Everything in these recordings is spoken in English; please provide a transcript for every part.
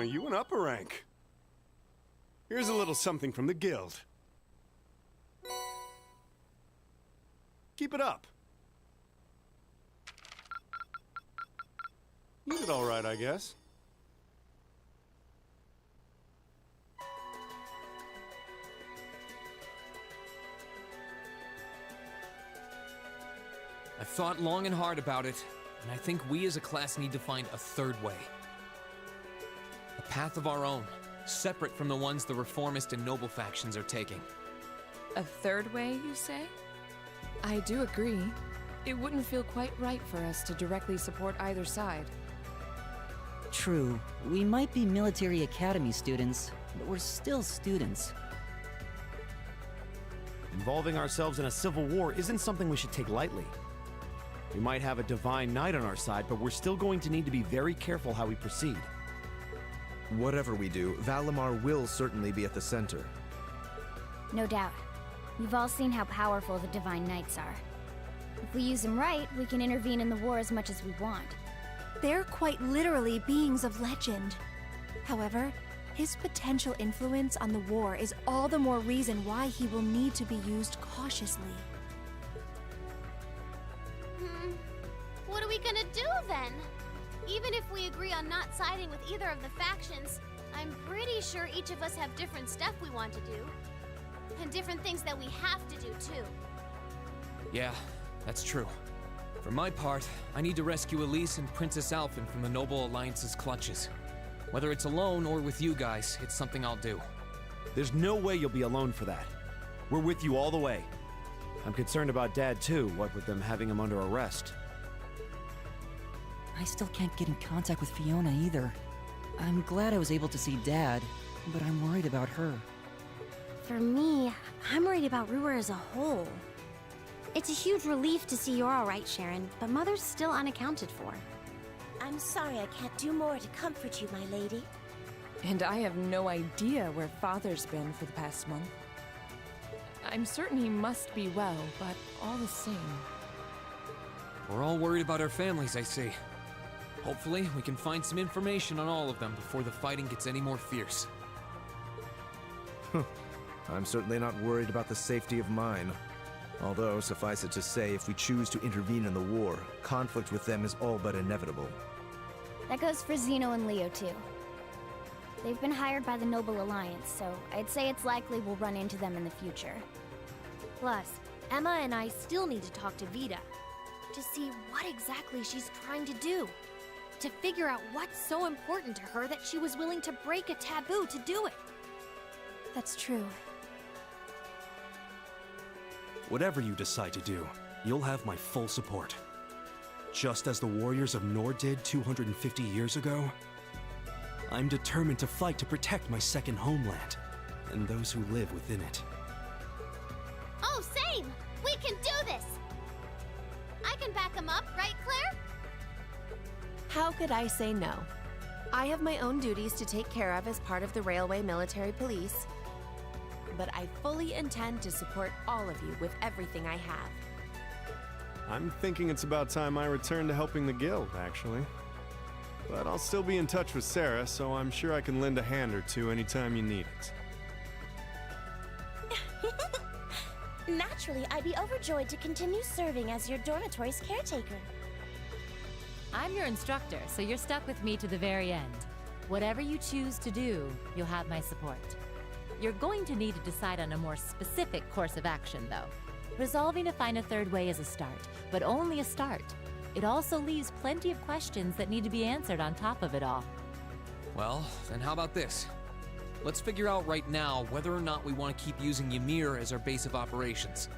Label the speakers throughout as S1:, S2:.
S1: You went up a rank. Here's a little something from the guild. Keep it up. You did all right, I guess.
S2: I've thought long and hard about it, and I think we as a class need to find a third way. A path of our own, separate from the ones the reformist and noble factions are taking.
S3: A third way, you say? I do agree. It wouldn't feel quite right for us to directly support either side.
S4: True. We might be military academy students, but we're still students.
S5: Involving ourselves in a civil war isn't something we should take lightly. We might have a divine knight on our side, but we're still going to need to be very careful how we proceed.
S6: Whatever we do, Valimar will certainly be at the center.
S7: No doubt. We've all seen how powerful the Divine Knights are. If we use them right, we can intervene in the war as much as we want.
S8: They're quite literally beings of legend. However, his potential influence on the war is all the more reason why he will need to be used cautiously.
S9: What are we gonna do then? Even if we agree on not siding with either of the factions, I'm pretty sure each of us have different stuff we want to do. And different things that we have to do too.
S2: Yeah, that's true. For my part, I need to rescue Elise and Princess Alphen from the Noble Alliance's clutches. Whether it's alone or with you guys, it's something I'll do.
S5: There's no way you'll be alone for that. We're with you all the way. I'm concerned about Dad too, what with them having him under arrest.
S4: I still can't get in contact with Fiona either. I'm glad I was able to see Dad, but I'm worried about her.
S7: For me, I'm worried about Ruhr as a whole. It's a huge relief to see you're all right, Sharon, but Mother's still unaccounted for.
S10: I'm sorry I can't do more to comfort you, my lady.
S3: And I have no idea where Father's been for the past month. I'm certain he must be well, but all the same.
S2: We're all worried about our families, I see. Hopefully, we can find some information on all of them before the fighting gets any more fierce.
S6: I'm certainly not worried about the safety of mine. Although, suffice it to say, if we choose to intervene in the war, conflict with them is all but inevitable.
S7: That goes for Zeno and Leo, too. They've been hired by the Noble Alliance, so I'd say it's likely we'll run into them in the future.
S10: Plus, Emma and I still need to talk to Vita to see what exactly she's trying to do. To figure out what's so important to her that she was willing to break a taboo to do it.
S8: That's true.
S11: Whatever you decide to do, you'll have my full support. Just as the warriors of Nord did 250 years ago, I'm determined to fight to protect my second homeland, and those who live within it.
S9: Oh, same! We can do this! I can back him up, right, Claire?
S12: How could I say no? I have my own duties to take care of as part of the Railway Military Police. But I fully intend to support all of you with everything I have.
S1: I'm thinking it's about time I return to helping the guild, actually. But I'll still be in touch with Sarah, so I'm sure I can lend a hand or two anytime you need it.
S10: Naturally, I'd be overjoyed to continue serving as your dormitory's caretaker.
S13: I'm your instructor, so you're stuck with me to the very end. Whatever you choose to do, you'll have my support. You're going to need to decide on a more specific course of action, though. Resolving to find a third way is a start, but only a start. It also leaves plenty of questions that need to be answered on top of it all.
S2: Well, then how about this? Let's figure out right now whether or not we want to keep using Ymir as our base of operations.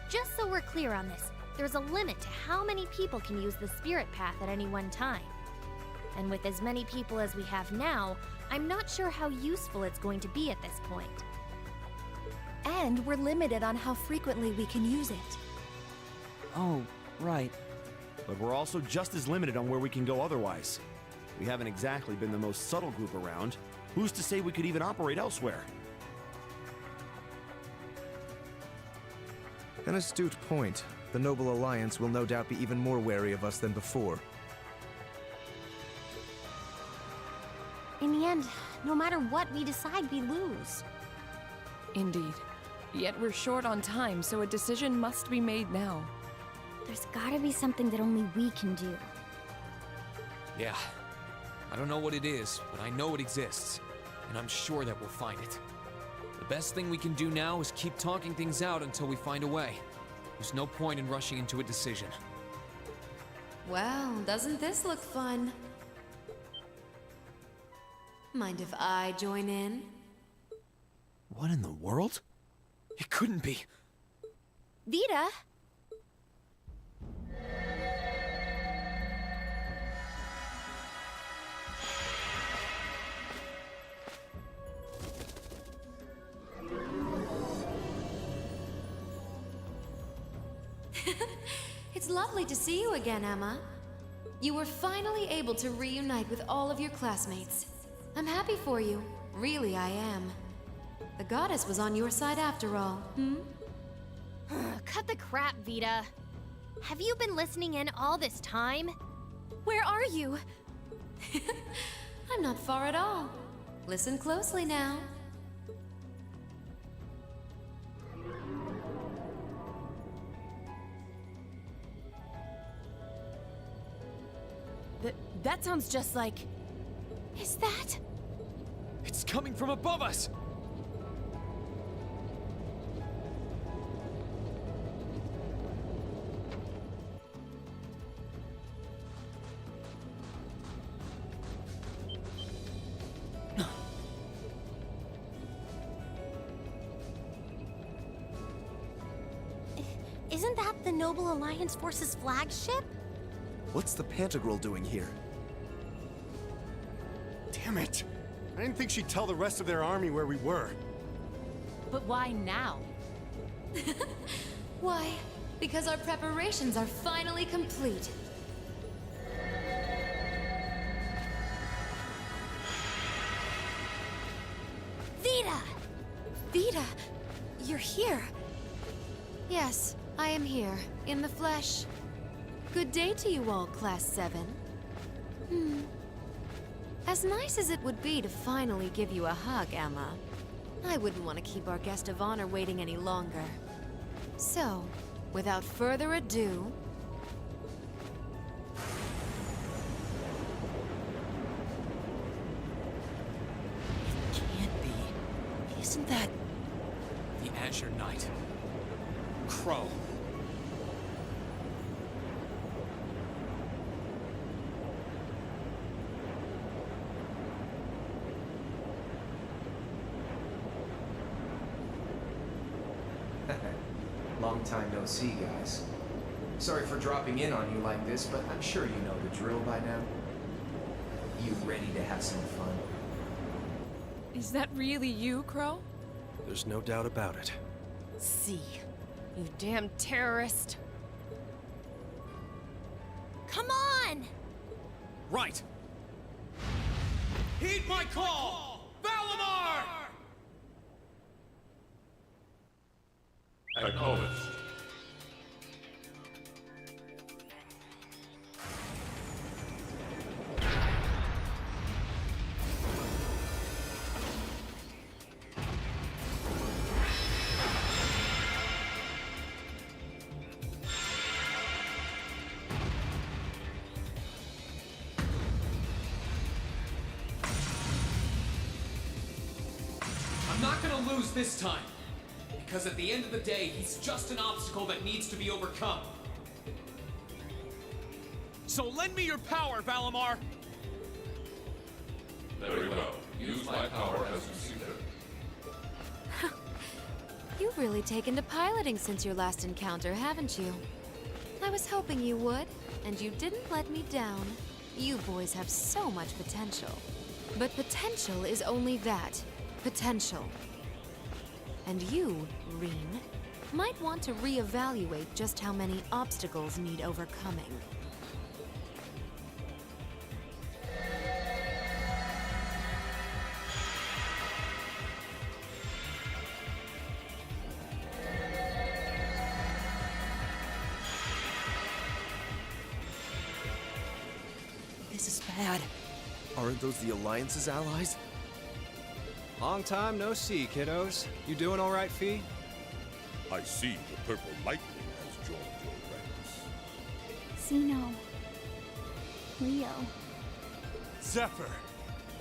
S9: Just so we're clear on this, there's a limit to how many people can use the Spirit Path at any one time. And with as many people as we have now, I'm not sure how useful it's going to be at this point.
S8: And we're limited on how frequently we can use it.
S4: Oh, right.
S5: But we're also just as limited on where we can go otherwise. We haven't exactly been the most subtle group around. Who's to say we could even operate elsewhere?
S6: An astute point. The Noble Alliance will no doubt be even more wary of us than before.
S7: In the end, no matter what we decide, we lose.
S3: Indeed. Yet we're short on time, so a decision must be made now.
S7: There's gotta be something that only we can do.
S2: Yeah. I don't know what it is, but I know it exists. And I'm sure that we'll find it. The best thing we can do now is keep talking things out until we find a way. There's no point in rushing into a decision.
S14: Well, doesn't this look fun? Mind if I join in?
S5: What in the world?
S2: It couldn't be.
S8: Vita?
S14: It's lovely to see you again, Emma. You were finally able to reunite with all of your classmates. I'm happy for you. Really, I am. The goddess was on your side after all,
S9: Cut the crap, Vita. Have you been listening in all this time?
S8: Where are you?
S14: I'm not far at all. Listen closely now.
S8: That sounds just like...
S14: Is that?
S2: It's coming from above us!
S7: Isn't that the Noble Alliance Force's flagship?
S6: What's the Pantagruel doing here?
S1: Damn it! I didn't think she'd tell the rest of their army where we were.
S13: But why now?
S14: Why? Because our preparations are finally complete.
S8: Vita! Vita, you're here.
S14: Yes, I am here, in the flesh. Good day to you all, Class 7. As nice as it would be to finally give you a hug, Emma, I wouldn't want to keep our guest of honor waiting any longer. So, without further ado...
S5: Can't be. Isn't that...
S2: The Azure Knight. Crow.
S15: Long time no see, guys. Sorry for dropping in on you like this, but I'm sure you know the drill by now. You ready to have some fun?
S3: Is that really you, Crow?
S11: There's no doubt about it.
S12: See, you damn terrorist.
S9: Come on!
S2: Right! Heed my call! Valimar!
S16: Acknowledged.
S2: I'm not gonna lose this time. Because at the end of the day, he's just an obstacle that needs to be overcome. So lend me your power, Valimar!
S16: Very well. Use my power as you see fit.
S14: You've really taken to piloting since your last encounter, haven't you? I was hoping you would, and you didn't let me down. You boys have so much potential. But potential is only that. Potential. And you, Reen, might want to reevaluate just how many obstacles need overcoming.
S5: This is bad.
S6: Our Aren't those the Alliance's allies?
S17: Long time no see, kiddos. You doing all right, Fee?
S16: I see the Purple Lightning has joined your ranks.
S7: Zeno. Leo.
S1: Zephyr!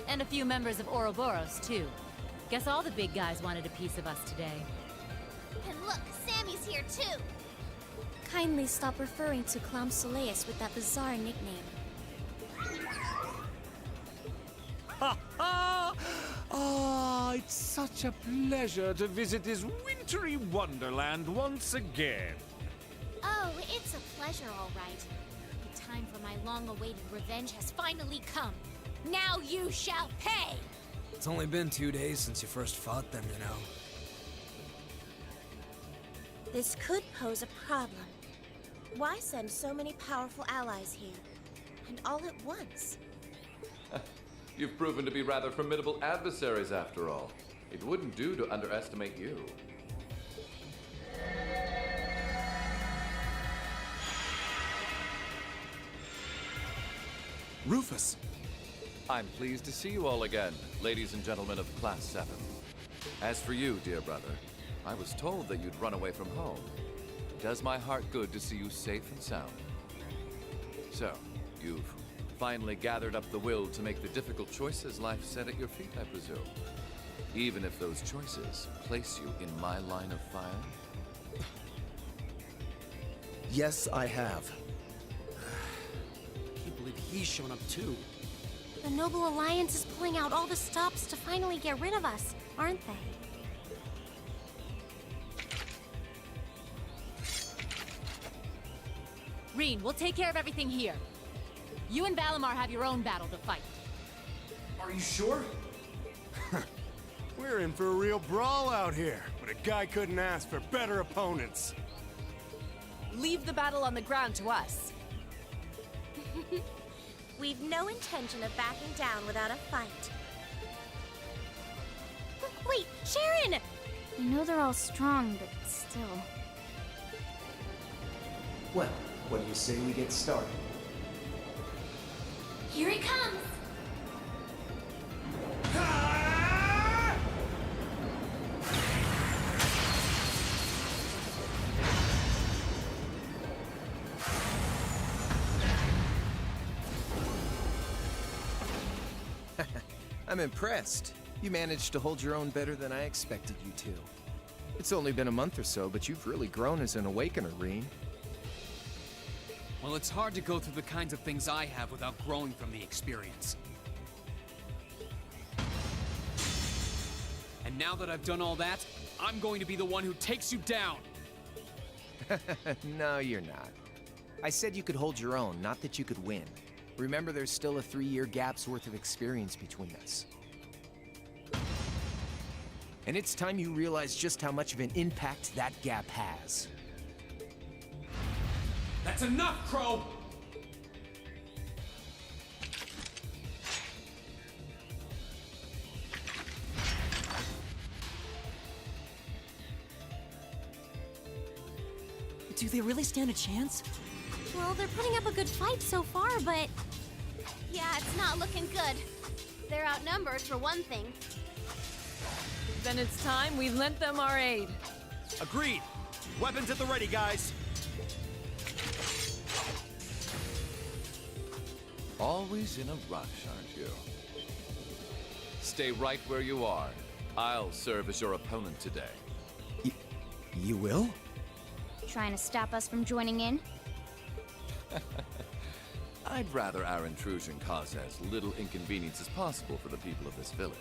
S13: And a few members of Ouroboros, too. Guess all the big guys wanted a piece of us today.
S9: And look, Sammy's here too.
S7: Kindly stop referring to Clown Soleus with that bizarre nickname.
S18: Ah, it's such a pleasure to visit this wintry wonderland once again.
S9: Oh, it's a pleasure, all right. The time for my long-awaited revenge has finally come. Now you shall pay!
S17: It's only been 2 days since you first fought them, you know.
S19: This could pose a problem. Why send so many powerful allies here? And all at once?
S20: You've proven to be rather formidable adversaries after all. It wouldn't do to underestimate you.
S6: Rufus!
S20: I'm pleased to see you all again, ladies and gentlemen of Class 7. As for you, dear brother, I was told that you'd run away from home. It does my heart good to see you safe and sound. So, you've finally gathered up the will to make the difficult choices life set at your feet, I presume. Even if those choices place you in my line of fire?
S6: Yes, I have.
S5: Can't believe he's shown up too.
S7: The Noble Alliance is pulling out all the stops to finally get rid of us, aren't they?
S13: Reen, we'll take care of everything here. You and Valimar have your own battle to fight.
S17: Are you sure?
S1: We're in for a real brawl out here, but a guy couldn't ask for better opponents.
S12: Leave the battle on the ground to us.
S19: We've no intention of backing down without a fight.
S7: Wait, Sharon! I know they're all strong, but still.
S15: Well, what do you say we get started?
S9: Here he comes!
S15: I'm impressed. You managed to hold your own better than I expected you to. It's only been a month or so, but you've really grown as an Awakener, Reen.
S2: Well, it's hard to go through the kinds of things I have without growing from the experience. And now that I've done all that, I'm going to be the one who takes you down!
S15: No, you're not. I said you could hold your own, not that you could win. Remember, there's still a 3-year gap's worth of experience between us. And it's time you realize just how much of an impact that gap has.
S2: That's enough, Crow!
S4: Do they really stand a chance?
S7: Well, they're putting up a good fight so far, but...
S9: Yeah, it's not looking good. They're outnumbered, for one thing.
S3: Then it's time we lent them our aid.
S5: Agreed. Weapons at the ready, guys.
S20: Always in a rush, aren't you? Stay right where you are. I'll serve as your opponent today.
S6: You will?
S7: Trying to stop us from joining in?
S20: I'd rather our intrusion cause as little inconvenience as possible for the people of this village.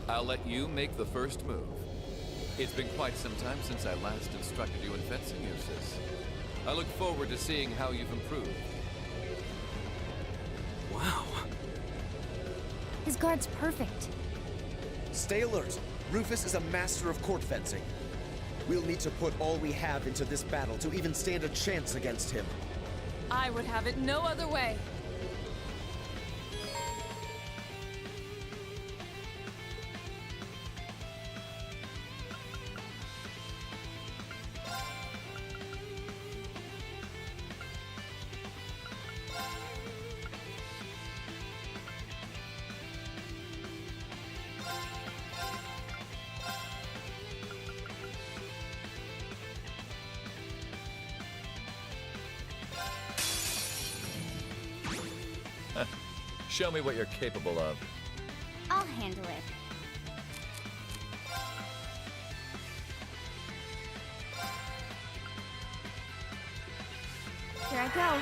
S20: I'll let you make the first move. It's been quite some time since I last instructed you in fencing uses. I look forward to seeing how you've improved.
S6: Wow.
S7: His guard's perfect.
S6: Stay alert. Rufus is a master of court fencing. We'll need to put all we have into this battle to even stand a chance against him.
S3: I would have it no other way.
S20: Show me what you're capable of.
S9: I'll handle it. Here I go.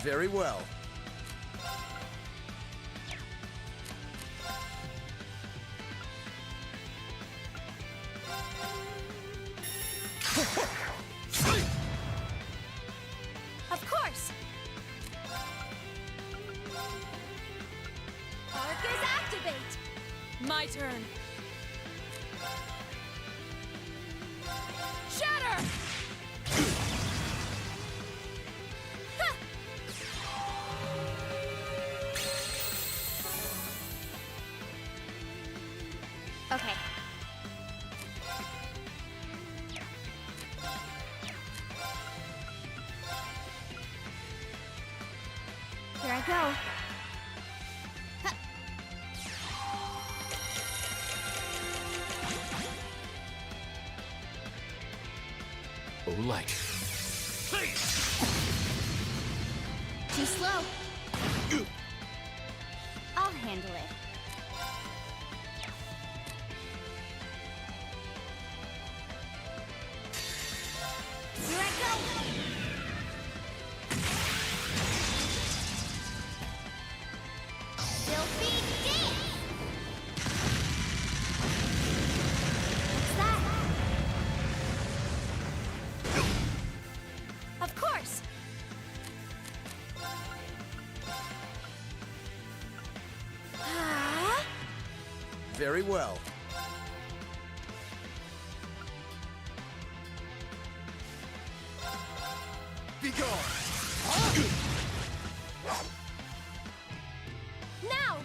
S6: Very well.
S8: Of course! Arcus activate!
S3: My turn.
S8: Shatter!
S9: Okay. Here I go.
S2: Oh, light.
S9: Too slow. I'll handle it. Here I go. Filthy dance. What's that?
S8: Of course! Ah!
S6: Very well. Be gone!
S8: Now!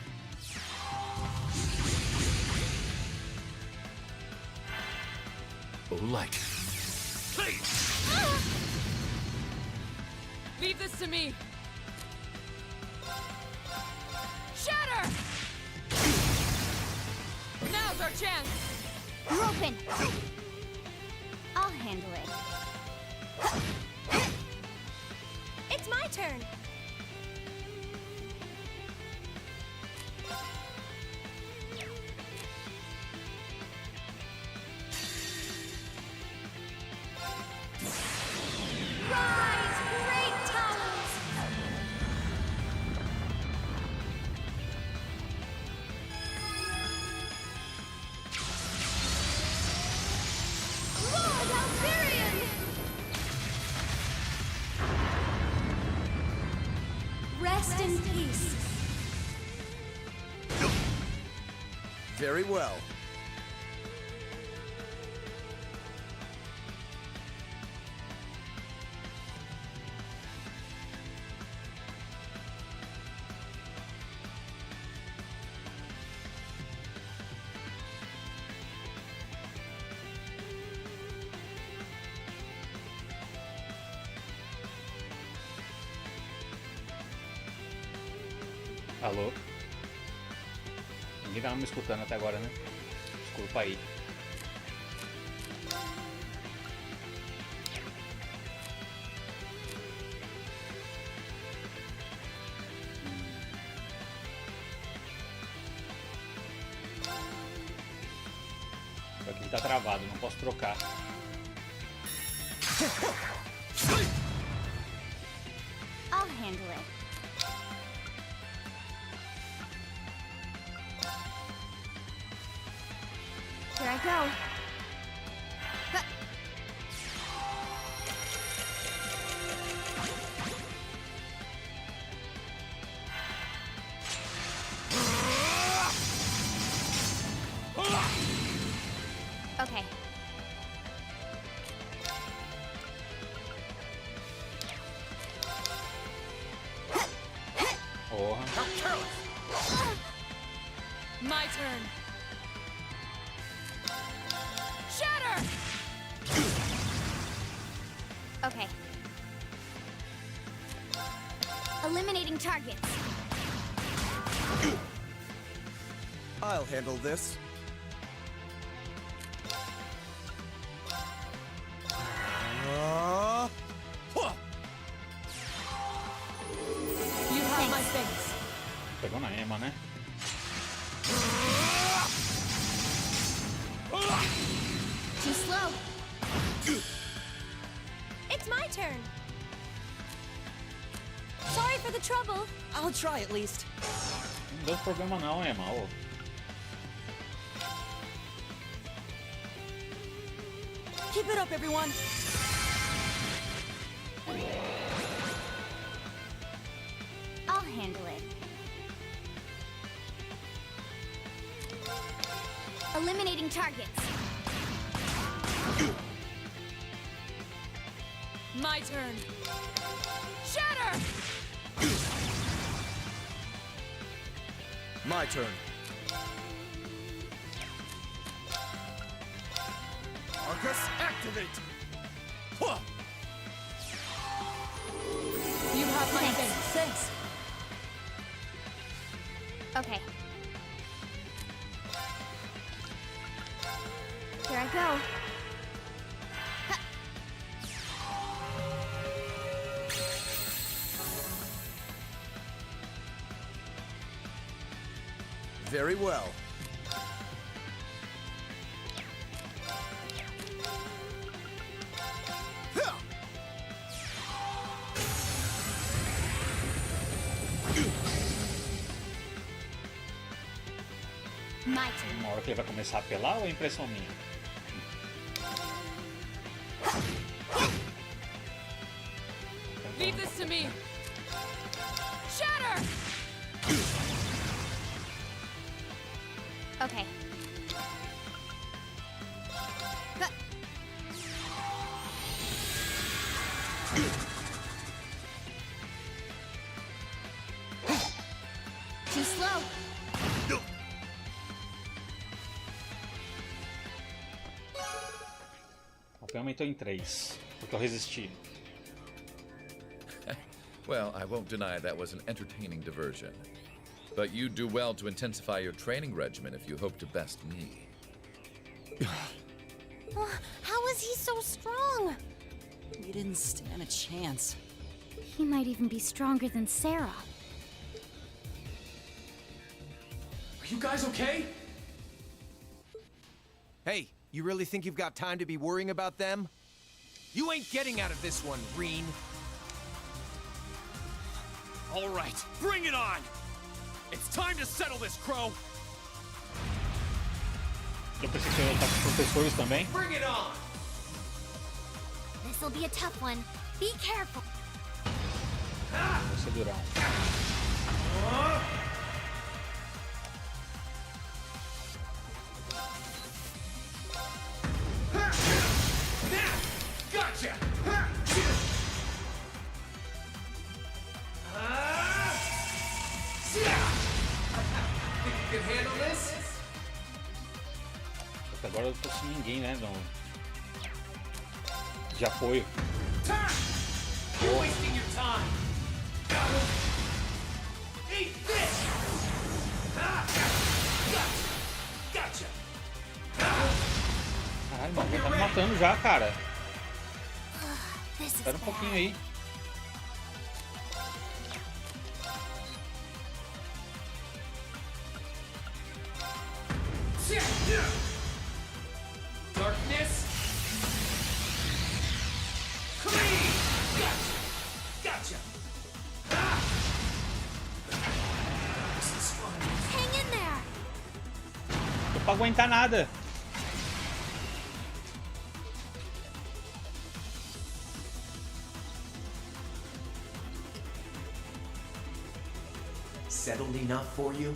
S2: Oh, light.
S3: Leave this to me.
S8: Shatter!
S3: Now's our chance.
S9: You're open. I'll handle it.
S8: It's my turn! Rise, great towers! Lord Alfarian! Rest in peace.
S6: Very well.
S21: Alô? Ninguém tava me escutando até agora, né? Desculpa aí. Aqui tá travado, não posso trocar.
S9: I'll handle it. Here I go. Okay.
S3: My turn. Shatter!
S9: Okay. Eliminating targets.
S6: I'll handle this.
S3: stings.
S21: Pegou na Emma, né?
S7: Too slow. It's my turn. Sorry for the trouble.
S4: I'll try at least.
S21: Não deu problema não, Emma. Ô.
S4: Keep it up, everyone.
S9: I'll handle it. Eliminating targets.
S3: My turn. Shatter!
S6: My turn. Arcus, activate! Huh.
S3: You have my thanks.
S9: Okay. Here I go.
S6: Very well.
S9: My turn.
S21: Uma hora que ele vai começar a apelar ou é impressão minha?
S3: Leave this to me. Shatter!
S9: Okay. Too slow.
S21: O P aumentou em 3, porque eu resisti.
S20: Well, I won't deny that was an entertaining diversion. But you'd do well to intensify your training regimen if you hope to best me.
S7: How is he so strong?
S4: You didn't stand a chance.
S9: He might even be stronger than Sarah.
S15: Are you guys okay?
S17: Hey, you really think you've got time to be worrying about them? You ain't getting out of this one, Reen.
S5: All right, bring it on! It's time to settle this, Crow!
S21: Eu pensei que eu ia estar com os professores também.
S15: Bring it on!
S9: This'll be a tough one. Be careful.
S21: Vou segurar.
S15: Gotcha! Think you can handle this?
S21: Até agora eu tô sem ninguém, né? De apoio.
S15: You're wasting your time! Eat this! Gotcha!
S21: Caralho, mano, já tá me matando já, cara.
S9: This is
S21: Espera um pouquinho aí.
S15: Darkness! Clean! Gotcha! This is fun.
S9: Hang in there.
S21: Não tô pra aguentar nada.
S15: Settled enough for you?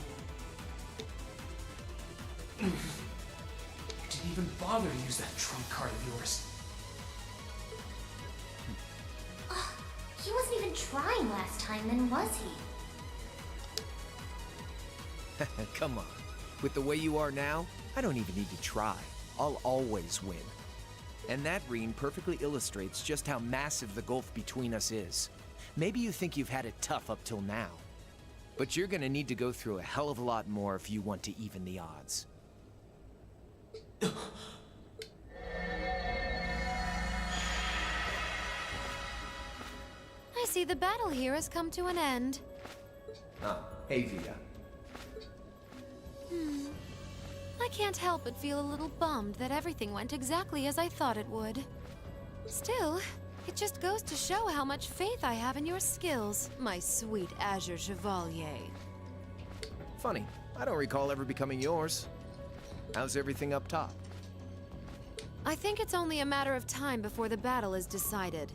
S15: Didn't even bother to use that trump card of yours.
S9: He wasn't even trying last time, then was he?
S17: Come on. With the way you are now, I don't even need to try. I'll always win. And that, Reen, perfectly illustrates just how massive the gulf between us is. Maybe you think you've had it tough up till now. But you're gonna need to go through a hell of a lot more if you want to even the odds.
S14: I see the battle here has come to an end.
S15: Ah, hey Via.
S14: I can't help but feel a little bummed that everything went exactly as I thought it would. Still, it just goes to show how much faith I have in your skills, my sweet Azure Chevalier.
S17: Funny, I don't recall ever becoming yours. How's everything up top?
S14: I think it's only a matter of time before the battle is decided.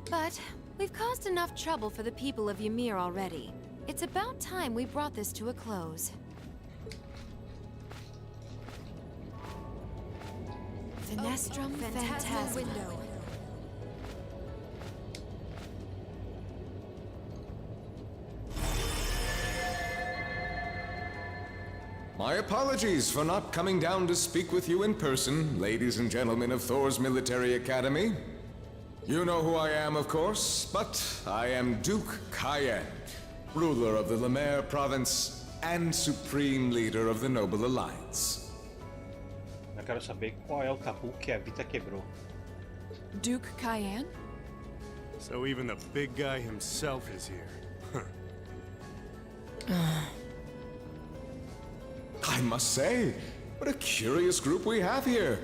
S14: But we've caused enough trouble for the people of Ymir already. It's about time we brought this to a close. Finestrum Phantasma Window.
S10: My apologies for not coming down to speak with you in person, ladies and gentlemen of Thor's Military Academy. You know who I am, of course, but I am Duke Cayenne, ruler of the Lemaire province and supreme leader of the Noble Alliance.
S21: Eu quero saber qual é o tabu que a Vita quebrou.
S3: Duke Cayenne?
S1: So even the big guy himself is here.
S10: I must say, what a curious group we have here.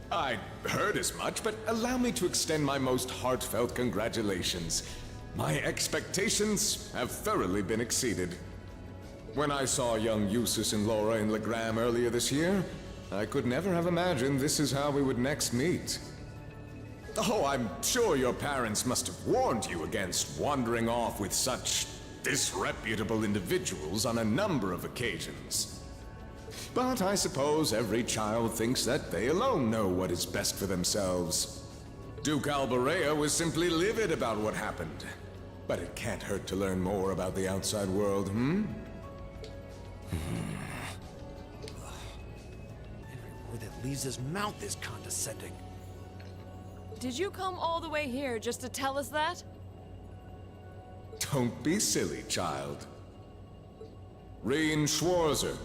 S10: I'd heard as much, but allow me to extend my most heartfelt congratulations. My expectations have thoroughly been exceeded. When I saw young Eustace and Laura in Legram earlier this year, I could never have imagined this is how we would next meet. Oh, I'm sure your parents must have warned you against wandering off with such disreputable individuals on a number of occasions. But I suppose every child thinks that they alone know what is best for themselves. Duke Alberea was simply livid about what happened. But it can't hurt to learn more about the outside world,
S5: Every word that leaves his mouth is condescending.
S3: Did you come all the way here just to tell us that?
S10: Don't be silly, child. Reen Schwarzer.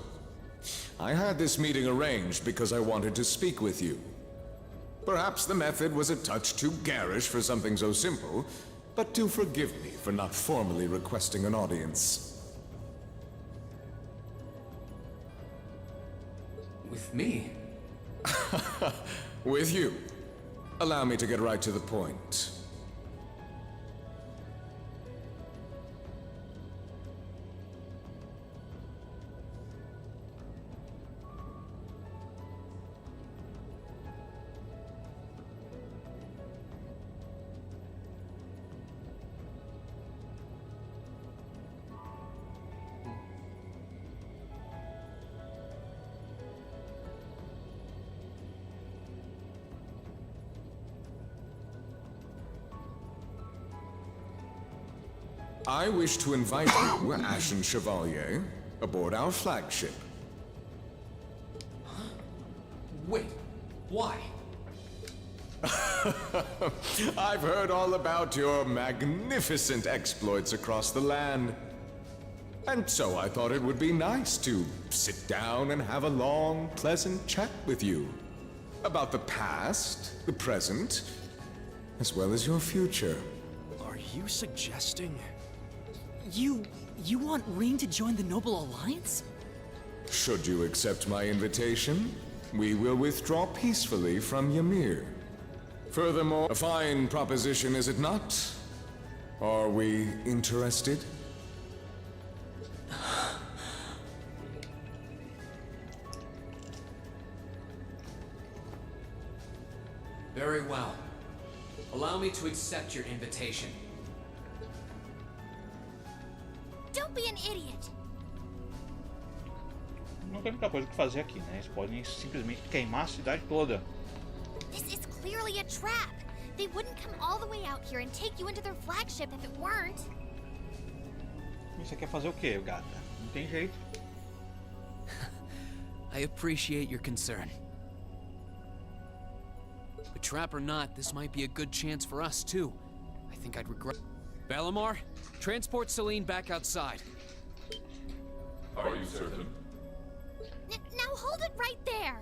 S10: I had this meeting arranged because I wanted to speak with you. Perhaps the method was a touch too garish for something so simple, but do forgive me for not formally requesting an audience.
S15: With me?
S10: With you. Allow me to get right to the point. I wish to invite you, Ashen Chevalier, aboard our flagship.
S15: Wait, why?
S10: I've heard all about your magnificent exploits across the land. And so I thought it would be nice to sit down and have a long, pleasant chat with you. About the past, the present, as well as your future.
S5: Are you suggesting... You want Reen to join the Noble Alliance?
S10: Should you accept my invitation, we will withdraw peacefully from Ymir. Furthermore, a fine proposition, is it not? Are we interested?
S2: Very well. Allow me to accept your invitation.
S9: Don't be an idiot.
S21: Não tem muita coisa que fazer aqui, né? Eles podem simplesmente queimar a cidade toda.
S9: This is clearly a trap. They wouldn't come all the way out here and take you into their flagship if it weren't.
S21: E você quer fazer o quê, gata? Não tem jeito.
S2: I appreciate your concern. But trap or not, this might be a good chance for us, too. I think I'd regret... Valimar, transport Celine back outside.
S16: Are you certain?
S9: Now hold it right there.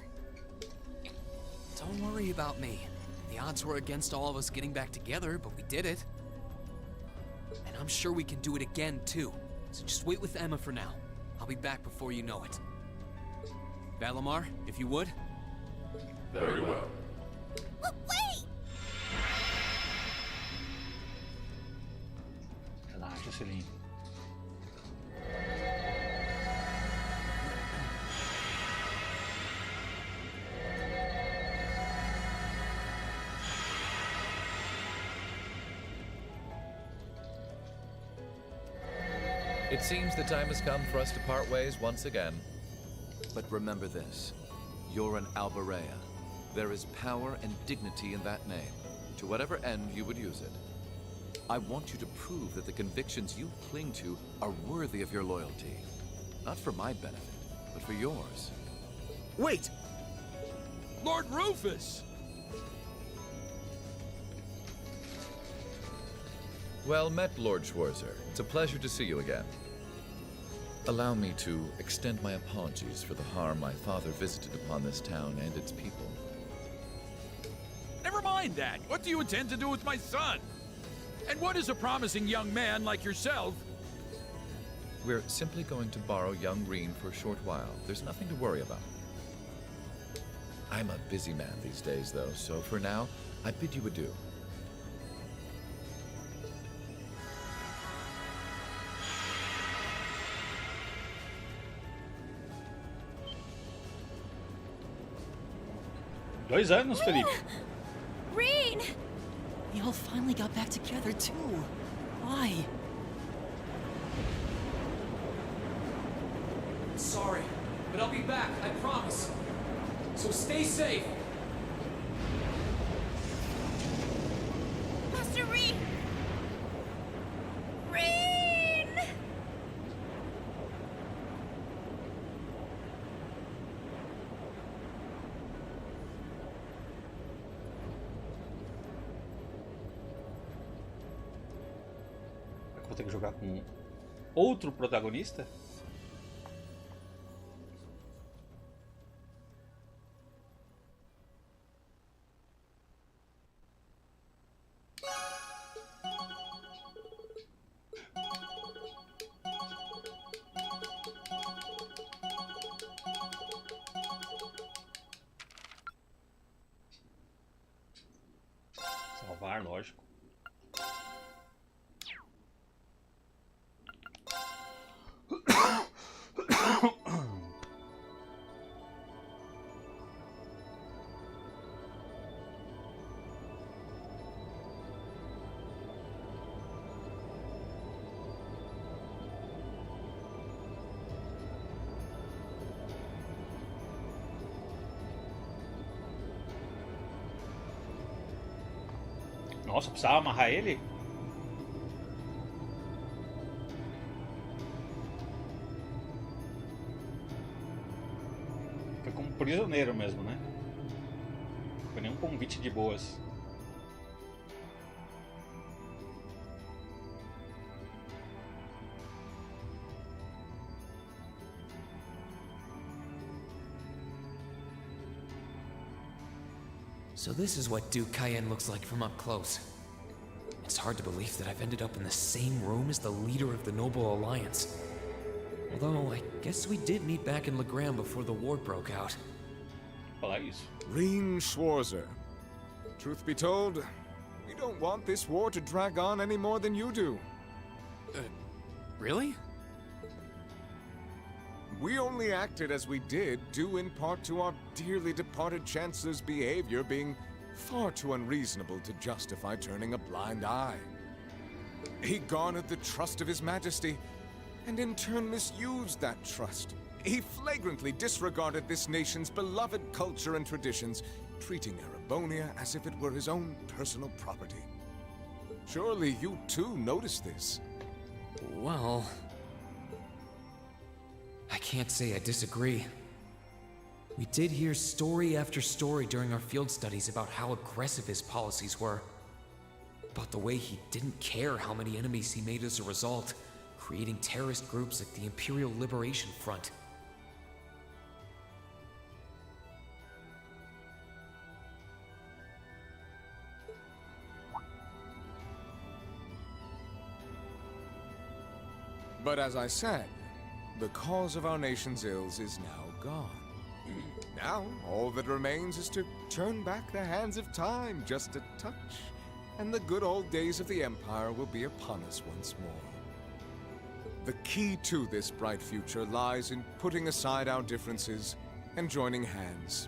S2: Don't worry about me. The odds were against all of us getting back together, but we did it. And I'm sure we can do it again, too. So just wait with Emma for now. I'll be back before you know it. Valimar, if you would.
S16: Very well.
S19: Wait!
S21: Relaxa, Celine.
S20: It seems the time has come for us to part ways once again. But remember this. You're an Albarea. There is power and dignity in that name, to whatever end you would use it. I want you to prove that the convictions you cling to are worthy of your loyalty. Not for my benefit, but for yours.
S6: Wait!
S18: Lord Rufus!
S20: Well met, Lord Schwarzer. It's a pleasure to see you again. Allow me to extend my apologies for the harm my father visited upon this town and its people.
S18: Never mind that. What do you intend to do with my son? And what is a promising young man like yourself?
S20: We're simply going to borrow young Reen for a short while. There's nothing to worry about. I'm a busy man these days, though, so for now, I bid you adieu.
S21: Dois anos, Felipe.
S19: Reen!
S4: We all finally got back together, too. Why?
S2: Sorry, but I'll be back, I promise. So stay safe.
S19: Master Reen! Reen!
S21: Vou ter que jogar com outro protagonista? Salvar, lógico. Nossa, precisava amarrar ele? Foi como prisioneiro mesmo, né? Não foi nenhum convite de boas.
S2: So this is what Duke Cayenne looks like from up close. It's hard to believe that I've ended up in the same room as the leader of the Noble Alliance. Although, I guess we did meet back in Legram before the war broke out.
S21: Falar isso.
S10: Reen Schwarzer. Truth be told, we don't want this war to drag on any more than you do.
S2: Really?
S10: We only acted as we did, due in part to our dearly departed Chancellor's behavior being far too unreasonable to justify turning a blind eye. He garnered the trust of His Majesty, and in turn misused that trust. He flagrantly disregarded this nation's beloved culture and traditions, treating Erebonia as if it were his own personal property. Surely you too noticed this.
S2: Well, I can't say I disagree. We did hear story after story during our field studies about how aggressive his policies were. About the way he didn't care how many enemies he made as a result, creating terrorist groups like the Imperial Liberation Front.
S10: But as I said, the cause of our nation's ills is now gone. Now, all that remains is to turn back the hands of time just a touch, and the good old days of the Empire will be upon us once more. The key to this bright future lies in putting aside our differences and joining hands.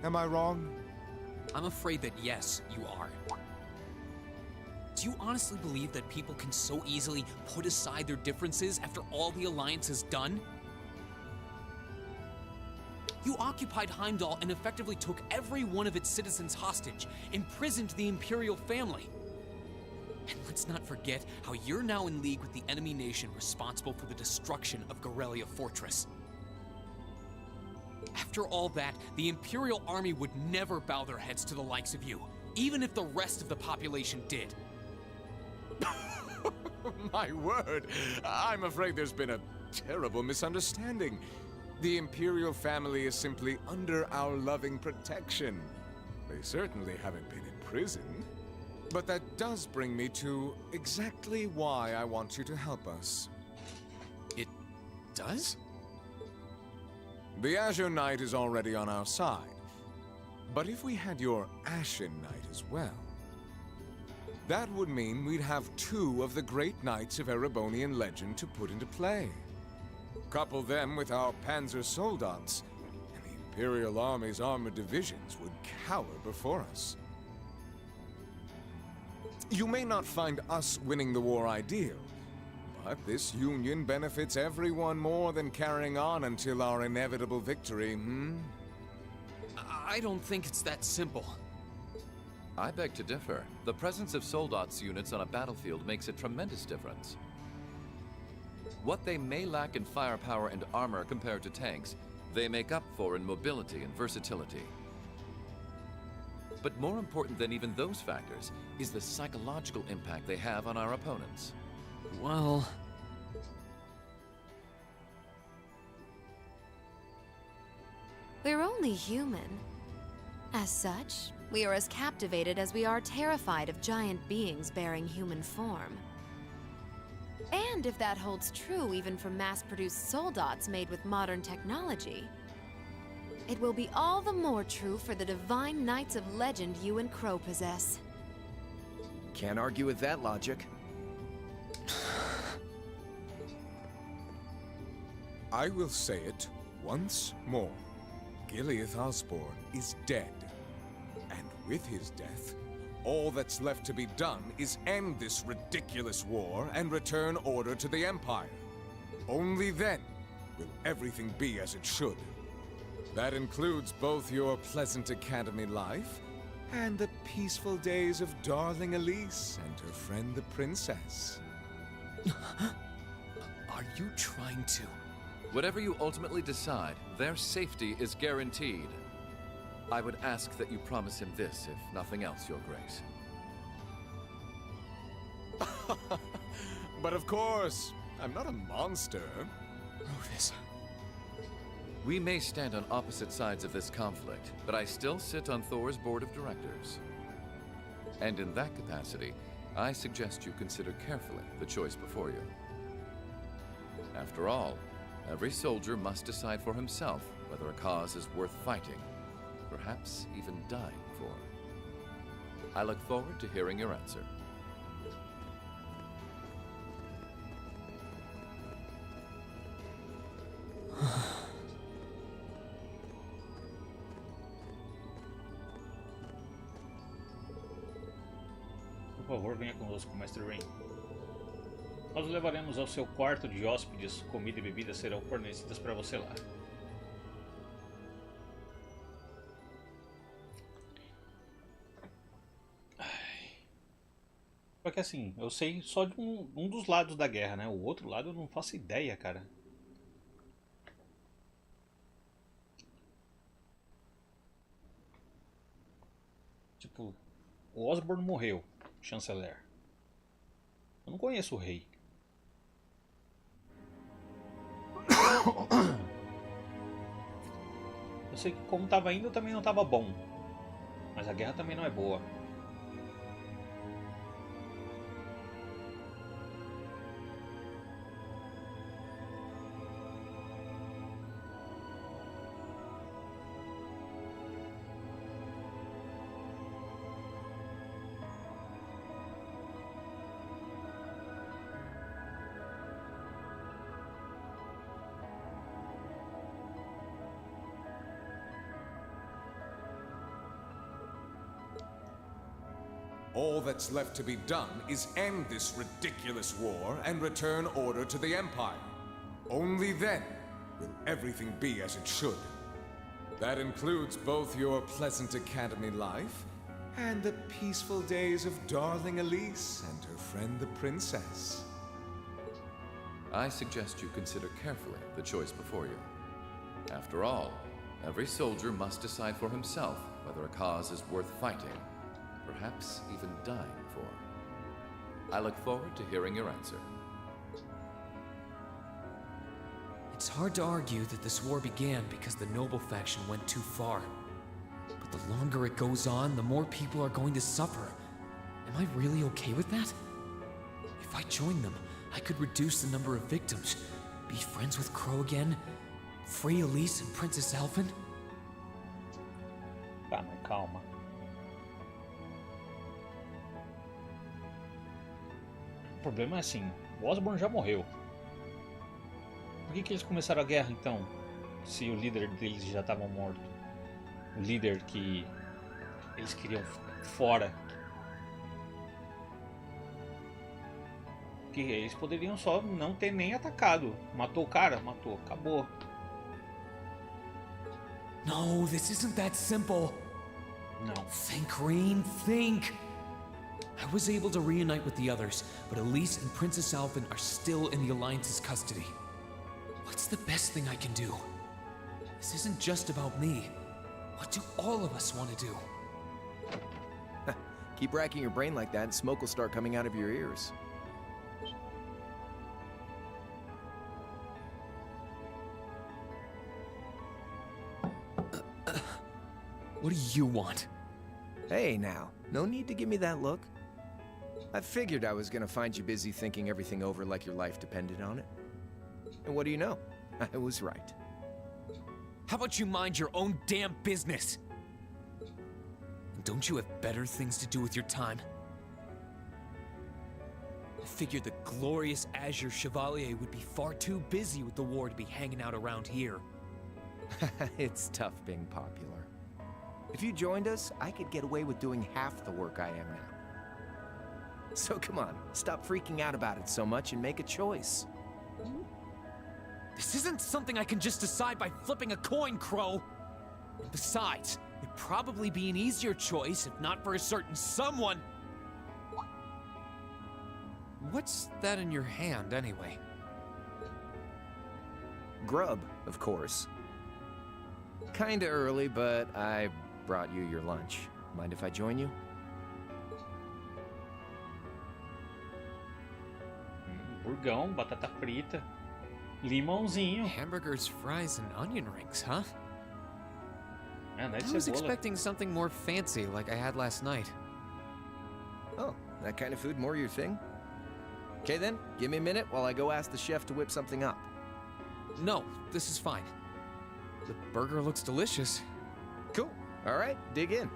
S10: Am I wrong?
S2: I'm afraid that yes, you are. Do you honestly believe that people can so easily put aside their differences after all the Alliance has done? You occupied Heimdall and effectively took every one of its citizens hostage, imprisoned the Imperial family. And let's not forget how you're now in league with the enemy nation responsible for the destruction of Gorelia Fortress. After all that, the Imperial army would never bow their heads to the likes of you, even if the rest of the population did.
S10: My word, I'm afraid there's been a terrible misunderstanding. The Imperial family is simply under our loving protection. They certainly haven't been imprisoned. But that does bring me to exactly why I want you to help us.
S2: It does?
S10: The Azure Knight is already on our side. But if we had your Ashen Knight as well, that would mean we'd have two of the great knights of Erebonian legend to put into play. Couple them with our Panzer Soldats, and the Imperial Army's armored divisions would cower before us. You may not find us winning the war ideal, but this union benefits everyone more than carrying on until our inevitable victory,
S2: I don't think it's that simple.
S20: I beg to differ. The presence of Soldats units on a battlefield makes a tremendous difference. What they may lack in firepower and armor compared to tanks, they make up for in mobility and versatility. But more important than even those factors is the psychological impact they have on our opponents.
S2: Well...
S14: We're only human. As such, we are as captivated as we are terrified of giant beings bearing human form. And if that holds true even for mass-produced soldats made with modern technology, it will be all the more true for the divine knights of legend you and Crow possess.
S17: Can't argue with that logic.
S10: I will say it once more. Gileath Osborne is dead. And with his death, all that's left to be done is end this ridiculous war and return order to the Empire. Only then will everything be as it should. That includes both your pleasant academy life and the peaceful days of darling Elise and her friend the princess.
S2: Are you trying to...
S20: Whatever you ultimately decide, their safety is guaranteed. I would ask that you promise him this, if nothing else, Your Grace.
S10: But of course, I'm not a monster.
S2: Rufus.
S20: We may stand on opposite sides of this conflict, but I still sit on Thor's board of directors. And in that capacity, I suggest you consider carefully the choice before you. After all, every soldier must decide for himself whether a cause is worth fighting, perhaps even dying for. I look forward to hearing your answer.
S21: Por favor, venha conosco, Mestre Rain. Nós o levaremos ao seu quarto de hóspedes. Comida e bebida serão fornecidas para você lá. Porque assim, eu sei só de um dos lados da guerra, né? O outro lado eu não faço ideia, cara. Tipo, o Osborne morreu, chanceler. Eu não conheço o rei. Eu sei que como estava indo também não estava bom. Mas a guerra também não é boa.
S10: All that's left to be done is end this ridiculous war and return order to the Empire. Only then will everything be as it should. That includes both your pleasant academy life and the peaceful days of darling Elise and her friend the princess.
S20: I suggest you consider carefully the choice before you. After all, every soldier must decide for himself whether a cause is worth fighting, perhaps even dying for. I look forward to hearing your answer.
S2: It's hard to argue that this war began because the noble faction went too far. But the longer it goes on, the more people are going to suffer. Am I really okay with that? If I join them, I could reduce the number of victims, be friends with Crow again, free Elise and Princess Elfin.
S21: Tá, mas calma. O problema é assim, o Osborn já morreu. Por que eles começaram a guerra então? Se o líder deles já estava morto. O líder que eles queriam fora. Que eles poderiam só não ter nem atacado. Matou o cara, matou, acabou.
S2: No, this isn't that simple.
S21: No.
S2: Think, Rean, think. I was able to reunite with the others, but Elise and Princess Alphen are still in the Alliance's custody. What's the best thing I can do? This isn't just about me. What do all of us want to do?
S17: Keep racking your brain like that and smoke will start coming out of your ears.
S2: What do you want?
S17: Hey now, no need to give me that look. I figured I was gonna find you busy thinking everything over like your life depended on it. And what do you know? I was right.
S2: How about you mind your own damn business? And don't you have better things to do with your time? I figured the glorious Azure Chevalier would be far too busy with the war to be hanging out around here.
S17: It's tough being popular. If you joined us, I could get away with doing half the work I am now. So come on, stop freaking out about it so much and make a choice.
S2: This isn't something I can just decide by flipping a coin, Crow. And besides, it'd probably be an easier choice if not for a certain someone. What's that in your hand, anyway?
S17: Grub, of course. Kinda early, but I brought you your lunch. Mind if I join you?
S21: Burgão, batata frita, limãozinho.
S2: Hamburgers, fries, and onion rings, huh?
S21: Man,
S2: I was expecting something more fancy like I had last night.
S17: Oh, that kind of food more your thing? Okay then, give me a minute while I go ask the chef to whip something up.
S2: No, this is fine. The burger looks delicious.
S17: Cool. All right, dig in.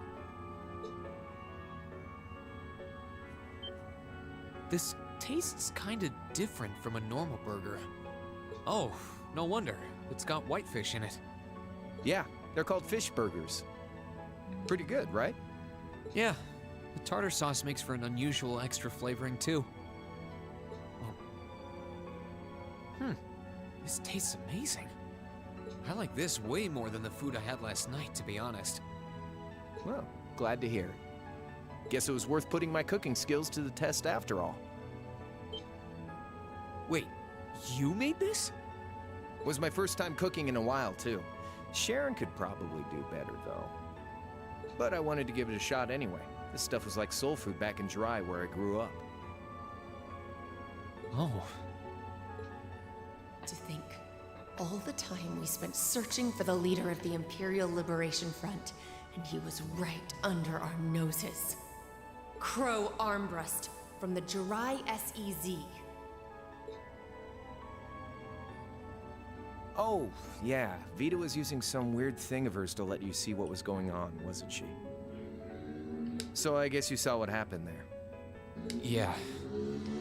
S2: This tastes kind of different from a normal burger. Oh, no wonder. It's got whitefish in it.
S17: Yeah, they're called fish burgers. Pretty good, right?
S2: Yeah, the tartar sauce makes for an unusual extra flavoring too. Oh. This tastes amazing. I like this way more than the food I had last night, to be honest.
S17: Well, glad to hear. Guess it was worth putting my cooking skills to the test after all.
S2: Wait, you made this?
S17: Was my first time cooking in a while, too. Sharon could probably do better, though. But I wanted to give it a shot anyway. This stuff was like soul food back in Dry, where I grew up.
S2: Oh.
S12: To think, all the time we spent searching for the leader of the Imperial Liberation Front, and he was right under our noses. Crow Armbrust from the Jirai SEZ.
S17: Oh, yeah. Vita was using some weird thing of hers to let you see what was going on, wasn't she? So I guess you saw what happened there.
S2: Yeah.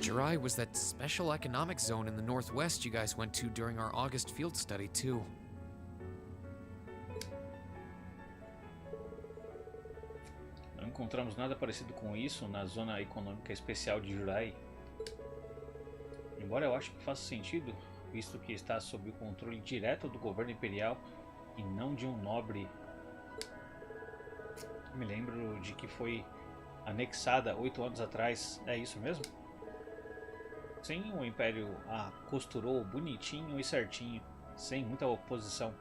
S2: Jirai was that special economic zone in the Northwest you guys went to during our August field study, too.
S21: encontramos nada parecido com isso na Zona Econômica Especial de Jurai. Embora eu ache que faça sentido, visto que está sob o controle direto do governo imperial e não de um nobre. Me lembro de que foi anexada 8 anos atrás, é isso mesmo? Sim, o Império a costurou bonitinho e certinho, sem muita oposição.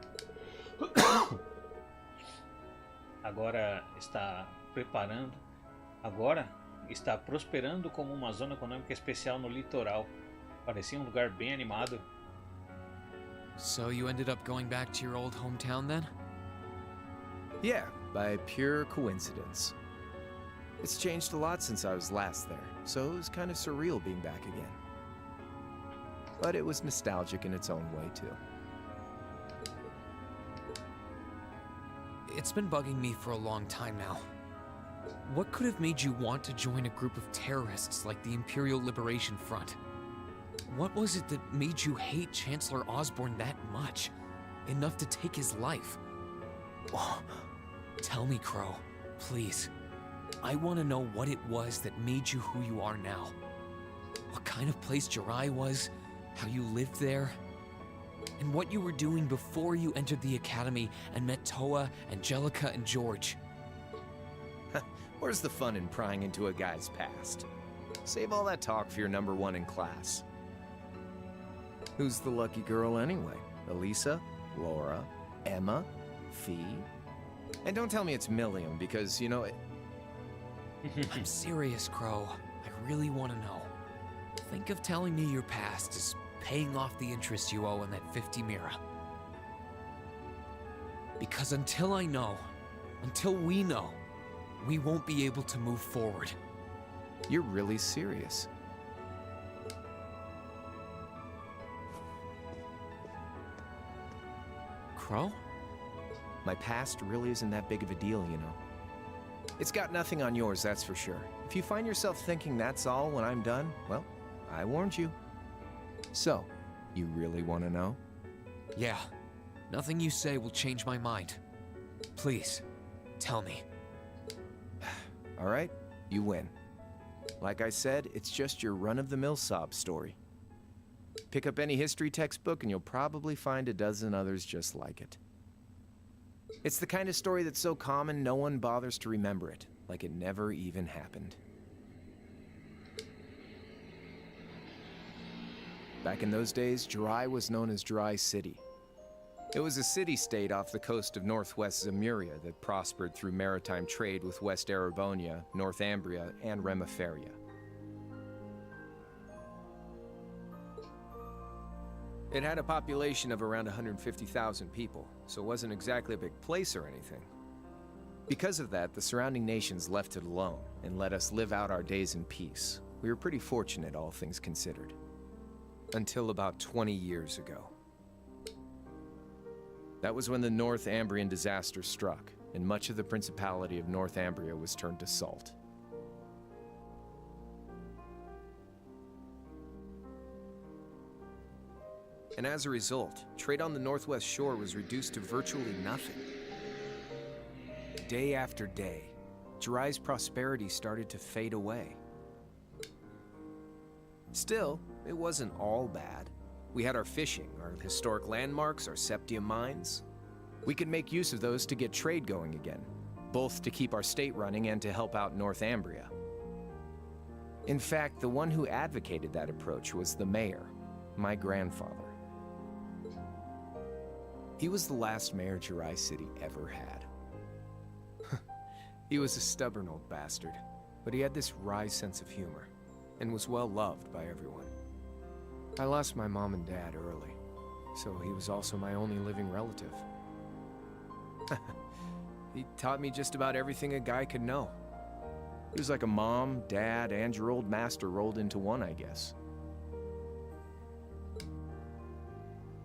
S21: Agora está prosperando como uma zona econômica especial no litoral. Parecia um lugar bem animado.
S2: So you ended up going back to your old hometown then?
S17: Yeah, by pure coincidence. It's changed a lot since I was last there, so it was kind of surreal being back again. But it was nostalgic in its own way, too.
S2: It's been bugging me for a long time now. What could have made you want to join a group of terrorists like the Imperial Liberation Front? What was it that made you hate Chancellor Osborne that much? Enough to take his life? Oh, tell me, Crow, please. I want to know what it was that made you who you are now. What kind of place Jirai was, how you lived there, and what you were doing before you entered the academy and met Toa, Angelica, and George.
S17: Where's the fun in prying into a guy's past? Save all that talk for your number one in class. Who's the lucky girl anyway? Elisa? Laura? Emma? Fee? And don't tell me it's Milliam, because, you know, it...
S2: I'm serious, Crow. I really want to know. Think of telling me your past as paying off the interest you owe in that 50 Mira. Because until I know, until we know, we won't be able to move forward.
S17: You're really serious.
S2: Crow?
S17: My past really isn't that big of a deal, you know. It's got nothing on yours, that's for sure. If you find yourself thinking that's all when I'm done, well, I warned you. So, you really want to know?
S2: Yeah. Nothing you say will change my mind. Please, tell me.
S17: All right, you win. Like I said, it's just your run-of-the-mill sob story. Pick up any history textbook and you'll probably find a dozen others just like it. It's the kind of story that's so common no one bothers to remember it, like it never even happened. Back in those days, Jirai was known as Jirai City. It was a city-state off the coast of northwest Zemuria that prospered through maritime trade with West Erebonia, North Ambria, and Remiferia. It had a population of around 150,000 people, so it wasn't exactly a big place or anything. Because of that, the surrounding nations left it alone and let us live out our days in peace. We were pretty fortunate, all things considered. Until about 20 years ago. That was when the North Ambrian disaster struck, and much of the Principality of North Ambria was turned to salt. And as a result, trade on the northwest shore was reduced to virtually nothing. Day after day, Jirai's prosperity started to fade away. Still, it wasn't all bad. We had our fishing, our historic landmarks, our septium mines. We could make use of those to get trade going again, both to keep our state running and to help out North Ambria. In fact, the one who advocated that approach was the mayor, my grandfather. He was the last mayor Jirai City ever had. He was a stubborn old bastard, but he had this wry sense of humor, and was well loved by everyone. I lost my mom and dad early, so he was also my only living relative. He taught me just about everything a guy could know. He was like a mom, dad, and your old master rolled into one, I guess.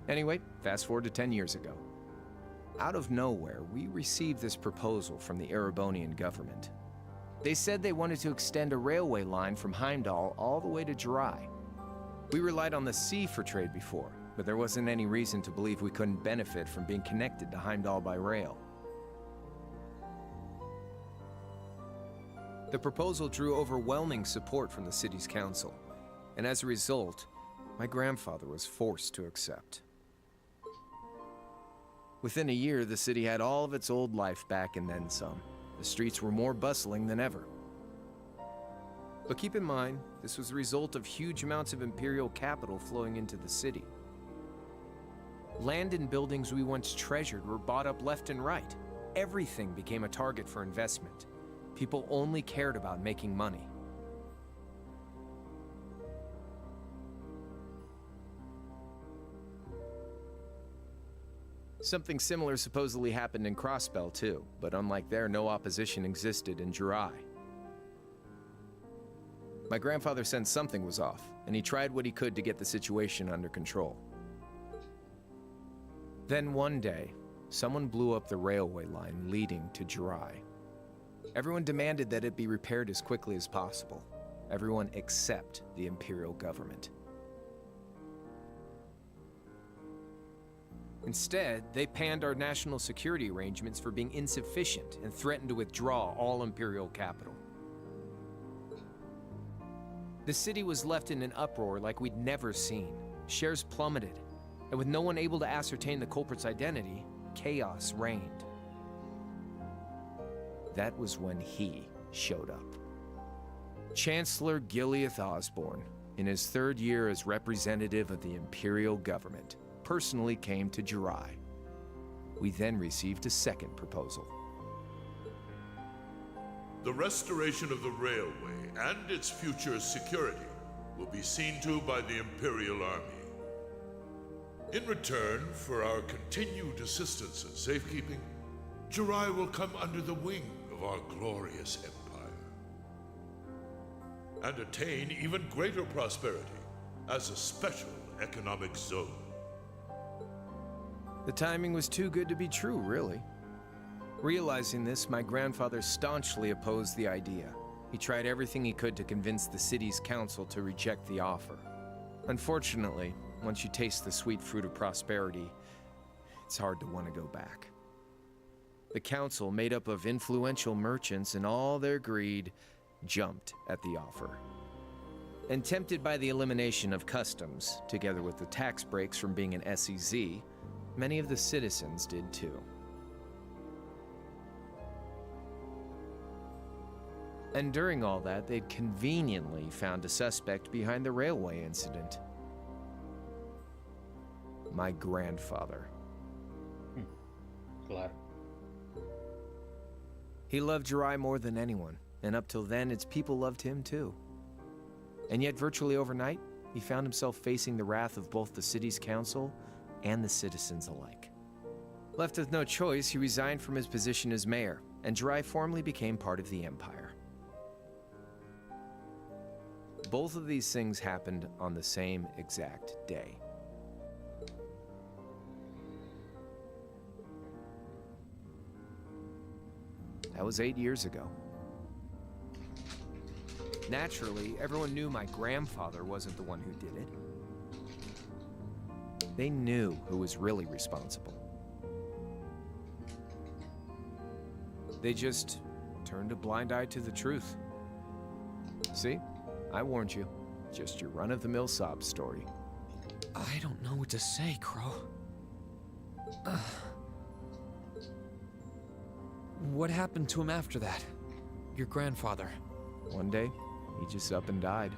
S17: Anyway, fast forward to 10 years ago. Out of nowhere, we received this proposal from the Erebonian government. They said they wanted to extend a railway line from Heimdall all the way to Jirai. We relied on the sea for trade before, but there wasn't any reason to believe we couldn't benefit from being connected to Heimdall by rail. The proposal drew overwhelming support from the city's council, and as a result, my grandfather was forced to accept. Within a year, the city had all of its old life back and then some. The streets were more bustling than ever. But keep in mind, this was the result of huge amounts of imperial capital flowing into the city. Land and buildings we once treasured were bought up left and right. Everything became a target for investment. People only cared about making money. Something similar supposedly happened in Crossbell too, but unlike there, no opposition existed in Jirai. My grandfather sensed something was off, and he tried what he could to get the situation under control. Then one day, someone blew up the railway line leading to Jirai. Everyone demanded that it be repaired as quickly as possible. Everyone except the imperial government. Instead, they panned our national security arrangements for being insufficient and threatened to withdraw all imperial capital. The city was left in an uproar like we'd never seen. Shares plummeted, and with no one able to ascertain the culprit's identity, chaos reigned. That was when he showed up. Chancellor Gileath Osborne, in his third year as representative of the imperial government, personally came to Jirai. We then received a second proposal.
S16: The restoration of the railway and its future security will be seen to by the Imperial Army. In return for our continued assistance in safekeeping, Jirai will come under the wing of our glorious empire and attain even greater prosperity as a special economic zone.
S17: The timing was too good to be true, really. Realizing this, my grandfather staunchly opposed the idea. He tried everything he could to convince the city's council to reject the offer. Unfortunately, once you taste the sweet fruit of prosperity, it's hard to want to go back. The council, made up of influential merchants and all their greed, jumped at the offer. And tempted by the elimination of customs, together with the tax breaks from being an SEZ, many of the citizens did too. And during all that, they'd conveniently found a suspect behind the railway incident. My grandfather.
S21: Claro.
S17: He loved Jirai more than anyone, and up till then, its people loved him too. And yet, virtually overnight, he found himself facing the wrath of both the city's council and the citizens alike. Left with no choice, he resigned from his position as mayor, and Jirai formally became part of the Empire. Both of these things happened on the same exact day. That was 8 years ago. Naturally, everyone knew my grandfather wasn't the one who did it. They knew who was really responsible. They just turned a blind eye to the truth. See? I warned you. Just your run-of-the-mill sob story.
S2: I don't know what to say, Crow. What happened to him after that? Your grandfather.
S17: One day, he just up and died.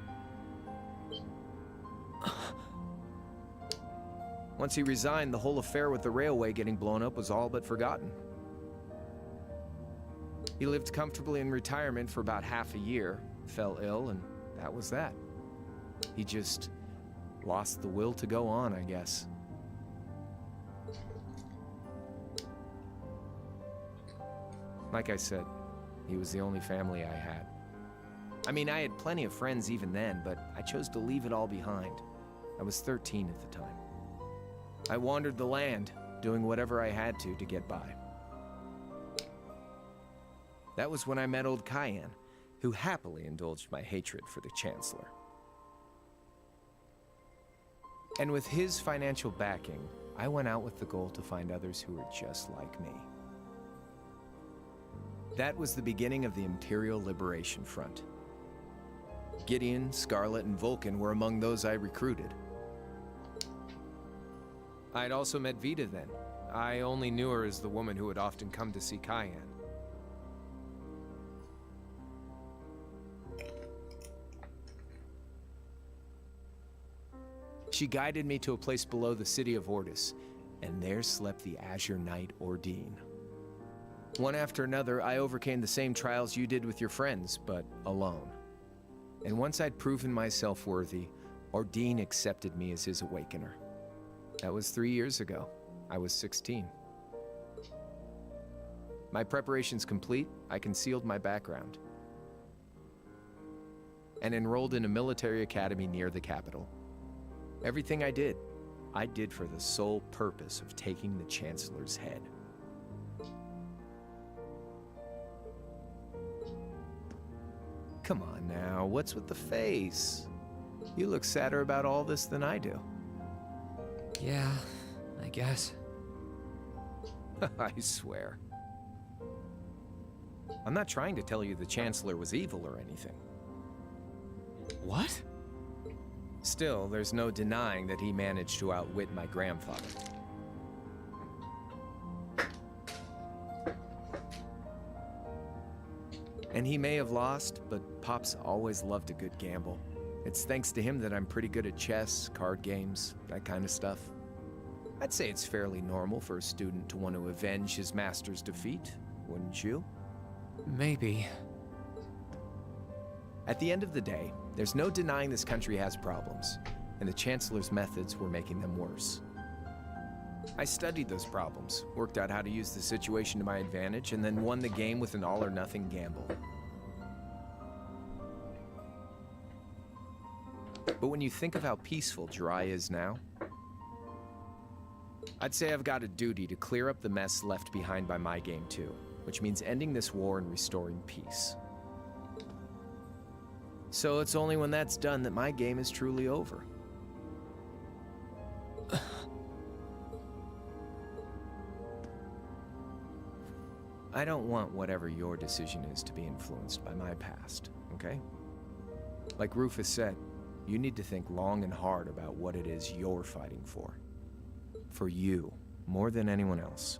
S17: Once he resigned, the whole affair with the railway getting blown up was all but forgotten. He lived comfortably in retirement for about half a year, fell ill, and that was that. He just lost the will to go on, I guess. Like I said, he was the only family I had. I mean, I had plenty of friends even then, but I chose to leave it all behind. I was 13 at the time. I wandered the land, doing whatever I had to get by. That was when I met old Cayenne, who happily indulged my hatred for the Chancellor. And with his financial backing, I went out with the goal to find others who were just like me. That was the beginning of the Imperial Liberation Front. Gideon, Scarlet, and Vulcan were among those I recruited. I'd also met Vita then. I only knew her as the woman who would often come to see Cayenne. She guided me to a place below the city of Ordis, and there slept the Azure Knight Ordine. One after another, I overcame the same trials you did with your friends, but alone. And once I'd proven myself worthy, Ordine accepted me as his awakener. That was 3 years ago. I was 16. My preparations complete, I concealed my background and enrolled in a military academy near the capital. Everything I did for the sole purpose of taking the Chancellor's head. Come on now, what's with the face? You look sadder about all this than I do.
S2: Yeah, I guess.
S17: I swear. I'm not trying to tell you the Chancellor was evil or anything.
S2: What?
S17: Still, there's no denying that he managed to outwit my grandfather. And he may have lost, but Pop's always loved a good gamble. It's thanks to him that I'm pretty good at chess, card games, that kind of stuff. I'd say it's fairly normal for a student to want to avenge his master's defeat, wouldn't you?
S2: Maybe.
S17: At the end of the day, there's no denying this country has problems, and the Chancellor's methods were making them worse. I studied those problems, worked out how to use the situation to my advantage, and then won the game with an all-or-nothing gamble. But when you think of how peaceful Dry is now, I'd say I've got a duty to clear up the mess left behind by my game too, which means ending this war and restoring peace. So it's only when that's done that my game is truly over. I don't want whatever your decision is to be influenced by my past, okay? Like Rufus said, you need to think long and hard about what it is you're fighting for. For you, more than anyone else.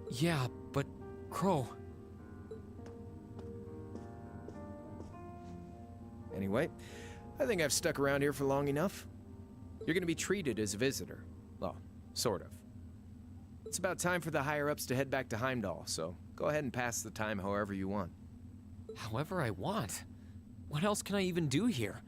S2: Yeah, but Crow...
S17: Anyway, I think I've stuck around here for long enough. You're gonna be treated as a visitor. Well, sort of. It's about time for the higher-ups to head back to Heimdall, so go ahead and pass the time however you want.
S2: However I want? What else can I even do here?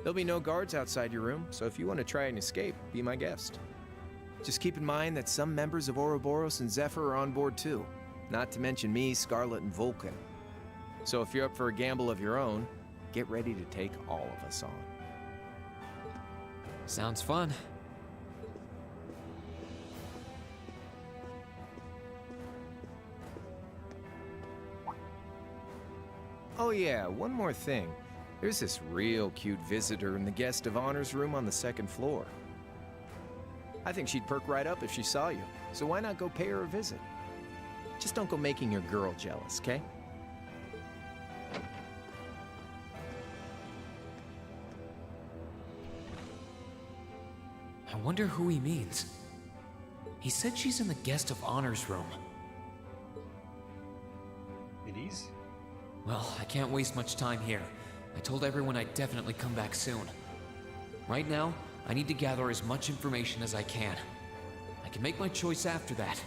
S17: There'll be no guards outside your room, so if you want to try and escape, be my guest. Just keep in mind that some members of Ouroboros and Zephyr are on board too, not to mention me, Scarlet, and Vulcan. So if you're up for a gamble of your own, get ready to take all of us on.
S2: Sounds fun.
S17: Oh yeah, one more thing. There's this real cute visitor in the guest of honor's room on the second floor. I think she'd perk right up if she saw you, so why not go pay her a visit? Just don't go making your girl jealous, okay?
S2: I wonder who he means. He said she's in the guest of honor's room.
S21: It is?
S2: Well, I can't waste much time here. I told everyone I'd definitely come back soon. Right now, I need to gather as much information as I can. I can make my choice after that.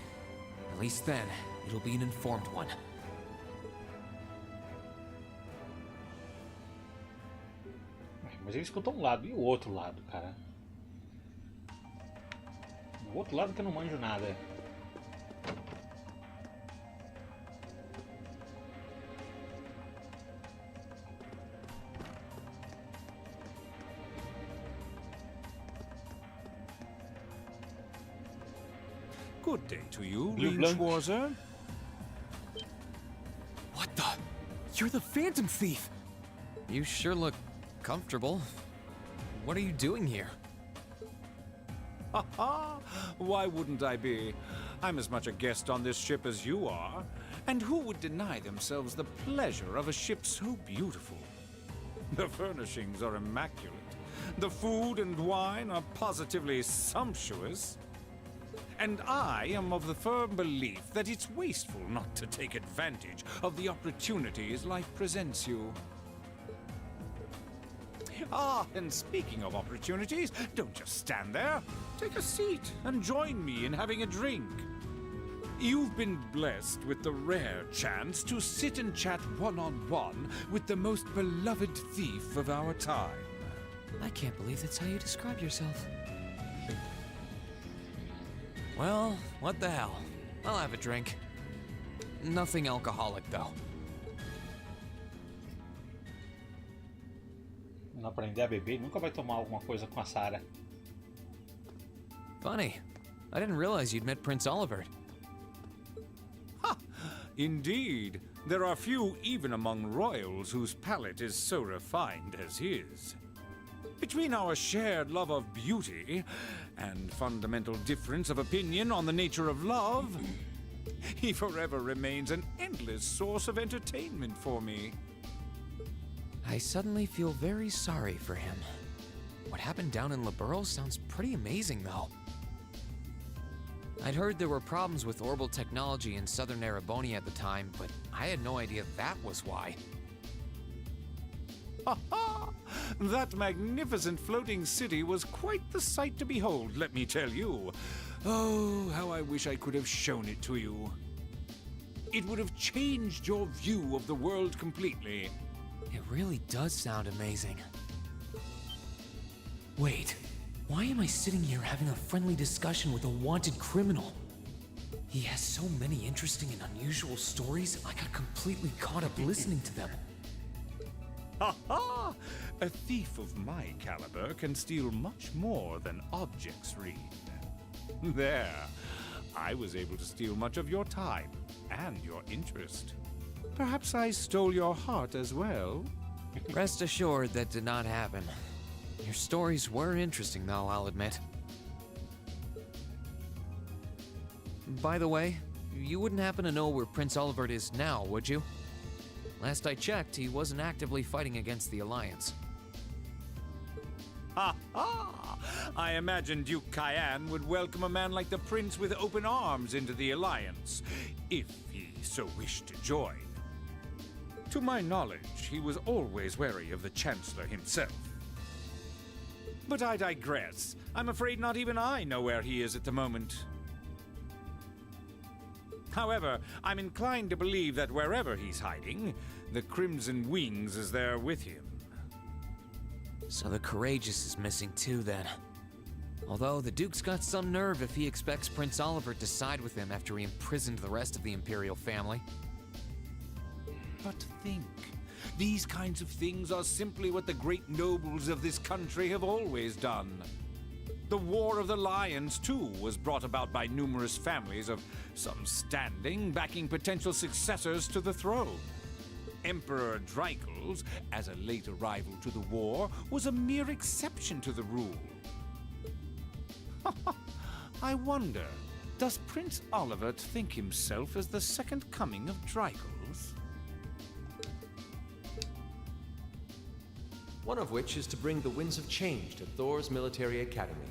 S2: At least then, it'll be an informed one.
S21: Mas ele escutou um lado. E o outro lado, cara? O outro lado que eu não manjo nada.
S18: Good day to you,
S21: Blue Blanc.
S18: Schwarzer.
S2: What the? You're the Phantom Thief! You sure look comfortable. What are you doing here?
S18: Ha ha! Why wouldn't I be? I'm as much a guest on this ship as you are. And who would deny themselves the pleasure of a ship so beautiful? The furnishings are immaculate. The food and wine are positively sumptuous. And I am of the firm belief that it's wasteful not to take advantage of the opportunities life presents you. Ah, and speaking of opportunities, don't just stand there. Take a seat and join me in having a drink. You've been blessed with the rare chance to sit and chat one-on-one with the most beloved thief of our time.
S2: I can't believe that's how you describe yourself. Well, what the hell? I'll have a drink. Nothing alcoholic, though.
S21: Não aprender a beber, nunca vai tomar alguma coisa com a Sarah.
S2: Funny. I didn't realize you'd met Prince Olivert.
S18: Indeed, there are few even among royals whose palate is so refined as his. Between our shared love of beauty and fundamental difference of opinion on the nature of love, he forever remains an endless source of entertainment for me.
S2: I suddenly feel very sorry for him. What happened down in Liberl sounds pretty amazing, though. I'd heard there were problems with orbital technology in southern Erebonia at the time, but I had no idea that was why.
S18: Ha ha! That magnificent floating city was quite the sight to behold, let me tell you. Oh, how I wish I could have shown it to you. It would have changed your view of the world completely.
S2: It really does sound amazing. Wait, why am I sitting here having a friendly discussion with a wanted criminal? He has so many interesting and unusual stories, I got completely caught up listening to them.
S18: Ha ha! A thief of my caliber can steal much more than objects read. There, I was able to steal much of your time and your interest. Perhaps I stole your heart as well.
S2: Rest assured that did not happen. Your stories were interesting, though, I'll admit. By the way, you wouldn't happen to know where Prince Olivert is now, would you? Last I checked, he wasn't actively fighting against the Alliance.
S18: Ha ha! I imagine Duke Cayenne would welcome a man like the Prince with open arms into the Alliance, if he so wished to join. To my knowledge, he was always wary of the Chancellor himself. But I digress. I'm afraid not even I know where he is at the moment. However, I'm inclined to believe that wherever he's hiding, the Crimson Wings is there with him.
S2: So the Courageous is missing too, then. Although the Duke's got some nerve if he expects Prince Olivert to side with him after he imprisoned the rest of the Imperial family.
S18: But think, these kinds of things are simply what the great nobles of this country have always done. The War of the Lions, too, was brought about by numerous families of some standing backing potential successors to the throne. Emperor Dreichel's, as a late arrival to the war, was a mere exception to the rule. I wonder, does Prince Olivert think himself as the second coming of Dreichel's?
S11: One of which is to bring the winds of change to Thor's military academy.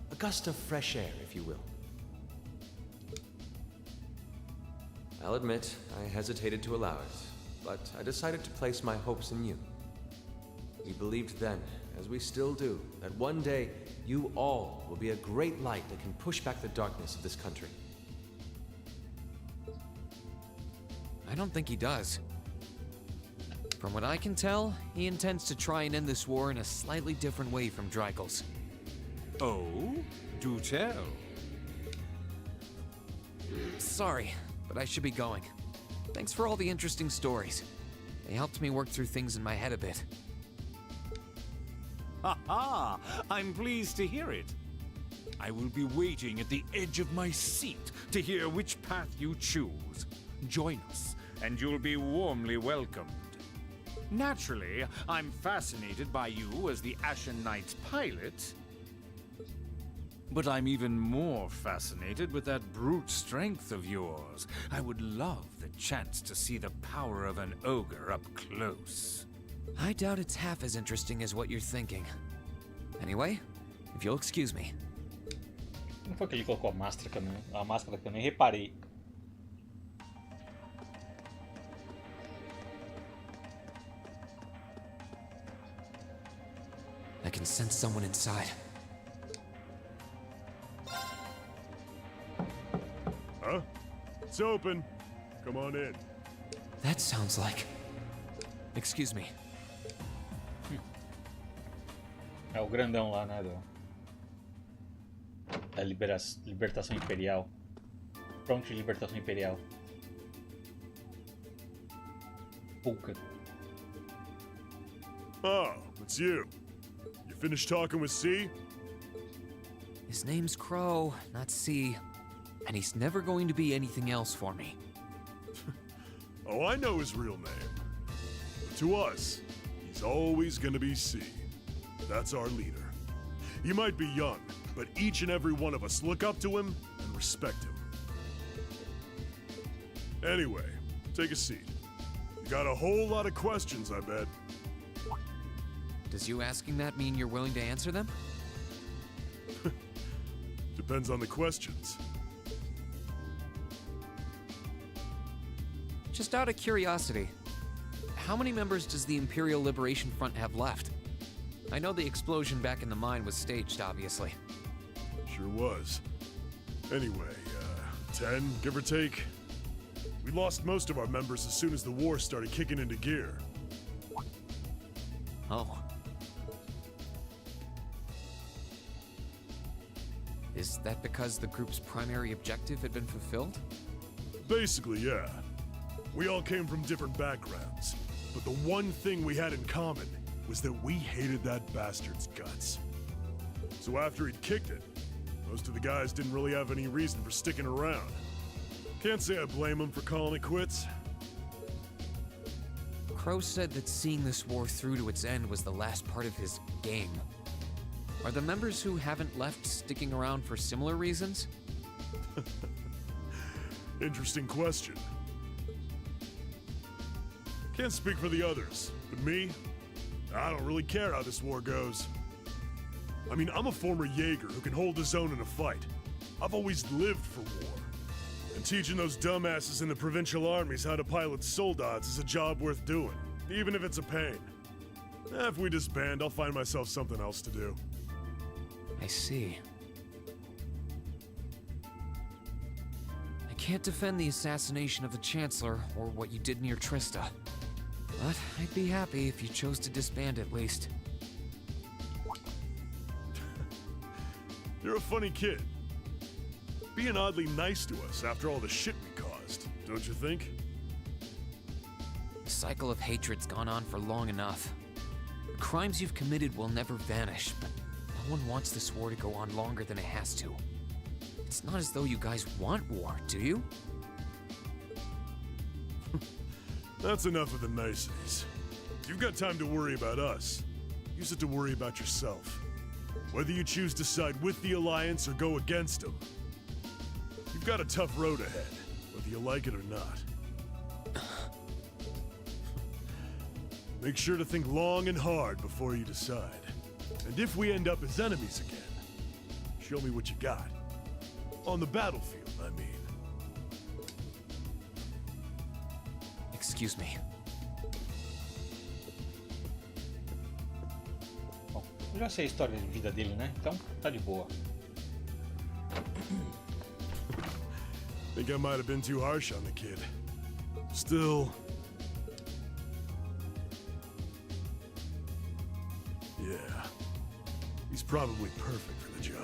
S11: A gust of fresh air, if you will. I'll admit, I hesitated to allow it, but I decided to place my hopes in you. We believed then, as we still do, that one day you all will be a great light that can push back the darkness of this country.
S2: I don't think he does. From what I can tell, he intends to try and end this war in a slightly different way from Drygel's.
S18: Oh? Do tell.
S2: Sorry, but I should be going. Thanks for all the interesting stories. They helped me work through things in my head a bit.
S18: Ha ha! I'm pleased to hear it. I will be waiting at the edge of my seat to hear which path you choose. Join us, and you'll be warmly welcomed. Naturally, I'm fascinated by you as the Ashen Knight's pilot. But I'm even more fascinated with that brute strength of yours. I would love the chance to see the power of an ogre up close.
S2: I doubt it's half as interesting as what you're thinking. Anyway, if you'll excuse me.
S21: Não foi que ele colocou a máscara que eu nem reparei.
S2: I can sense someone inside.
S1: Huh? It's open. Come on in.
S2: That sounds like... Excuse me.
S21: É o grandão lá, né? Da libertação imperial. Front de libertação imperial. Pulca.
S1: Oh, it's you. You finished talking with C?
S2: His name's Crow, not C. And he's never going to be anything else for me.
S1: Oh, I know his real name. But to us, he's always gonna be C. That's our leader. He might be young, but each and every one of us look up to him and respect him. Anyway, take a seat. You got a whole lot of questions, I bet.
S2: Does you asking that mean you're willing to answer them?
S1: Depends on the questions.
S2: Just out of curiosity, how many members does the Imperial Liberation Front have left? I know the explosion back in the mine was staged, obviously.
S1: Sure was. Anyway, 10, give or take. We lost most of our members as soon as the war started kicking into gear.
S2: Oh. Is that because the group's primary objective had been fulfilled?
S1: Basically, yeah. We all came from different backgrounds, but the one thing we had in common was that we hated that bastard's guts. So after he'd kicked it, most of the guys didn't really have any reason for sticking around. Can't say I blame them for calling it quits.
S2: Crow said that seeing this war through to its end was the last part of his game. Are the members who haven't left sticking around for similar reasons?
S1: Interesting question. Can't speak for the others, but me, I don't really care how this war goes. I mean, I'm a former Jaeger who can hold his own in a fight. I've always lived for war. And teaching those dumbasses in the provincial armies how to pilot soldats is a job worth doing, even if it's a pain. If we disband, I'll find myself something else to do.
S2: I see. I can't defend the assassination of the Chancellor or what you did near Trista. But I'd be happy if you chose to disband at least.
S1: You're a funny kid. Being oddly nice to us after all the shit we caused, don't you think?
S2: The cycle of hatred's gone on for long enough. The crimes you've committed will never vanish, but no one wants this war to go on longer than it has to. It's not as though you guys want war, do you?
S1: That's enough of the niceties. You've got time to worry about us. Use it to worry about yourself. Whether you choose to side with the Alliance or go against them. You've got a tough road ahead, whether you like it or not. Make sure to think long and hard before you decide. And if we end up as enemies again, show me what you got. On the battlefield, I mean.
S2: Excuse me.
S21: Bom, eu já sei a história de vida dele, né? Então, tá de boa.
S1: Think I might have been too harsh on the kid. Still... probably perfect for the job.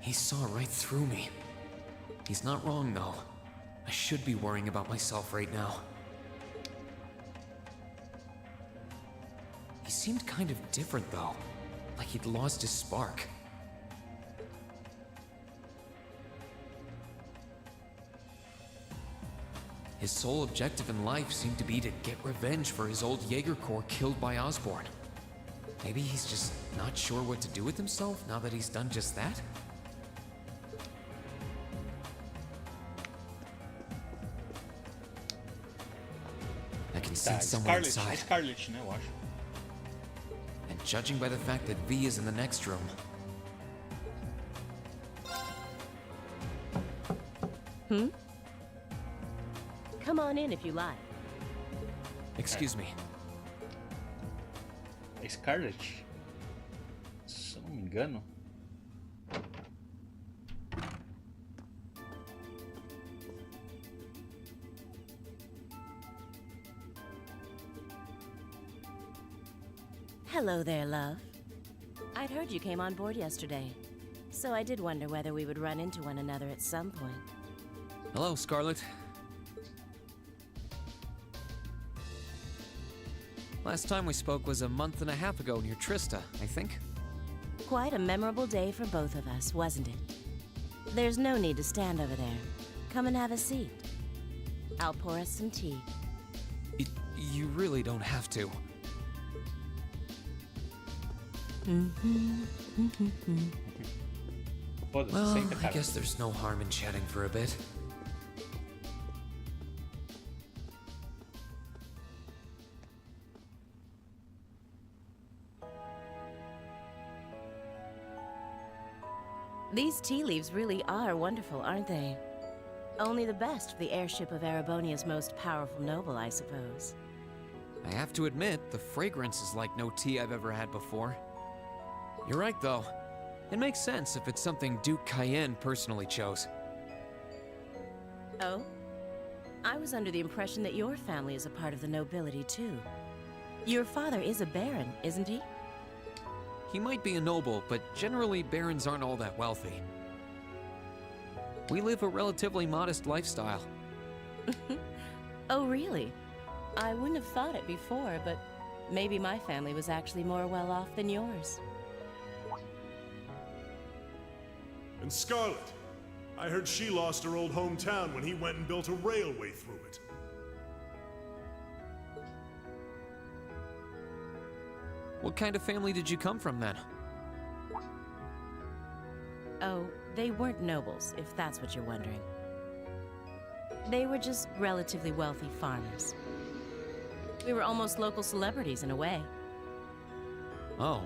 S2: He saw right through me. He's not wrong, though. I should be worrying about myself right now. He seemed kind of different, though. Like he'd lost his spark. His sole objective in life seemed to be to get revenge for his old Jaeger Corps killed by Osborn. Maybe he's just not sure what to do with himself now that he's done just that? I can
S21: Tá,
S2: sense someone
S21: Scarlet,
S2: inside.
S21: Scarlet, né, eu acho.
S2: And judging by the fact that V is in the next room,
S13: Come on in if you like.
S2: excuse me.
S21: É Scarlet? Se eu não me engano.
S13: Hello there, love. I'd heard you came on board yesterday, so I did wonder whether we would run into one another at some point.
S2: Hello, Scarlet. Last time we spoke was a month and a half ago near Trista, I think.
S13: Quite a memorable day for both of us, wasn't it? There's no need to stand over there. Come and have a seat. I'll pour us some tea.
S2: You really don't have to.
S21: Foda-se,
S2: Well,
S21: senta,
S2: I
S21: cara.
S2: guess there's no harm in chatting for a bit.
S13: These tea leaves really are wonderful, aren't they? Only the best for the airship of Erebonia's most powerful noble, I suppose.
S2: I have to admit, the fragrance is like no tea I've ever had before. You're right, though. It makes sense if it's something Duke Cayenne personally chose.
S13: Oh? I was under the impression that your family is a part of the nobility, too. Your father is a baron, isn't he?
S2: He might be a noble, but generally barons aren't all that wealthy. We live a relatively modest lifestyle.
S13: Oh, really? I wouldn't have thought it before, but maybe my family was actually more well off than yours.
S1: And Scarlet, I heard she lost her old hometown when he went and built a railway through it.
S2: What kind of family did you come from, then?
S13: Oh, they weren't nobles, if that's what you're wondering. They were just relatively wealthy farmers. We were almost local celebrities in a way.
S2: Oh,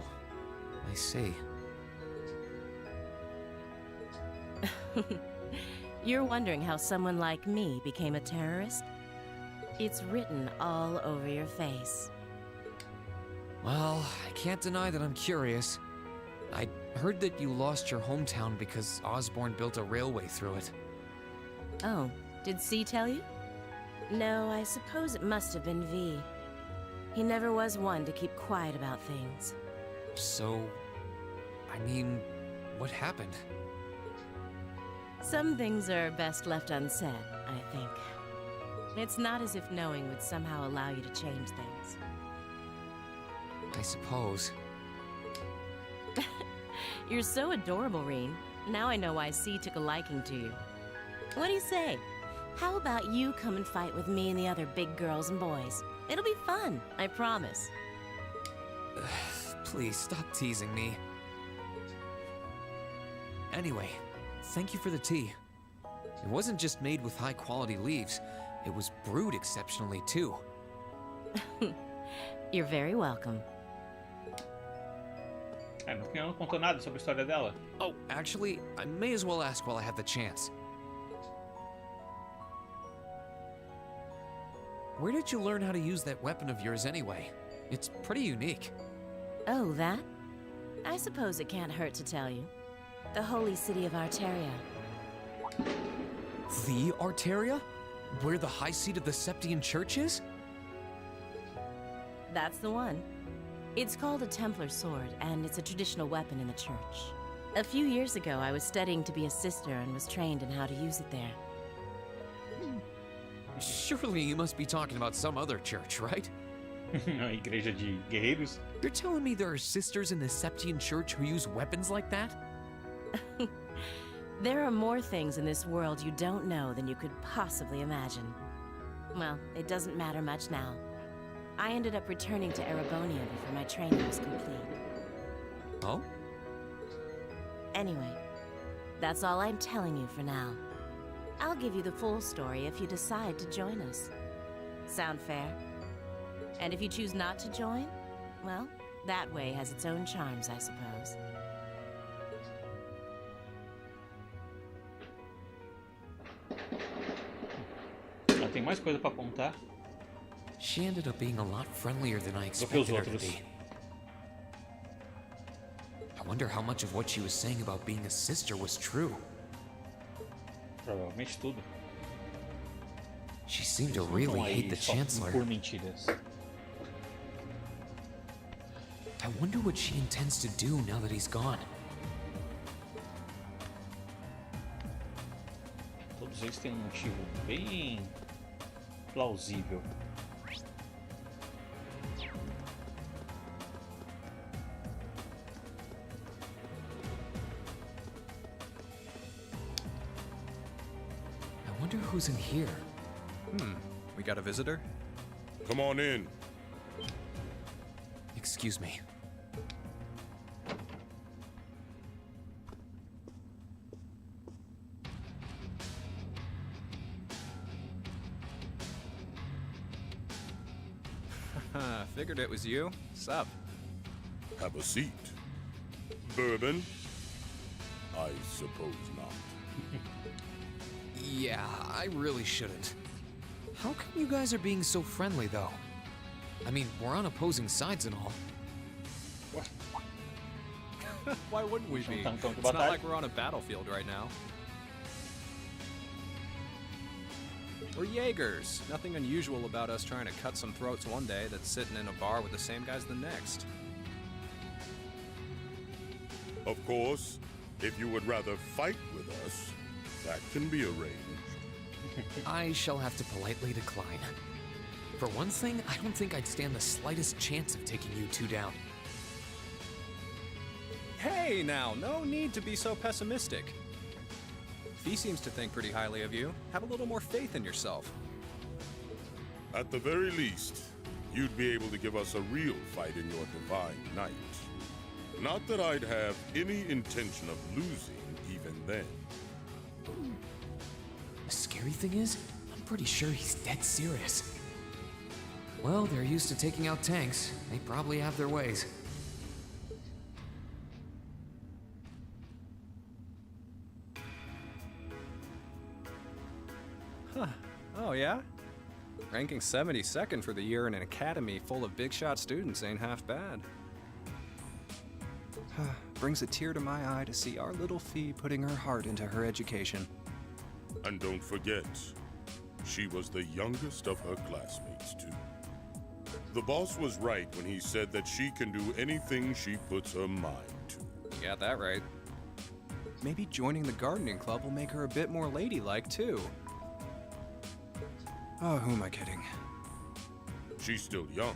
S2: I see.
S13: You're wondering how someone like me became a terrorist? It's written all over your face.
S2: Well, I can't deny that I'm curious. I heard that you lost your hometown because Osborn built a railway through it.
S13: Oh, did C tell you? No, I suppose it must have been V. He never was one to keep quiet about things.
S2: So, I mean, what happened?
S13: Some things are best left unsaid, I think. It's not as if knowing would somehow allow you to change things.
S2: I suppose.
S13: You're so adorable, Reen. Now I know why C took a liking to you. What do you say? How about you come and fight with me and the other big girls and boys? It'll be fun, I promise.
S2: Please stop teasing me. Anyway, thank you for the tea. It wasn't just made with high-quality leaves. It was brewed exceptionally, too.
S13: You're very welcome.
S21: No final não contou nada sobre a história dela.
S2: Oh, actually, I may as well ask while I have the chance. Where did you learn how to use that weapon of yours anyway? It's pretty unique.
S13: Oh, that? I suppose it can't hurt to tell you. The holy city of Arteria.
S2: The Arteria? Where the high seat of the Septian Church is?
S13: That's the one. It's called a Templar sword, and it's a traditional weapon in the church. A few years ago, I was studying to be a sister and was trained in how to use it there.
S2: Surely you must be talking about some other church, right?
S21: A igreja de guerreiros?
S2: You're telling me there are sisters in the Septian Church who use weapons like that?
S13: There are more things in this world you don't know than you could possibly imagine. Well, it doesn't matter much now. I ended up returning to Erebonia before my training was complete.
S2: Oh?
S13: Anyway, that's all I'm telling you for now. I'll give you the full story if you decide to join us. Sound fair? And if you choose not to join, well, that way has its own charms, I suppose.
S21: Ela tem mais coisa pra contar
S2: She ended up being a lot friendlier than I
S21: do que os
S2: expected her to
S21: outros.
S2: be. I wonder how much of what she was saying about being a sister was true.
S21: Provavelmente tudo.
S2: She seemed to
S21: Eles não
S2: really
S21: tão aí
S2: hate the
S21: só
S2: Chancellor.
S21: por mentiras.
S2: I wonder what she intends to do now that he's gone.
S21: Todos eles têm um motivo bem plausível.
S2: I wonder who's in here.
S8: We got a visitor?
S1: Come on in.
S2: Excuse me.
S8: Figured it was you. Sup?
S1: Have a seat. Bourbon? I suppose not.
S2: Yeah, I really shouldn't. How come you guys are being so friendly, though? I mean, we're on opposing sides and all.
S8: Why wouldn't we be?
S21: Então, então,
S8: It's not like we're on a battlefield right now. We're Jaegers. Nothing unusual about us trying to cut some throats one day that's sitting in a bar with the same guys the next.
S1: Of course, if you would rather fight with us, that can be arranged.
S2: I shall have to politely decline. For one thing, I don't think I'd stand the slightest chance of taking you two down.
S8: Hey now, no need to be so pessimistic. Fee seems to think pretty highly of you. Have a little more faith in yourself.
S1: At the very least, you'd be able to give us a real fight in your divine night. Not that I'd have any intention of losing even then.
S2: The scary thing is, I'm pretty sure he's dead serious. Well, they're used to taking out tanks. They probably have their ways.
S8: Huh. Oh, yeah? Ranking 72nd for the year in an academy full of big shot students ain't half bad. Brings a tear to my eye to see our little Fee putting her heart into her education.
S1: And don't forget, she was the youngest of her classmates, too. The boss was right when he said that she can do anything she puts her mind to.
S8: You got that right. Maybe joining the gardening club will make her a bit more ladylike, too. Oh, who am I kidding?
S1: She's still young.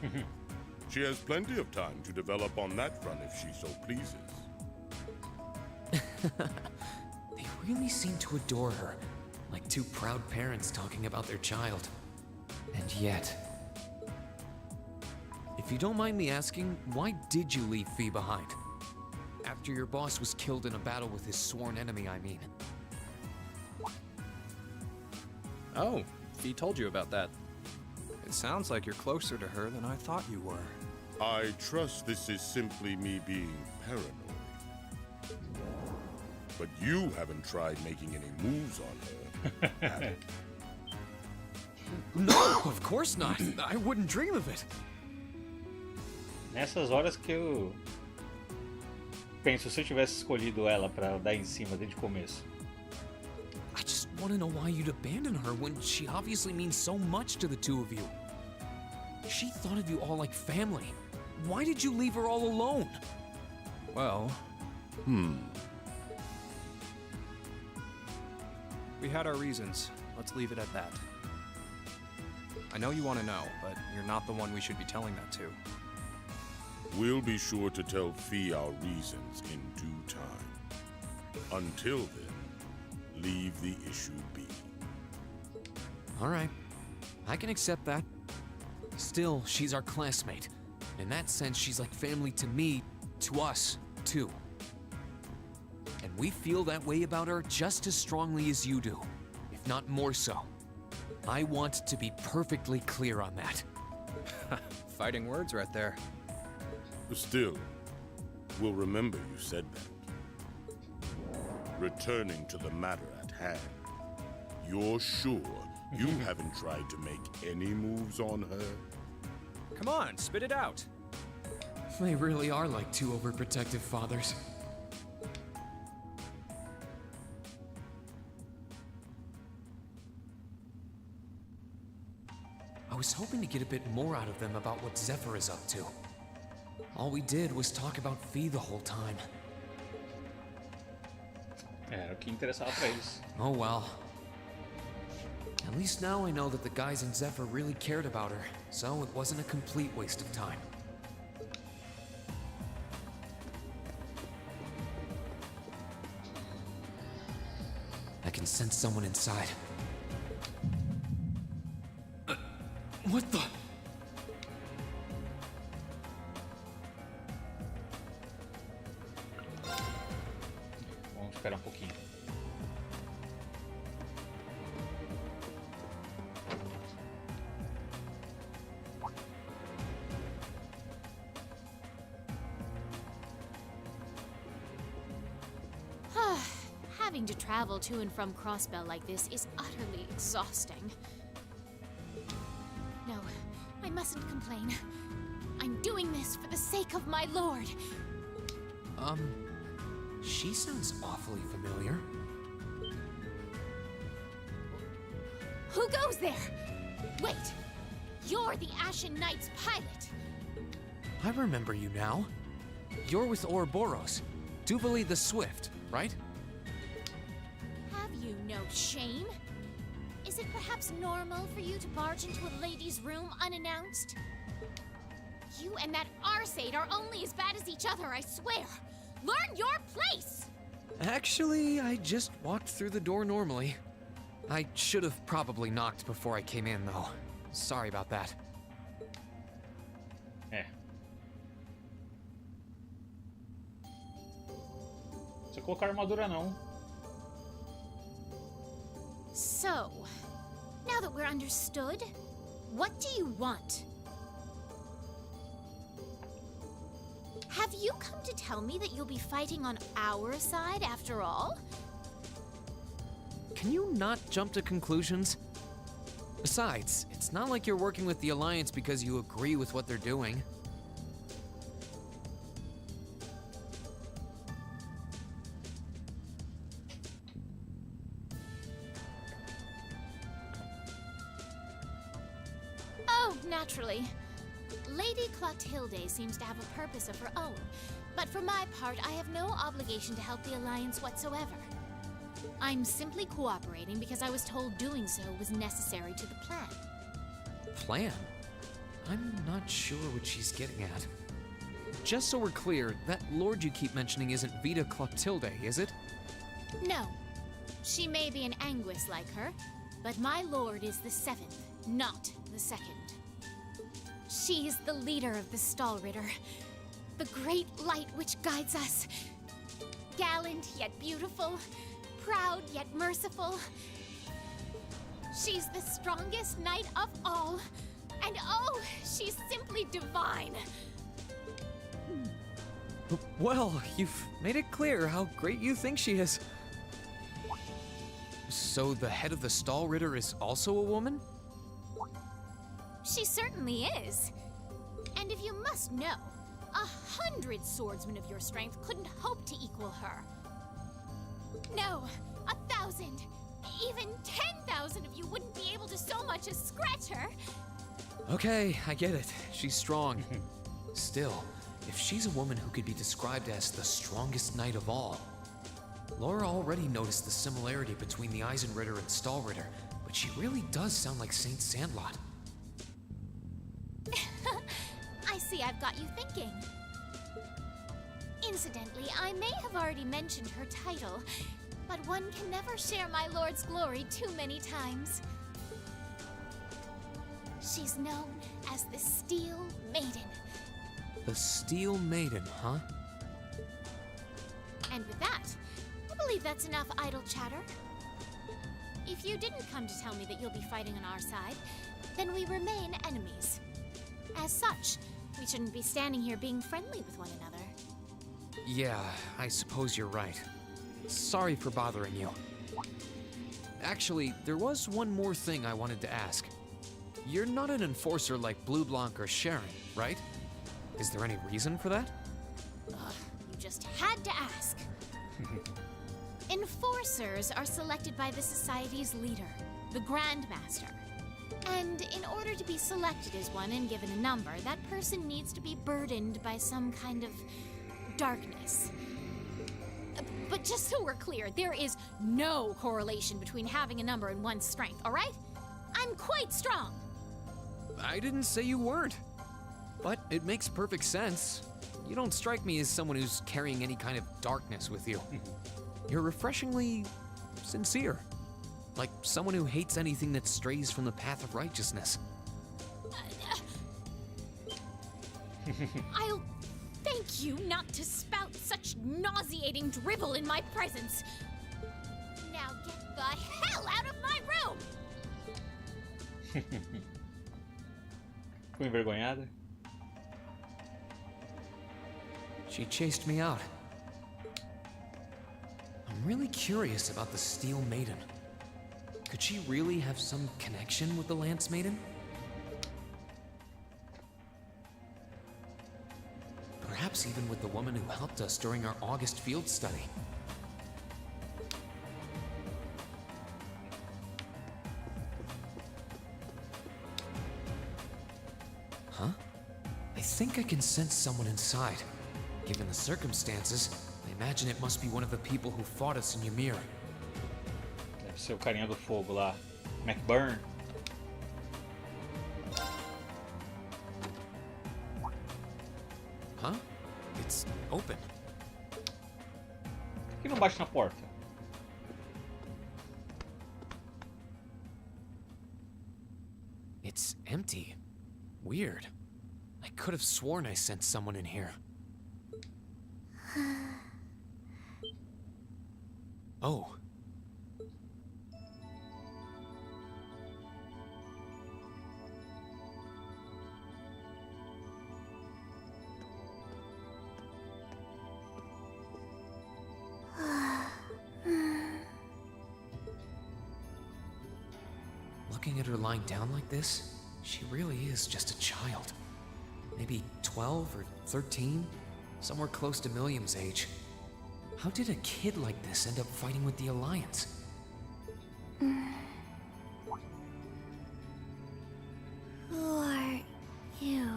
S1: She has plenty of time to develop on that front if she so pleases.
S2: They really seem to adore her, like two proud parents talking about their child. And yet... If you don't mind me asking, why did you leave Fee behind? After your boss was killed in a battle with his sworn enemy, I mean.
S8: Oh, Fee told you about that. It sounds like you're closer to her than I thought you were.
S1: I trust this is simply me being paranoid. But you haven't tried making any moves on her, have you?
S2: No, of course not. I wouldn't dream of it.
S21: Nessas horas que eu penso, se eu tivesse escolhido ela pra dar em cima desde o começo.
S2: I just want to know why you'd abandon her when she obviously means so much to the two of you. She thought of you all like family. Why did you leave her all alone?
S8: Well, we had our reasons. Let's leave it at that. I know you want to know, but you're not the one we should be telling that to.
S7: We'll be sure to tell Fee our reasons in due time. Until then, leave the issue be.
S2: All right, I can accept that. Still, she's our classmate. In that sense, she's like family to me, to us, too. And we feel that way about her just as strongly as you do, if not more so. I want to be perfectly clear on that.
S8: Fighting words right there.
S7: Still, we'll remember you said that. Returning to the matter at hand, you're sure you haven't tried to make any moves on her?
S8: Come on, spit it out.
S2: They really are like two overprotective fathers. I was hoping to get a bit more out of them about what Zephyr is up to. All we did was talk about Fee the whole time.
S21: Era o que interessava pra eles.
S2: Oh well. At least now I know that the guys in Zephyr really cared about her, so it wasn't a complete waste of time. I can sense someone inside. What the?
S21: Vamos esperar pouquinho.
S9: Having to travel to and from Crossbell like this is utterly exhausting. No, I mustn't complain. I'm doing this for the sake of my lord.
S2: She sounds awfully familiar.
S9: Who goes there? Wait, you're the Ashen Knight's pilot.
S2: I remember you now. You're with Ouroboros, Duvali the Swift, right?
S9: Have you no shame? Is it perhaps normal for you to barge into a lady's room unannounced? You and that Arseid are only as bad as each other, I swear. Learn your place!
S2: Actually, I just walked through the door normally. I should have probably knocked before I came in, though. Sorry about that.
S21: Não precisa colocar armadura não.
S9: So, now that we're understood, what do you want? Have you come to tell me that you'll be fighting on our side after all?
S2: Can you not jump to conclusions? Besides, it's not like you're working with the Alliance because you agree with what they're doing.
S9: Oh, naturally. Lady Clotilde seems to have a purpose of her own, but for my part, I have no obligation to help the Alliance whatsoever. I'm simply cooperating because I was told doing so was necessary to the plan.
S2: Plan? I'm not sure what she's getting at. Just so we're clear, that lord you keep mentioning isn't Vita Clotilde, is it?
S9: No. She may be an Anguis like her, but my lord is the seventh, not the second. She is the leader of the Stallritter, the great light which guides us. Gallant yet beautiful, proud yet merciful. She's the strongest knight of all, and oh, she's simply divine.
S2: Well, you've made it clear how great you think she is. So the head of the Stallritter is also a woman?
S9: She certainly is. And if you must know, 100 swordsmen of your strength couldn't hope to equal her. No, 1,000, Even 10,000 of you wouldn't be able to so much as scratch her.
S2: Okay, I get it. She's strong. Still, if she's a woman who could be described as the strongest knight of all, Laura already noticed the similarity between the Eisenritter and Stahlritter, but she really does sound like Saint Sandlot.
S9: I see I've got you thinking. Incidentally, I may have already mentioned her title, but one can never share my lord's glory too many times. She's known as the Steel Maiden.
S2: The Steel Maiden, huh?
S9: And with that, I believe that's enough idle chatter. If you didn't come to tell me that you'll be fighting on our side, then we remain enemies. As such, we shouldn't be standing here being friendly with one another.
S2: Yeah, I suppose you're right. Sorry for bothering you. Actually, there was one more thing I wanted to ask. You're not an enforcer like Blue Blanc or Sharon, right? Is there any reason for that?
S9: You just had to ask. Enforcers are selected by the Society's leader, the Grand Master. And in order to be selected as one and given a number, that person needs to be burdened by some kind of darkness. But just so we're clear, there is no correlation between having a number and one's strength, all right? I'm quite strong.
S2: I didn't say you weren't. But it makes perfect sense. You don't strike me as someone who's carrying any kind of darkness with you. You're refreshingly sincere. Like someone who hates anything that strays from the path of righteousness.
S9: I'll thank you not to spout such nauseating dribble in my presence. Now get the hell out of my room!
S21: Ficou envergonhada?
S2: She chased me out. I'm really curious about the Steel Maiden. Could she really have some connection with the Lance Maiden? Perhaps even with the woman who helped us during our August field study. Huh? I think I can sense someone inside. Given the circumstances, I imagine it must be one of the people who fought us in Ymir.
S21: Deve ser o carinha do fogo lá. McBurn.
S2: Huh? It's open.
S21: Por que não bate na porta?
S2: It's empty. Weird. I could have sworn I sensed someone in here. Oh. Looking at her lying down like this, she really is just a child. Maybe 12 or 13, somewhere close to Milliam's age. How did a kid like this end up fighting with the Alliance?
S9: Who are you?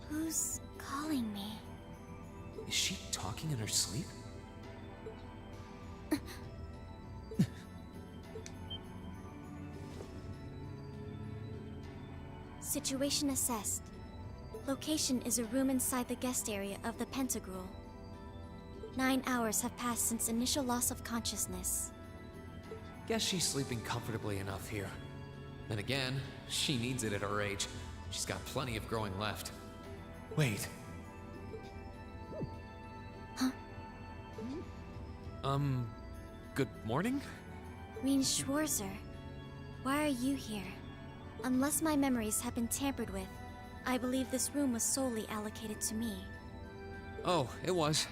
S9: Who's calling me?
S2: Is she talking in her sleep?
S19: Situation assessed. Location is a room inside the guest area of the Pentagrul. 9 hours have passed since initial loss of consciousness.
S2: Guess she's sleeping comfortably enough here. Then again, she needs it at her age. She's got plenty of growing left. Wait.
S19: Huh?
S2: Good morning?
S19: Reen Schwarzer, why are you here? Unless my memories have been tampered with, I believe this room was solely allocated to me.
S2: Oh, it was.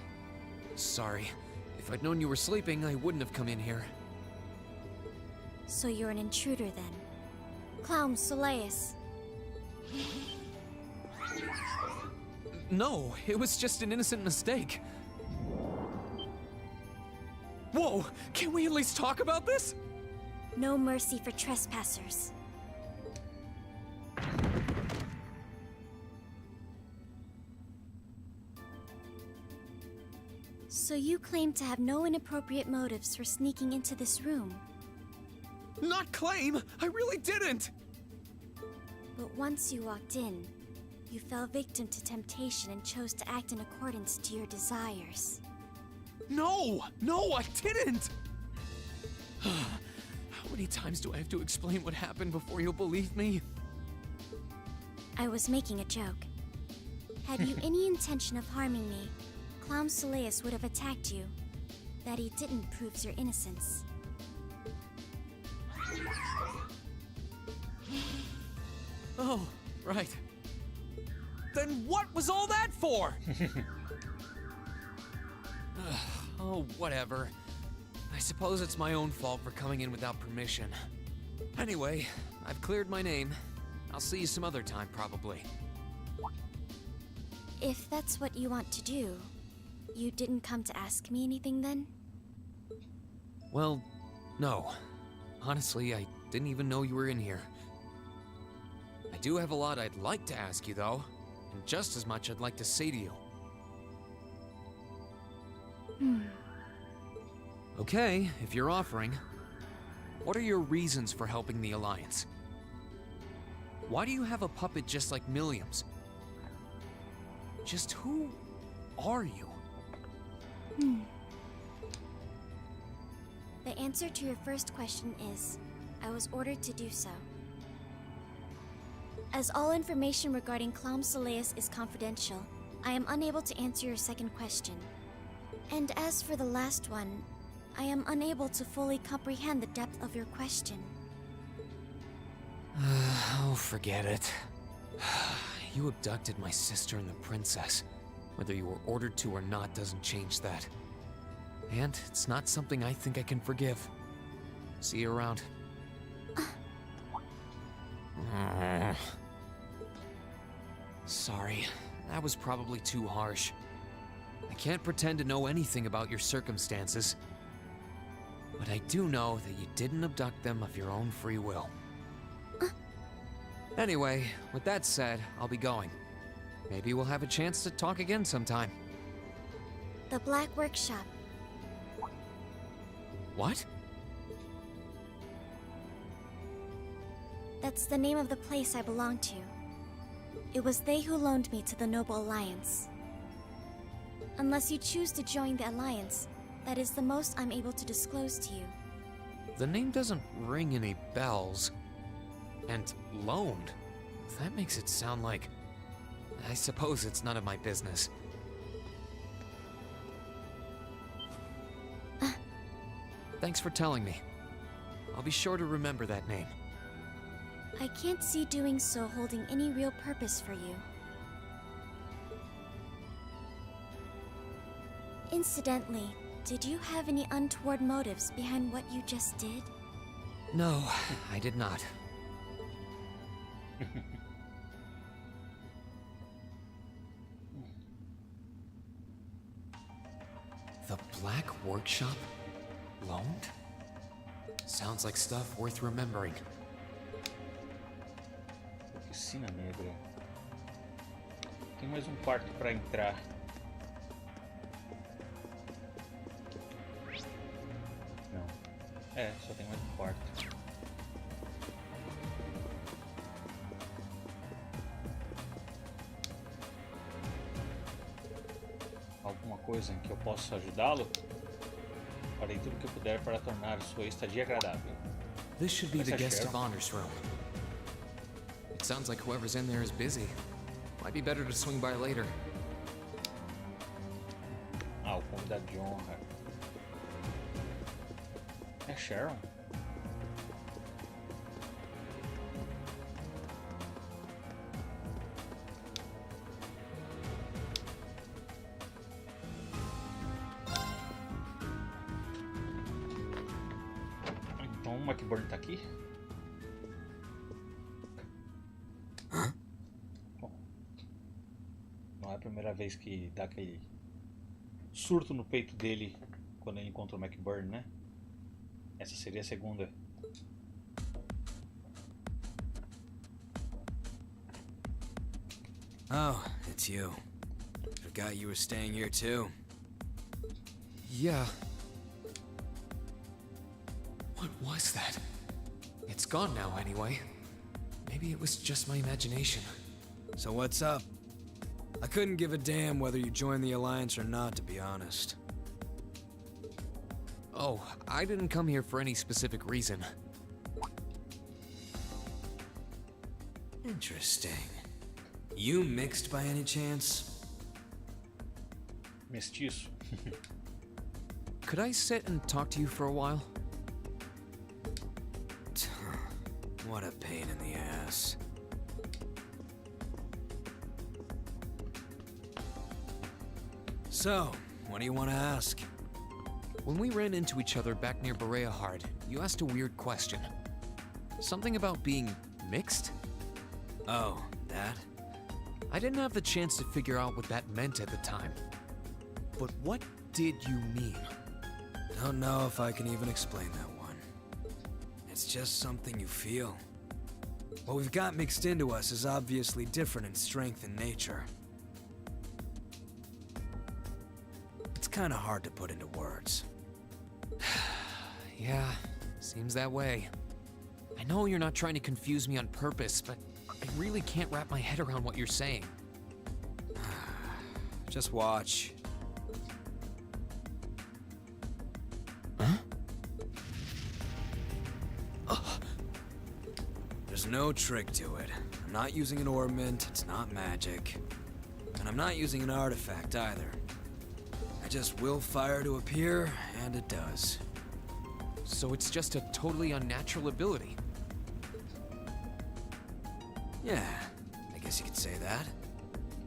S2: Sorry. If I'd known you were sleeping, I wouldn't have come in here.
S19: So you're an intruder then. Clown Soleus.
S2: No, it was just an innocent mistake. Whoa! Can we at least talk about this?
S19: No mercy for trespassers. So you claim to have no inappropriate motives for sneaking into this room.
S2: Not claim! I really didn't!
S19: But once you walked in, you fell victim to temptation and chose to act in accordance to your desires.
S2: No! No, I didn't! How many times do I have to explain what happened before you'll believe me?
S19: I was making a joke. Had you any intention of harming me, Clown Soleus would have attacked you. That he didn't proves your innocence.
S2: Oh, right. Then what was all that for? Oh, whatever. I suppose it's my own fault for coming in without permission. Anyway, I've cleared my name. I'll see you some other time, probably.
S19: If that's what you want to do, you didn't come to ask me anything then?
S2: Well, no. Honestly, I didn't even know you were in here. I do have a lot I'd like to ask you, though, and just as much I'd like to say to you. Okay, if you're offering, what are your reasons for helping the Alliance? Why do you have a puppet just like Milliam's? Just who are you?
S19: The answer to your first question is, I was ordered to do so. As all information regarding Clown Soleus is confidential, I am unable to answer your second question. And as for the last one, I am unable to fully comprehend the depth of your question.
S2: Oh, forget it. You abducted my sister and the princess. Whether you were ordered to or not doesn't change that. And it's not something I think I can forgive. See you around. Sorry, that was probably too harsh. I can't pretend to know anything about your circumstances. But I do know that you didn't abduct them of your own free will. Anyway, with that said, I'll be going. Maybe we'll have a chance to talk again sometime.
S19: The Black Workshop.
S2: What?
S19: That's the name of the place I belong to. It was they who loaned me to the Noble Alliance. Unless you choose to join the Alliance, that is the most I'm able to disclose to you.
S2: The name doesn't ring any bells. And loaned? That makes it sound like... I suppose it's none of my business. Thanks for telling me. I'll be sure to remember that name.
S19: I can't see doing so holding any real purpose for you. Incidentally, did you have any untoward motives behind what you just did?
S2: No, I did not. The Black Workshop? Loaned? Sounds like stuff worth remembering.
S21: Oficina Negra. Tem mais um quarto para entrar. Não. É, só tem mais um quarto. Alguma coisa em que eu possa ajudá-lo? Farei tudo o que eu puder para tornar sua estadia agradável.
S2: This should be the
S21: Essa
S2: guest
S21: Cheryl.
S2: of honors room. It sounds like whoever's in there is busy. Might be better to swing by later.
S21: Ah, o convidado de honra. É Sharon? Então o McBurn tá aqui? Bom, não é a primeira vez que dá aquele surto no peito dele quando ele encontra o McBurn, né? Essa seria a segunda.
S3: Oh, it's you. Forgot you were staying here too.
S2: Yeah. What was that? It's gone now anyway. Maybe it was just my imagination.
S3: So what's up? I couldn't give a damn whether you joined the Alliance or not, to be honest.
S2: Oh, I didn't come here for any specific reason.
S3: Interesting. You mixed by any chance?
S21: Mestiço.
S2: Could I sit and talk to you for a while?
S3: What a pain in the ass. So, what do you want to ask?
S2: When we ran into each other back near Berea Hard, you asked a weird question. Something about being mixed?
S3: Oh, that?
S2: I didn't have the chance to figure out what that meant at the time. But what did you mean?
S3: Don't know if I can even explain that one. It's just something you feel. What we've got mixed into us is obviously different in strength and nature. It's kinda hard to put into words.
S2: Yeah, seems that way. I know you're not trying to confuse me on purpose, but I really can't wrap my head around what you're saying.
S3: Just watch.
S2: Huh?
S3: There's no trick to it. I'm not using an ornament, it's not magic. And I'm not using an artifact either. I just will fire to appear, and it does.
S2: So it's just a totally unnatural ability?
S3: Yeah, I guess you could say that.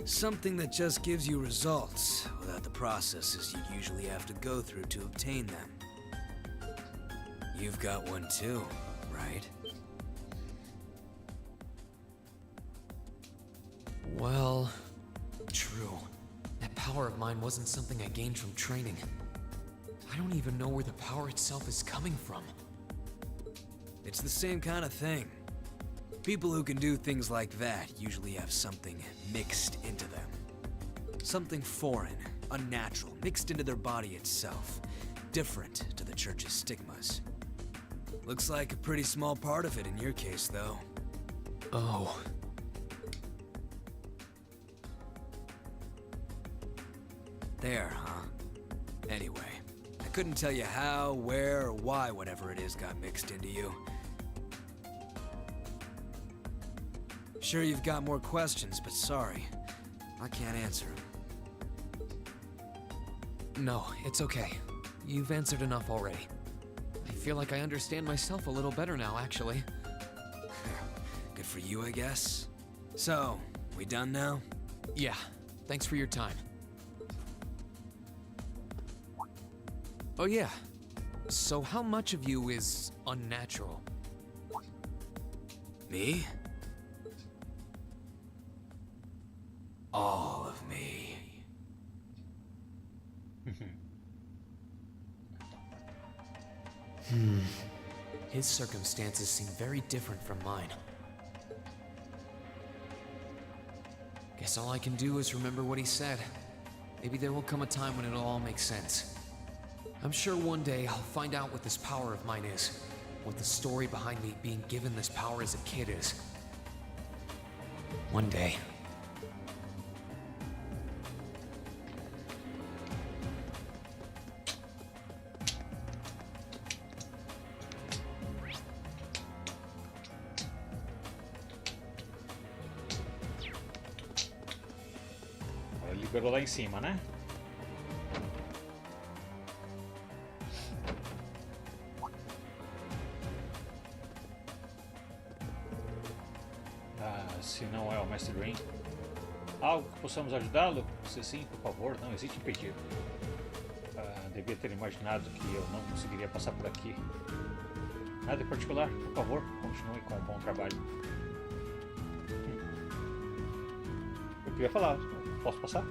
S3: Something that just gives you results, without the processes you'd usually have to go through to obtain them. You've got one too, right?
S2: Well, true. That power of mine wasn't something I gained from training. I don't even know where the power itself is coming from.
S3: It's the same kind of thing. People who can do things like that usually have something mixed into them. Something foreign, unnatural, mixed into their body itself. Different to the Church's stigmas. Looks like a pretty small part of it in your case, though.
S2: Oh.
S3: There, huh? Anyway, I couldn't tell you how, where, or why whatever it is got mixed into you. Sure you've got more questions, but sorry. I can't answer them.
S2: No, it's okay. You've answered enough already. I feel like I understand myself a little better now, actually.
S3: Good for you, I guess. So, we done now?
S2: Yeah, thanks for your time. Oh yeah, so how much of you is unnatural?
S3: Me? All of me.
S2: His circumstances seem very different from mine. Guess all I can do is remember what he said. Maybe there will come a time when it'll all make sense. I'm sure one day I'll find out what this power of mine is. What the story behind me being given this power as a kid is. One day.
S21: Liberou lá em cima, né? Se não é o Mestre Green. Algo que possamos ajudá-lo? Se sim, por favor, não hesite em pedir. Devia ter imaginado que eu não conseguiria passar por aqui. Nada em particular, por favor, continue com um bom trabalho. Eu queria falar, posso passar?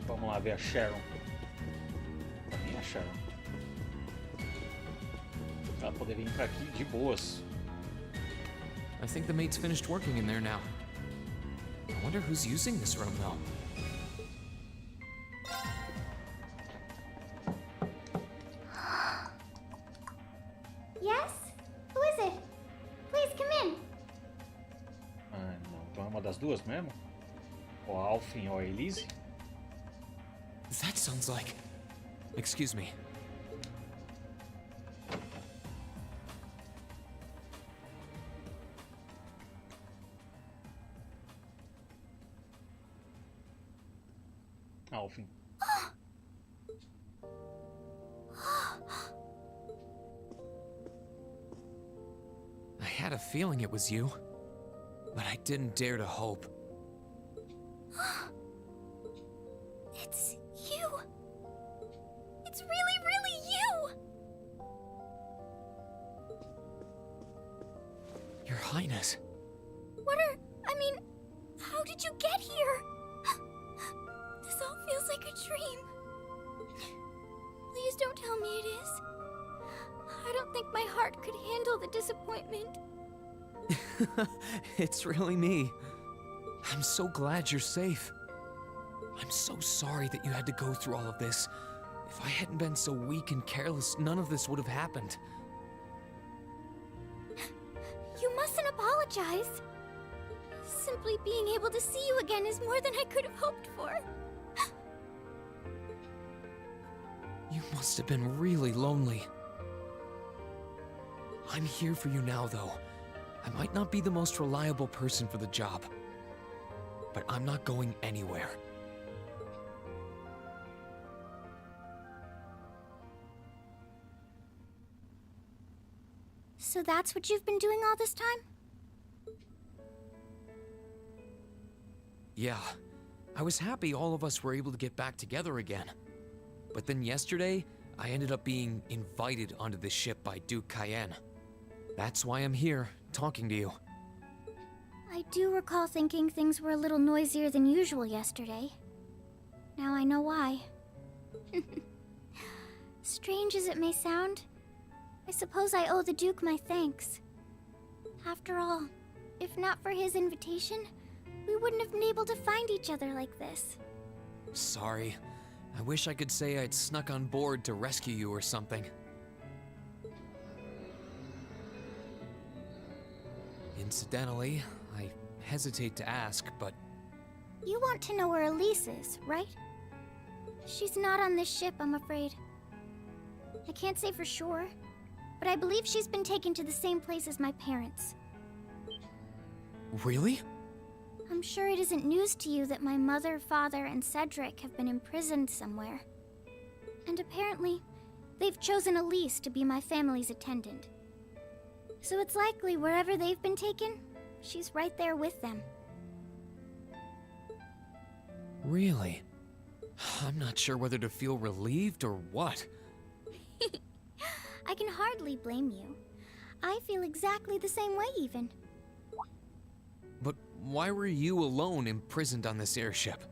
S21: Vamos lá ver a Sharon. Pra mim é a Sharon. Ela poderia entrar aqui de boas.
S2: I think the mate's finished working in there now. I wonder who's using this room, though.
S9: Yes? Who is it? Please come in.
S21: Ah, não. Então é uma das duas mesmo? Ou a Alfin ou a Elise?
S2: That sounds like... Excuse me.
S21: Alfin.
S2: I had a feeling it was you, but I didn't dare to hope.
S19: It's you. It's really, really you.
S2: Your Highness.
S19: I mean, how did you get here? This all feels like a dream. Please don't tell me it is. I don't think my heart could handle the disappointment.
S2: It's really me. I'm so glad you're safe. I'm so sorry that you had to go through all of this. If I hadn't been so weak and careless, none of this would have happened.
S19: You mustn't apologize. Simply being able to see you again is more than I could have hoped for.
S2: You must have been really lonely. I'm here for you now, though. I might not be the most reliable person for the job, but I'm not going anywhere.
S19: So that's what you've been doing all this time?
S2: Yeah, I was happy all of us were able to get back together again. But then yesterday, I ended up being invited onto the ship by Duke Cayenne. That's why I'm here, talking to you.
S19: I do recall thinking things were a little noisier than usual yesterday. Now I know why. Strange as it may sound, I suppose I owe the Duke my thanks. After all, if not for his invitation, we wouldn't have been able to find each other like this.
S2: Sorry. I wish I could say I'd snuck on board to rescue you or something. Incidentally, I hesitate to ask, but...
S19: You want to know where Elise is, right? She's not on this ship, I'm afraid. I can't say for sure, but I believe she's been taken to the same place as my parents.
S2: Really?
S19: I'm sure it isn't news to you that my mother, father, and Cedric have been imprisoned somewhere. And apparently, they've chosen Elise to be my family's attendant. So it's likely wherever they've been taken, she's right there with them.
S2: Really? I'm not sure whether to feel relieved or what.
S19: I can hardly blame you. I feel exactly the same way, even.
S2: But why were you alone imprisoned on this airship?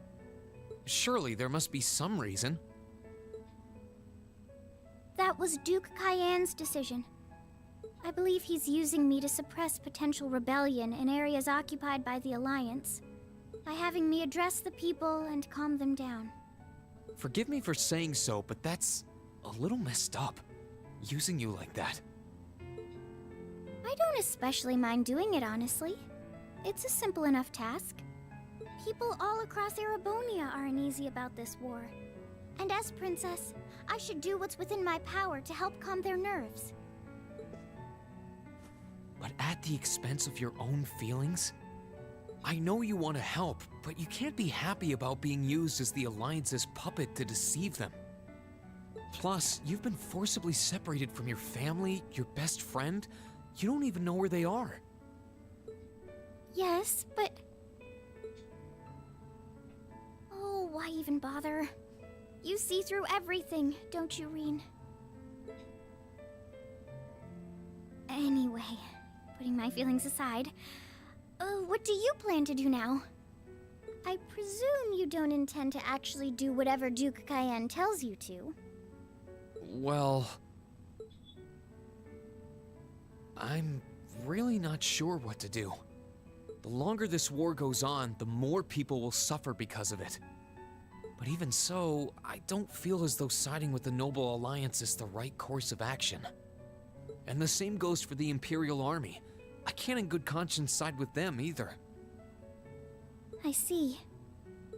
S2: Surely there must be some reason.
S19: That was Duke Cayenne's decision. I believe he's using me to suppress potential rebellion in areas occupied by the Alliance, by having me address the people and calm them down.
S2: Forgive me for saying so, but that's a little messed up, using you like that.
S19: I don't especially mind doing it, honestly. It's a simple enough task. People all across Erebonia are uneasy about this war. And as princess, I should do what's within my power to help calm their nerves.
S2: But at the expense of your own feelings? I know you want to help, but you can't be happy about being used as the Alliance's puppet to deceive them. Plus, you've been forcibly separated from your family, your best friend. You don't even know where they are.
S19: Yes, but... Oh, why even bother? You see through everything, don't you, Reen? Anyway, putting my feelings aside, what do you plan to do now? I presume you don't intend to actually do whatever Duke Cayenne tells you to.
S2: Well... I'm really not sure what to do. The longer this war goes on, the more people will suffer because of it. But even so, I don't feel as though siding with the Noble Alliance is the right course of action. And the same goes for the Imperial Army. I can't in good conscience side with them either.
S19: I see.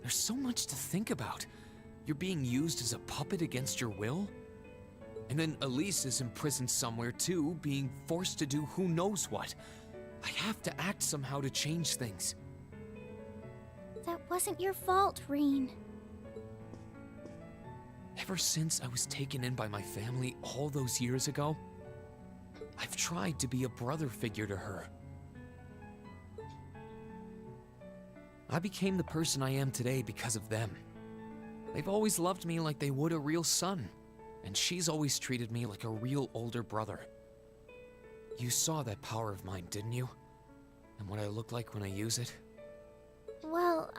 S2: There's so much to think about. You're being used as a puppet against your will? And then Elise is imprisoned somewhere too, being forced to do who knows what. I have to act somehow to change things.
S19: That wasn't your fault, Reen.
S2: Ever since I was taken in by my family all those years ago, I've tried to be a brother figure to her. I became the person I am today because of them. They've always loved me like they would a real son, and she's always treated me like a real older brother. You saw that power of mine, didn't you? And what I look like when I use it?
S19: Well,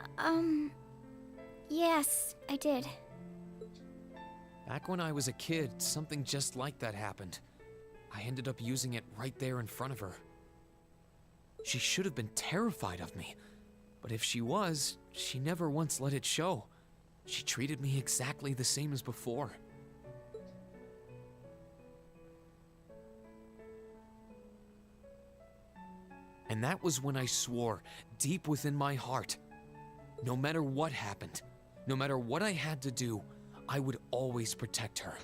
S19: yes, I did.
S2: Back when I was a kid, something just like that happened. I ended up using it right there in front of her. She should have been terrified of me, but if she was, she never once let it show. She treated me exactly the same as before. And that was when I swore, deep within my heart, no matter what happened, no matter what I had to do, I would always protect her.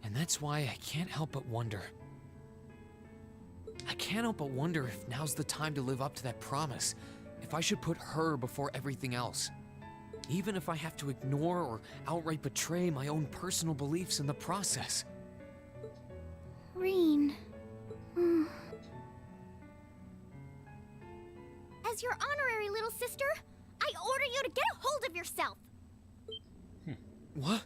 S2: And that's why I can't help but wonder. I can't help but wonder if now's the time to live up to that promise, if I should put her before everything else. Even if I have to ignore or outright betray my own personal beliefs in the process.
S19: Reen.
S9: As your honorary little sister, I order you to get a hold of yourself!
S2: What?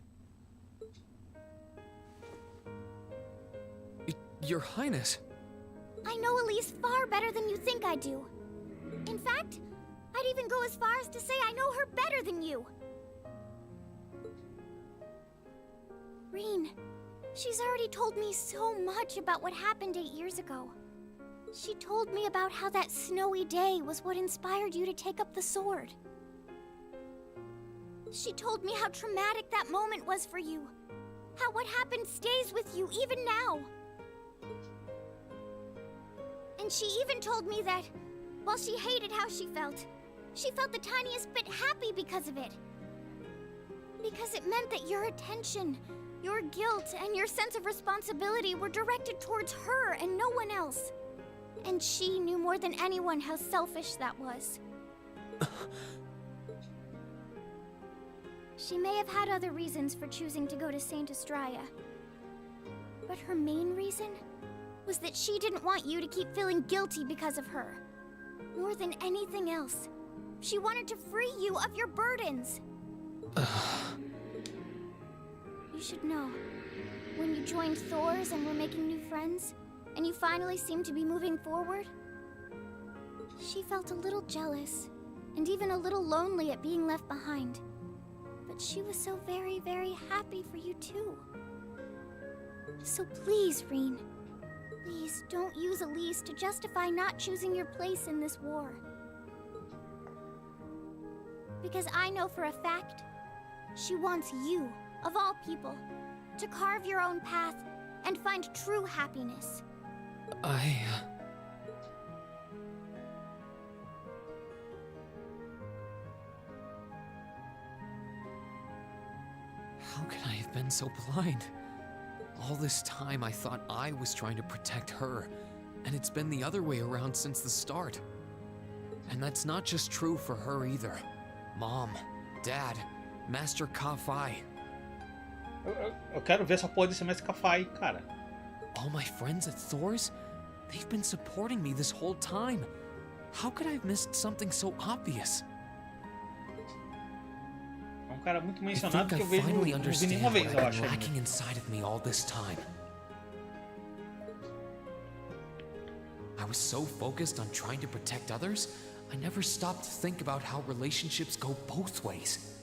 S2: Your Highness.
S9: I know Elise far better than you think I do. In fact, I'd even go as far as to say I know her better than you. Reen, she's already told me so much about what happened 8 years ago. She told me about how that snowy day was what inspired you to take up the sword. She told me how traumatic that moment was for you. How what happened stays with you even now. And she even told me that, while she hated how she felt the tiniest bit happy because of it. Because it meant that your attention, your guilt, and your sense of responsibility were directed towards her and no one else. And she knew more than anyone how selfish that was. She may have had other reasons for choosing to go to Saint Estrella. But her main reason was that she didn't want you to keep feeling guilty because of her. More than anything else, she wanted to free you of your burdens. You should know, when you joined Thor's and were making new friends, and you finally seemed to be moving forward, she felt a little jealous, and even a little lonely at being left behind. But she was so very, very happy for you too. So please, Reen, please don't use Elise to justify not choosing your place in this war. Because I know for a fact, she wants you, of all people, to carve your own path and find true happiness.
S2: How could I have been so blind? All this time I thought I was trying to protect her, and it's been the other way around since the start. And that's not just true for her either. Mom, Dad, Master Ka-Fai.
S21: Eu quero ver essa porra desse Mestre Ka-Fai, cara.
S2: All my friends at Thor's? They've been supporting me this whole time. How could I have missed something so obvious?
S21: É um cara muito
S2: I
S21: mencionado
S2: think
S21: que
S2: I
S21: eu vejo,
S2: finally
S21: não vi
S2: understand
S21: nenhuma
S2: what
S21: vez, eu
S2: I've
S21: acho.
S2: been lacking inside of me all this time. I was so focused on trying to protect others, I never stopped to think about how relationships go both ways.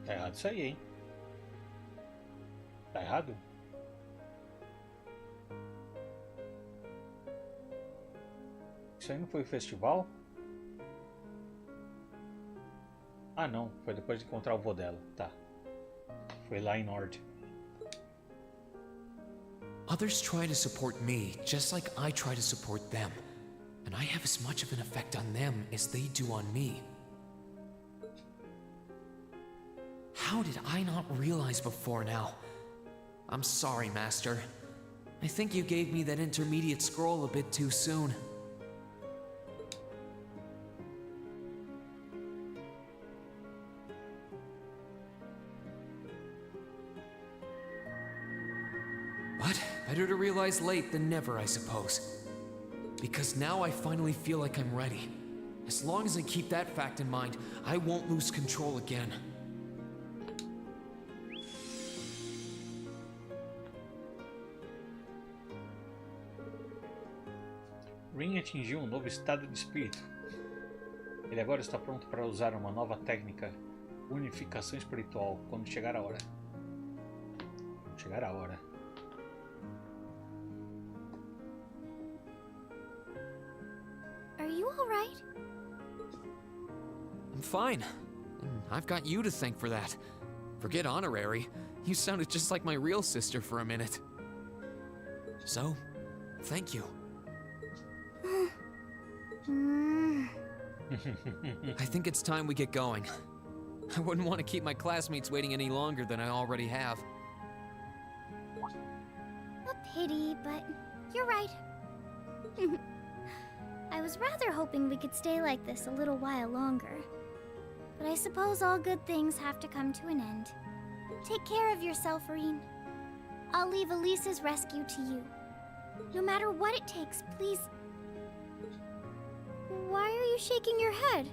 S21: Tá errado isso aí, hein? Tá errado? Isso aí não foi o festival? Ah não, foi depois de encontrar o vô dela. Tá. Foi lá em Nord.
S2: Others try to support me, just like I try to support them. And I have as much of an effect on them as they do on me. How did I not realize before now? I'm sorry, Master. I think you gave me that intermediate scroll a bit too soon. But better to realize late than never, I suppose. Because now I finally feel like I'm ready. As long as I keep that fact in mind, I won't lose control again.
S21: Rin atingiu um novo estado de espírito. Ele agora está pronto para usar uma nova técnica, unificação espiritual, quando chegar a hora. Quando chegar a hora.
S19: Are you alright?
S2: I'm fine. And I've got you to thank for that. Forget honorary. You sounded just like my real sister for a minute. So, thank you. I think it's time we get going. I wouldn't want to keep my classmates waiting any longer than I already have.
S19: A pity, but you're right. I was rather hoping we could stay like this a little while longer. But I suppose all good things have to come to an end. Take care of yourself, Reen. I'll leave Elise's rescue to you. No matter what it takes, please. Why are you shaking your head?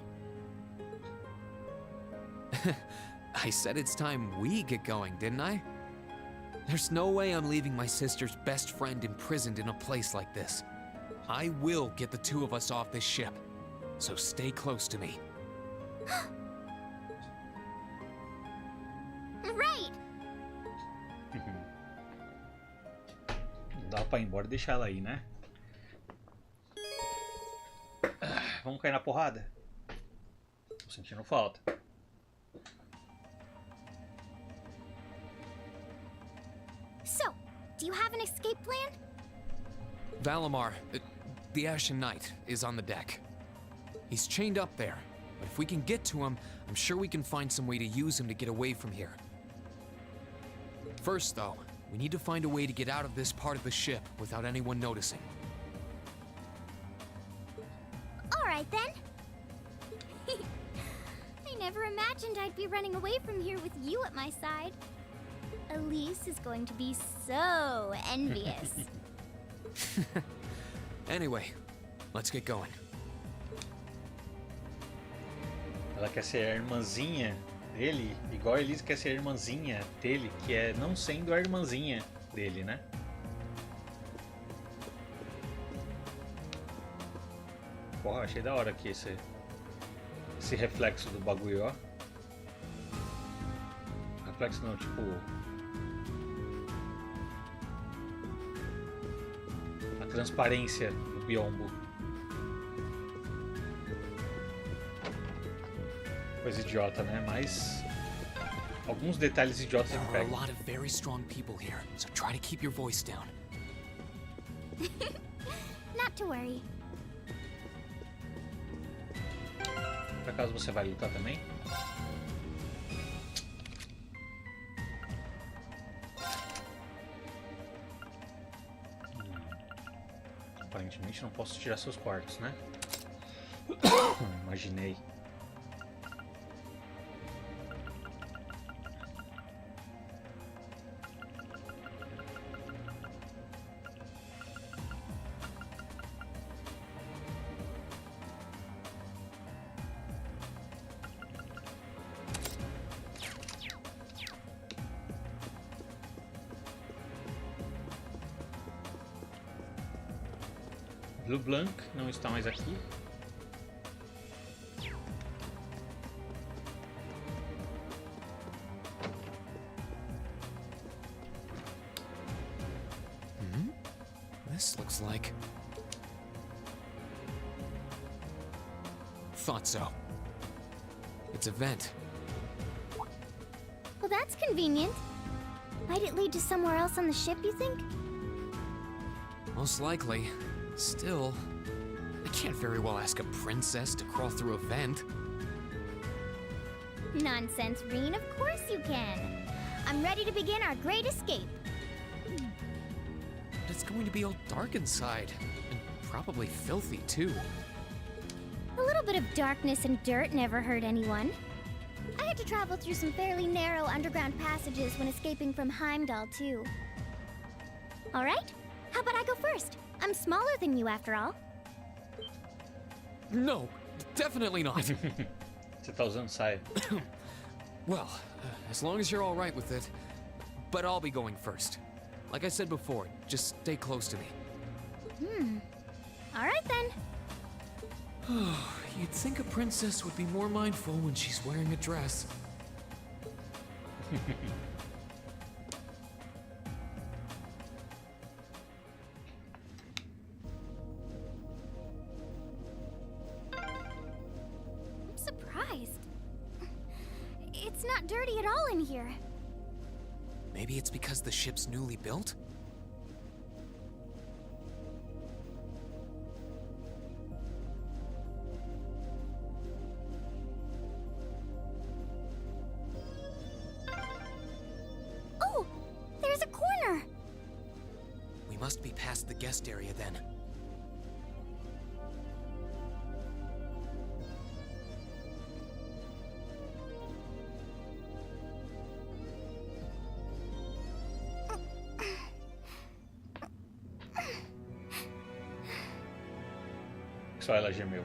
S2: I said it's time we get going, didn't I? There's no way I'm leaving my sister's best friend imprisoned in a place like this. I will get the two of us off this ship. So stay close to me.
S19: Right!
S21: Não dá pra ir embora e deixar ela aí, né? Vamos cair na porrada? Tô sentindo falta.
S19: So, do you have an escape plan?
S2: Valimar, the Ashen Knight, is on the deck. He's chained up there, but if we can get to him, I'm sure we can find some way to use him to get away from here. First, though, we need to find a way to get out of this part of the ship without anyone noticing.
S19: Alright then. I never imagined I'd be running away from here with you at my side. Elise is going to be so envious.
S2: Anyway, let's get going.
S21: Ela quer ser a irmãzinha dele, igual a Elise quer ser a irmãzinha dele, que é não sendo a irmãzinha dele, né? Porra, achei da hora aqui esse reflexo do bagulho, ó. Reflexo não, tipo... a transparência do biombo. Coisa idiota, né? Mas... alguns detalhes idiotas me
S2: There are a
S21: pegam.
S2: lot of very strong people here, so try to keep your voice down.
S19: Not to worry.
S21: Por acaso você vai lutar também? Aparentemente não posso tirar seus quartos, né? Imaginei. Blue Blanc não está mais aqui.
S2: thought so. It's a vent.
S19: Well, that's convenient. Might it lead to somewhere else on the ship, you think?
S2: Most likely. Still, I can't very well ask a princess to crawl through a vent.
S19: Nonsense, Reen. Of course you can. I'm ready to begin our great escape.
S2: But it's going to be all dark inside. And probably filthy, too.
S19: A little bit of darkness and dirt never hurt anyone. I had to travel through some fairly narrow underground passages when escaping from Heimdall, too. All right, how about I go first? I'm smaller than you, after all.
S2: No, definitely not.
S21: Você tá usando saia.
S2: Well, as long as you're all right with it. But I'll be going first. Like I said before, just stay close to me.
S19: All right, then.
S2: You'd think a princess would be more mindful when she's wearing a dress.
S19: I'm surprised. It's not dirty at all in here.
S2: Maybe it's because the ship's newly built?
S19: Oh, there's a corner.
S2: We must be past the guest area then.
S21: Só ela gemeu.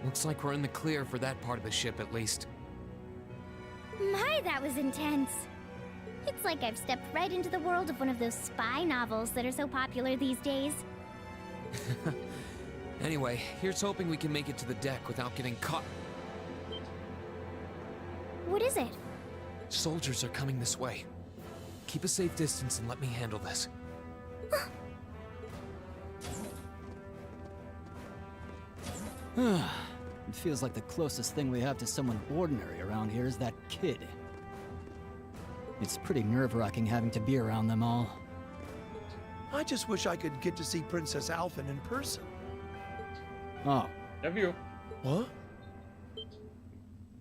S2: Looks like we're in the clear for that part of the ship at least.
S19: My, that was intense. It's like I've stepped right into the world of one of those spy novels that are so popular these days.
S2: Anyway, here's hoping we can make it to the deck without getting caught.
S19: What is it?
S2: Soldiers are coming this way. Keep a safe distance and let me handle this.
S15: It feels like the closest thing we have to someone ordinary around here is that kid. It's pretty nerve-wracking having to be around them all.
S22: I just wish I could get to see Princess Alphen in person.
S15: Oh.
S21: Já viu?
S22: What?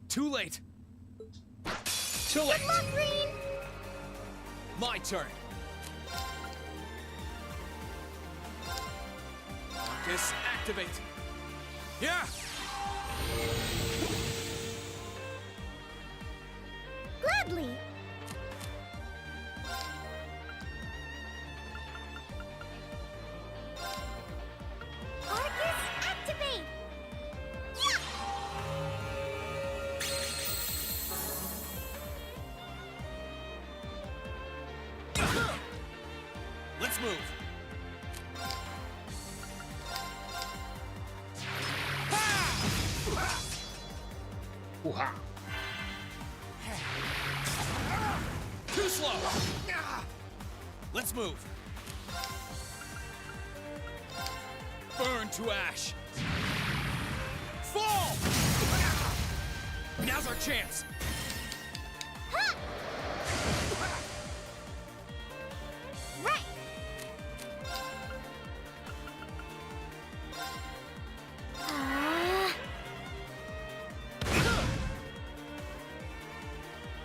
S2: Too late!
S21: Too late!
S19: Good luck, Green!
S2: My turn! Focus, activate! Yeah!
S19: Gladly! Arcus, activate!
S2: Let's move!
S21: Urra!
S2: Too slow! Let's move! Burn to ash! Fall! Now's our chance!
S19: Right!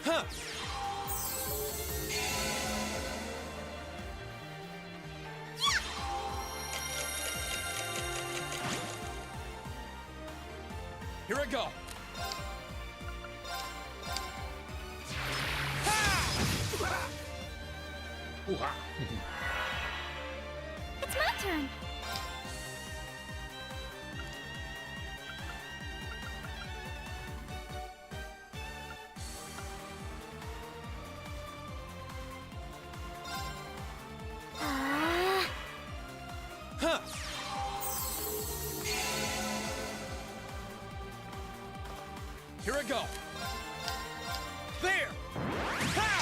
S2: Huh! Here I go!
S21: Urra!
S19: It's my turn!
S2: Huh! Here I go! There! Ha!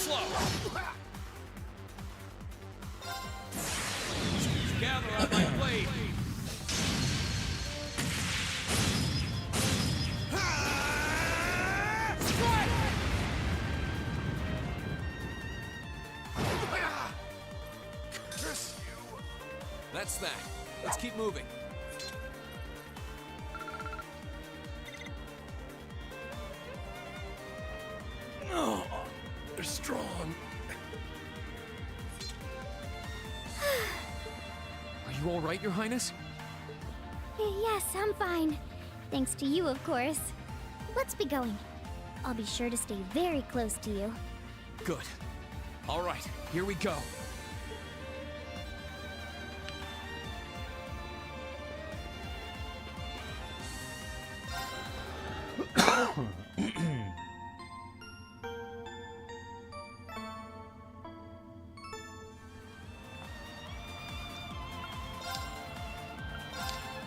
S2: slow! Gather on my blade! That's that. Let's keep moving.
S22: Oh, they're strong.
S2: Are you all right, Your Highness?
S19: Yes, I'm fine. Thanks to you, of course. Let's be going. I'll be sure to stay very close to you.
S2: Good. All right, here we go.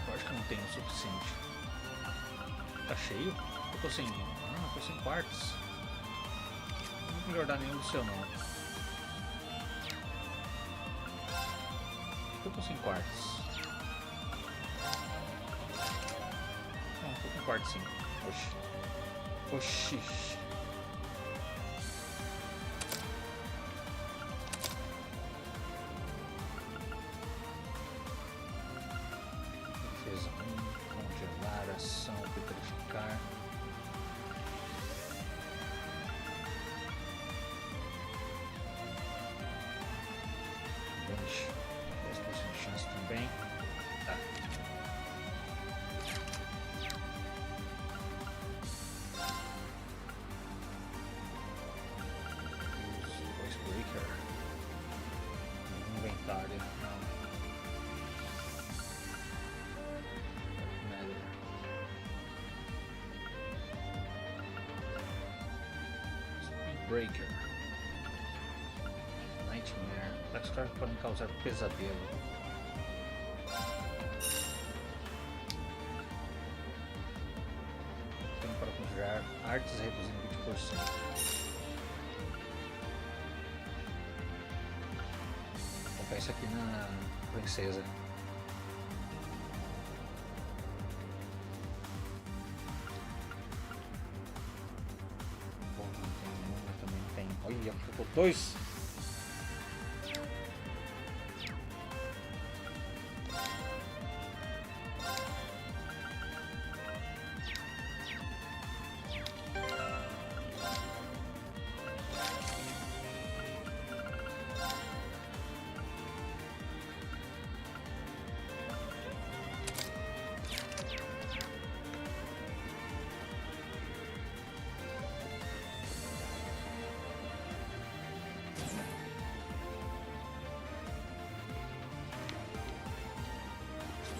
S21: Eu acho que não tem o suficiente. Tá cheio? Eu tô sem. Ah, tô sem quartos. Não vou melhorar nenhum do seu não. Eu tô sem quartos. Ah, tô com quarto sim. Oxi. Oxi. Defesa 1, congelar, ação, petrificar. Vanish. 10% de chance também. Tá. Voice Breaker. Inventário. Não. Nada. Speed Breaker. Nightmare. Ataques que podem causar pesadelo. Tempo para conjurar artes reduzindo 20%. Vou colocar isso aqui na princesa. Bom, não tem nenhuma, também não tem. Olha, ficou 2.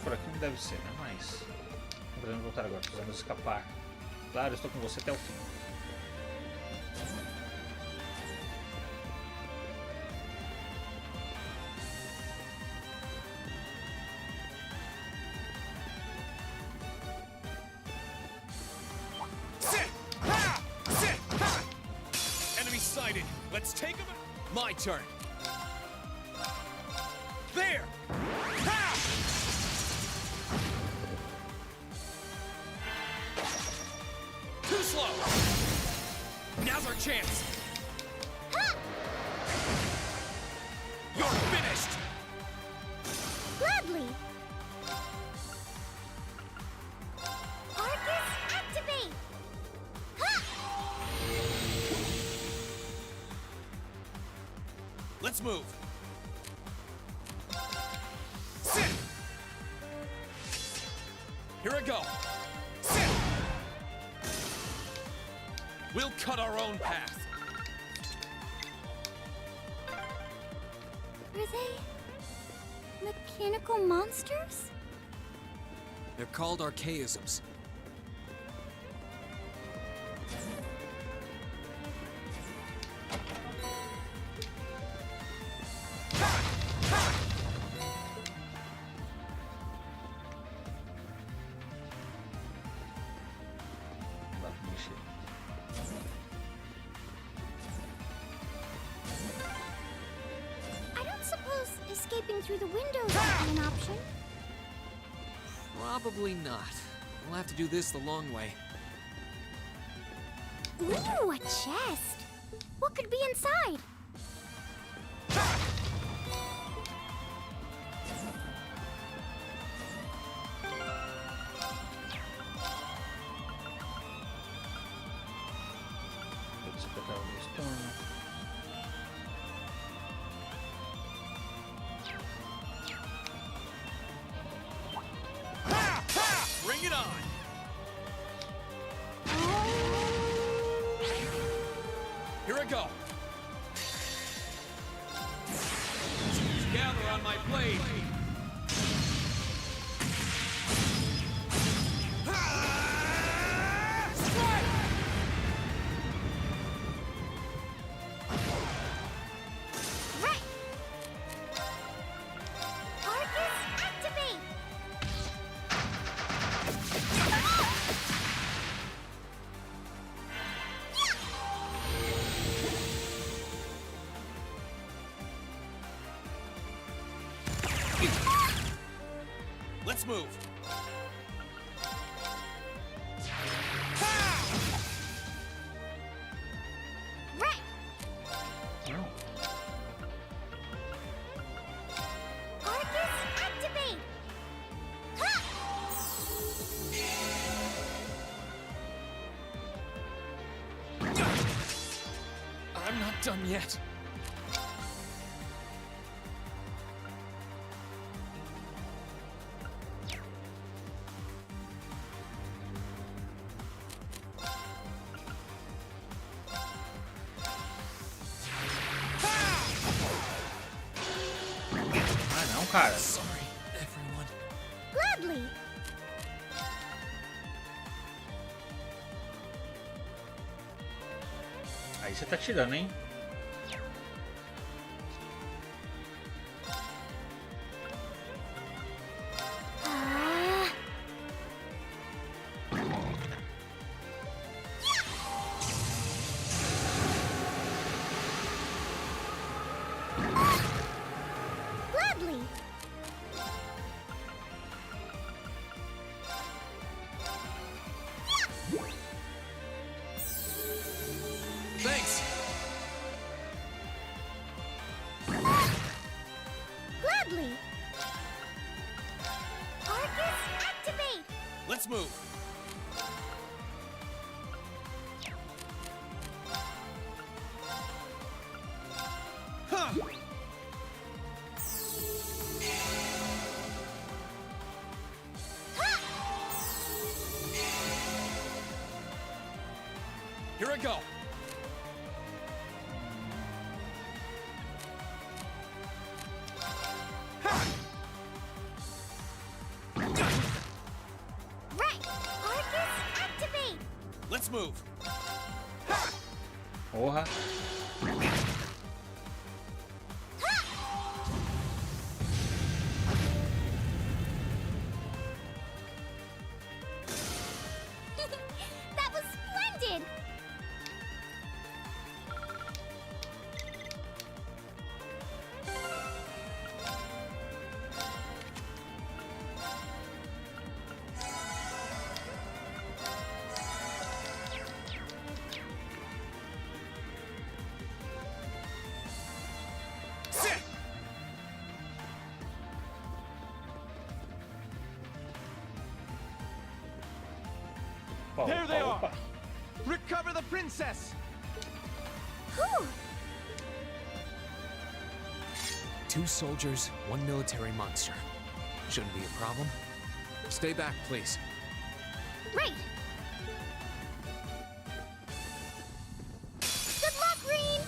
S21: Por aqui não deve ser, né? Mas não podemos voltar agora, precisamos escapar. Claro, estou com você até o fim.
S2: Enemy sighted. Let's take him. My turn. There. Too slow. Now's our chance. You're finished.
S19: Gladly! Arcus, activate! Ha!
S2: Let's move. Sit. Here I go. Sit. We'll cut our own path.
S19: Are they mechanical monsters?
S2: They're called archaisms.
S21: Não dá pra mexer.
S19: escaping through the windows might be an option.
S2: Probably not. We'll have to do this the long way.
S19: Ooh, a chest. What could be inside?
S21: Let's put out this storm.
S2: Bring it on! Here I go! Gather on my blade!
S19: Right! Arcus, activate!
S2: Let's move!
S19: Right! Arcus, activate!
S2: I'm not done yet.
S21: Ah, não, cara.
S2: Sorry, everyone.
S19: Gladly!
S21: Aí você tá tirando, hein?
S19: Ah. Gladly!
S2: Thanks!
S19: Gladly! Arcus, activate!
S2: Let's move! Huh. Here I go!
S19: Right! Arcus, activate!
S2: Let's move!
S21: Porra.
S19: That was splendid!
S2: Sit!
S21: There they are!
S17: Recover the princess!
S19: Whew!
S2: 2 soldiers, 1 military monster. Shouldn't be a problem. Stay back, please.
S19: Right! Good luck, Reen!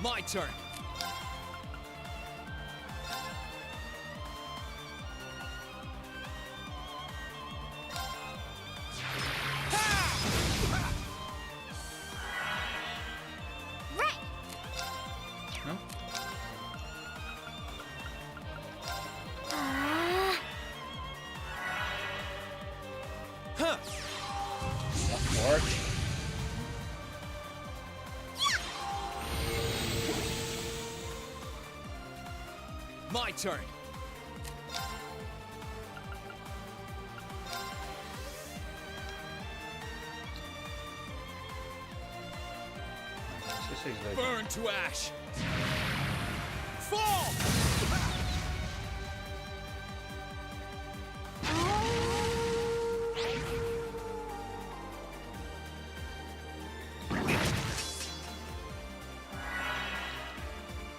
S2: My turn!
S19: Right!
S21: No?
S19: Ah.
S2: Huh!
S21: Forte.
S2: My turn. Burn to ash. Fall!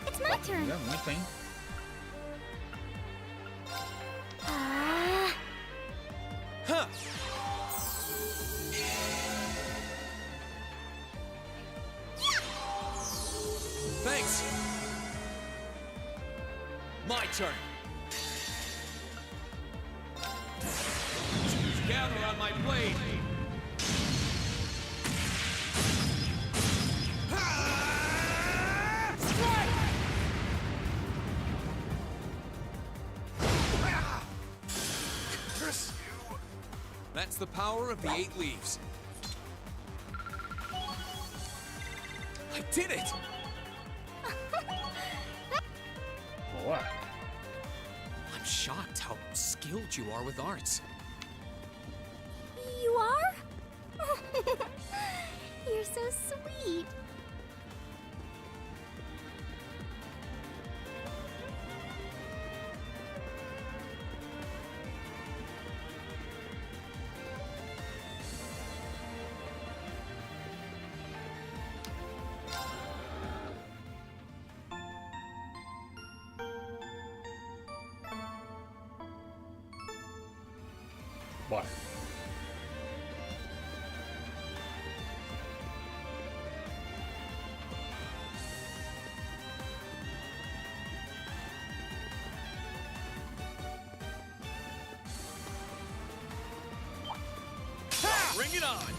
S9: It's my turn.
S21: É muito, hein?
S2: Huh. Thanks. My turn. Gather on my blade. Strike!
S1: Curse you!
S2: That's the power of the 8 leaves. I did it!
S21: Boa.
S2: I'm shocked how skilled you are with arts.
S9: You are? You're so sweet.
S21: Bora.
S2: Bring it on!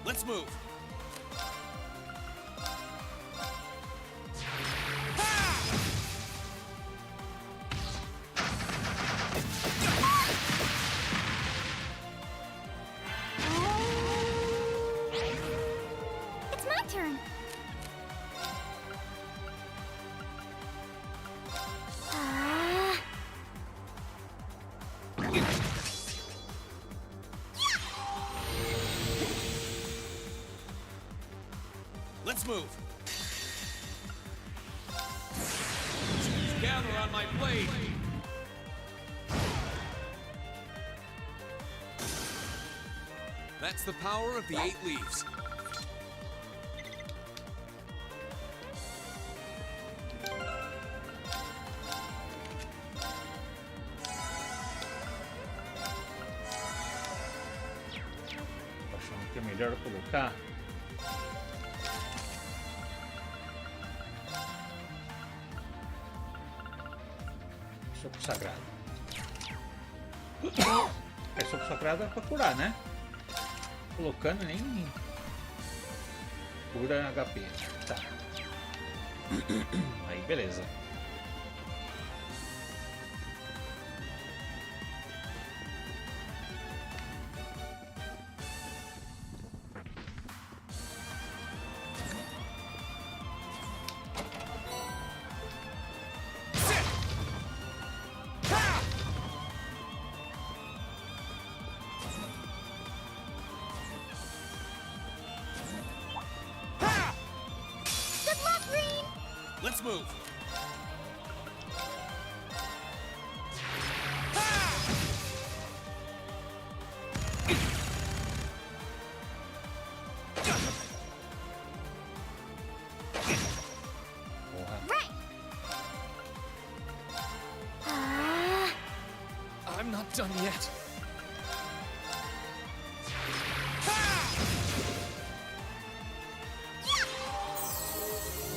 S2: Let's move.
S9: It's my turn.
S2: Let's move. Gather on my blade. That's the power of the 8 leaves.
S21: Tô achando que é melhor colocar. Soco sagrado. É soco sagrado é pra curar, né? Colocando nem cura HP. Tá. Aí beleza.
S9: Good luck, Green.
S2: Let's move.
S9: Right.
S2: I'm not done yet.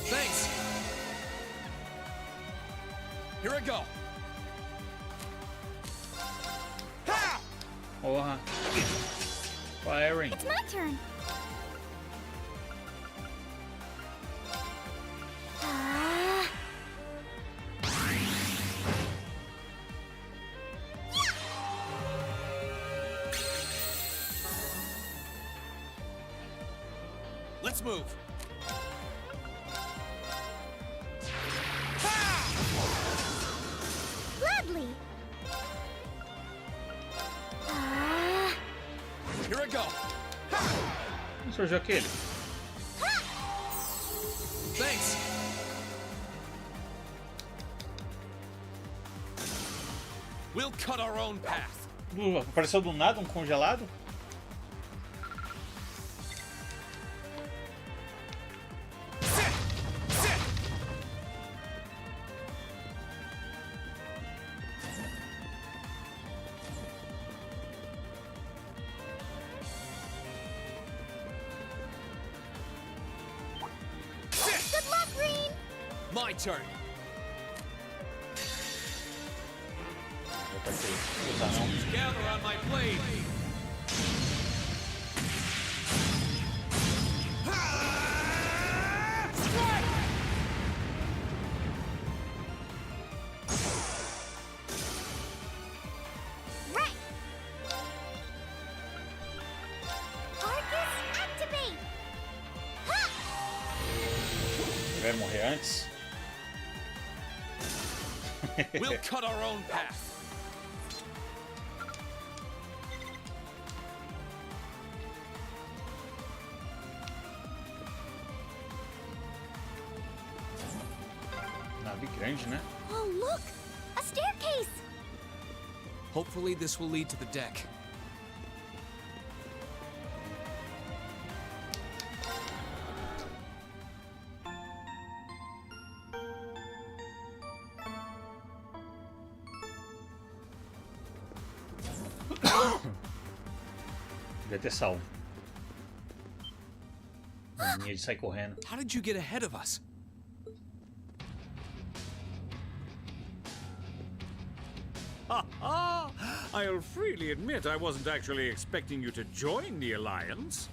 S2: Thanks. Here I go.
S21: Porra. Firing.
S9: It's my turn.
S2: Let's move. Gotta go.
S21: Onde surgiu aquele?
S2: Thanks. We'll cut our own path.
S21: Apareceu do nada um congelado?
S9: Good luck, Green!
S2: My turn. Gather on my blade.
S9: Right! Arcus, activate!
S21: Vai morrer antes?
S2: We'll cut our own path.
S21: Nave grande, né?
S9: Oh, look! A staircase!
S2: Hopefully this will lead to the deck.
S21: Devia ter salvo. A minha de sair correndo.
S2: How did you get ahead of us?
S18: I'll freely admit I wasn't actually expecting you to join the Alliance.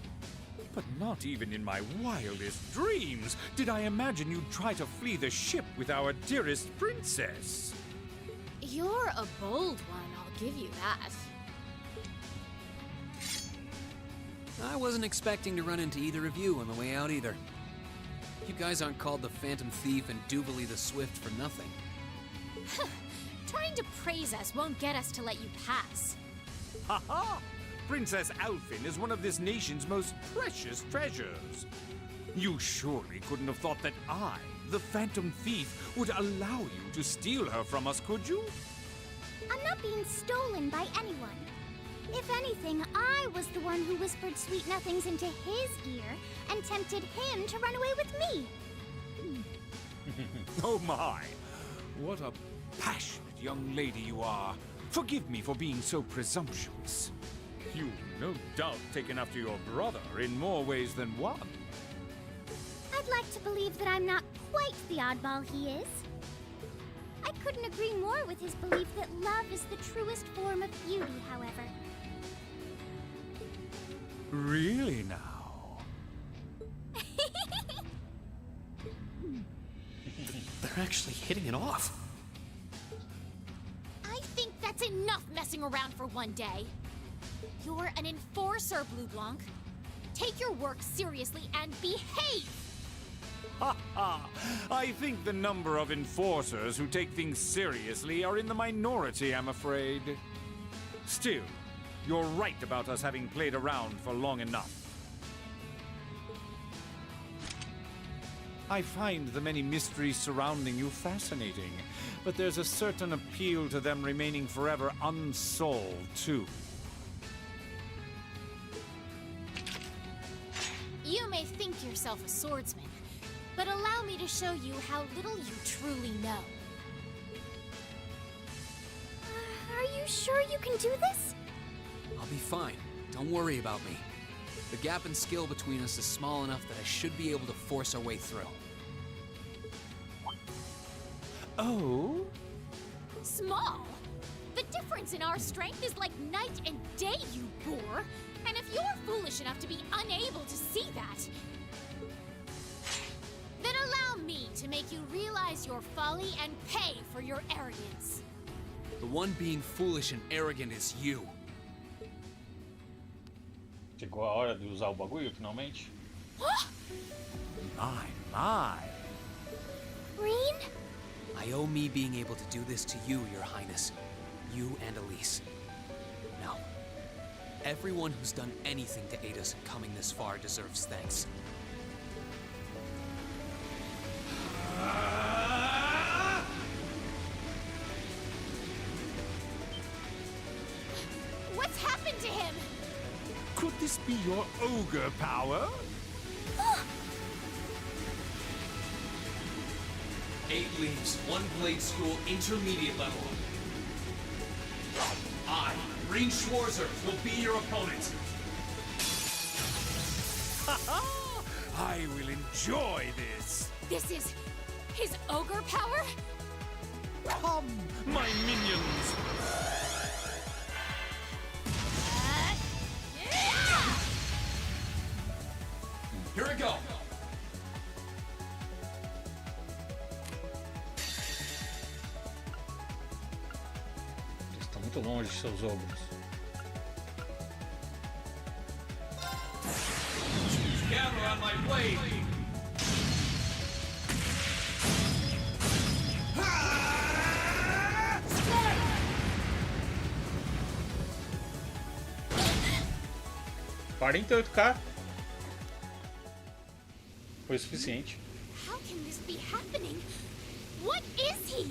S18: But not even in my wildest dreams did I imagine you'd try to flee the ship with our dearest princess.
S5: You're a bold one, I'll give you that.
S2: I wasn't expecting to run into either of you on the way out either. You guys aren't called the Phantom Thief and Duvalie the Swift for nothing.
S5: Trying to praise us won't get us to let you pass.
S18: Ha ha! Princess Alfin is one of this nation's most precious treasures. You surely couldn't have thought that I, the Phantom Thief, would allow you to steal her from us, could you?
S9: I'm not being stolen by anyone. If anything, I was the one who whispered sweet nothings into his ear and tempted him to run away with me.
S18: Oh my! What a passionate young lady you are. Forgive me for being so presumptuous. You've no doubt taken after your brother in more ways than one.
S9: I'd like to believe that I'm not quite the oddball he is. I couldn't agree more with his belief that love is the truest form of beauty, however.
S18: Really now?
S2: They're actually hitting it off.
S5: I think that's enough messing around for one day. You're an enforcer, Blue Blanc. Take your work seriously and behave!
S18: Ha ha! I think the number of enforcers who take things seriously are in the minority, I'm afraid. Still, you're right about us having played around for long enough. I find the many mysteries surrounding you fascinating, but there's a certain appeal to them remaining forever unsolved, too.
S5: You may think yourself a swordsman, but allow me to show you how little you truly know.
S9: Are you sure you can do this?
S2: I'll be fine. Don't worry about me. The gap in skill between us is small enough that I should be able to force our way through.
S18: Oh?
S5: Small? The difference in our strength is like night and day, you boor! And if you're foolish enough to be unable to see that, then allow me to make you realize your folly and pay for your arrogance.
S2: The one being foolish and arrogant is you.
S21: Chegou a hora de usar o bagulho, finalmente.
S18: My.
S9: Green?
S2: I owe me being able to do this to you, Your Highness. You and Elise. Now, Everyone who's done anything to aid us in coming this far deserves thanks.
S5: What's happened to him?
S18: Could this be your ogre power?
S2: 8 leaves, 1 blade school, intermediate level. I, Green Schwarzer, will be your opponent.
S18: I will enjoy this.
S5: This is his ogre power?
S18: Come, my minions.
S2: Here we go.
S21: Eles estão muito longe, seus ogros.
S2: Gather on my blade.
S21: $48K. Foi o suficiente.
S5: How can this be happening? What is he?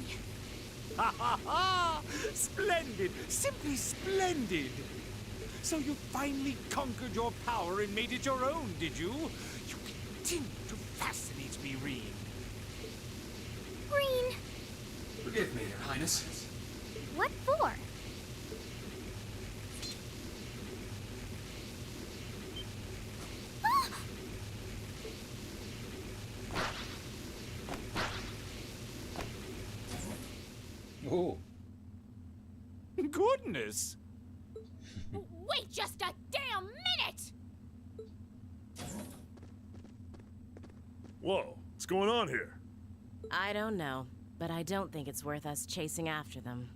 S18: Ha ha ha! Splendid! Simply splendid! So you finally conquered your power and made it your own, did you? You continue to fascinate me, Reen.
S9: Green,
S2: Forgive me, Your Highness.
S9: what for?
S21: Oh.
S18: Goodness!
S5: Wait just a damn minute!
S1: Whoa, what's going on here?
S13: I don't know, but I don't think it's worth us chasing after them.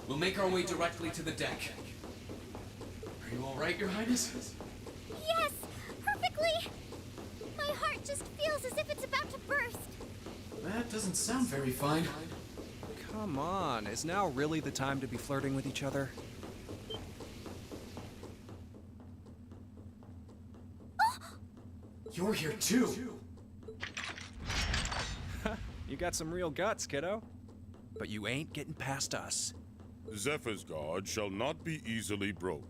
S2: We'll make our way directly to the deck. Are you all right, Your Highness?
S9: Yes, perfectly. My heart just feels as if it's about to burst.
S2: That doesn't sound very fine.
S8: Come on, is now really the time to be flirting with each other?
S2: You're here too.
S8: You got some real guts, kiddo. But you ain't getting past us.
S7: Zephyr's guard shall not be easily broke.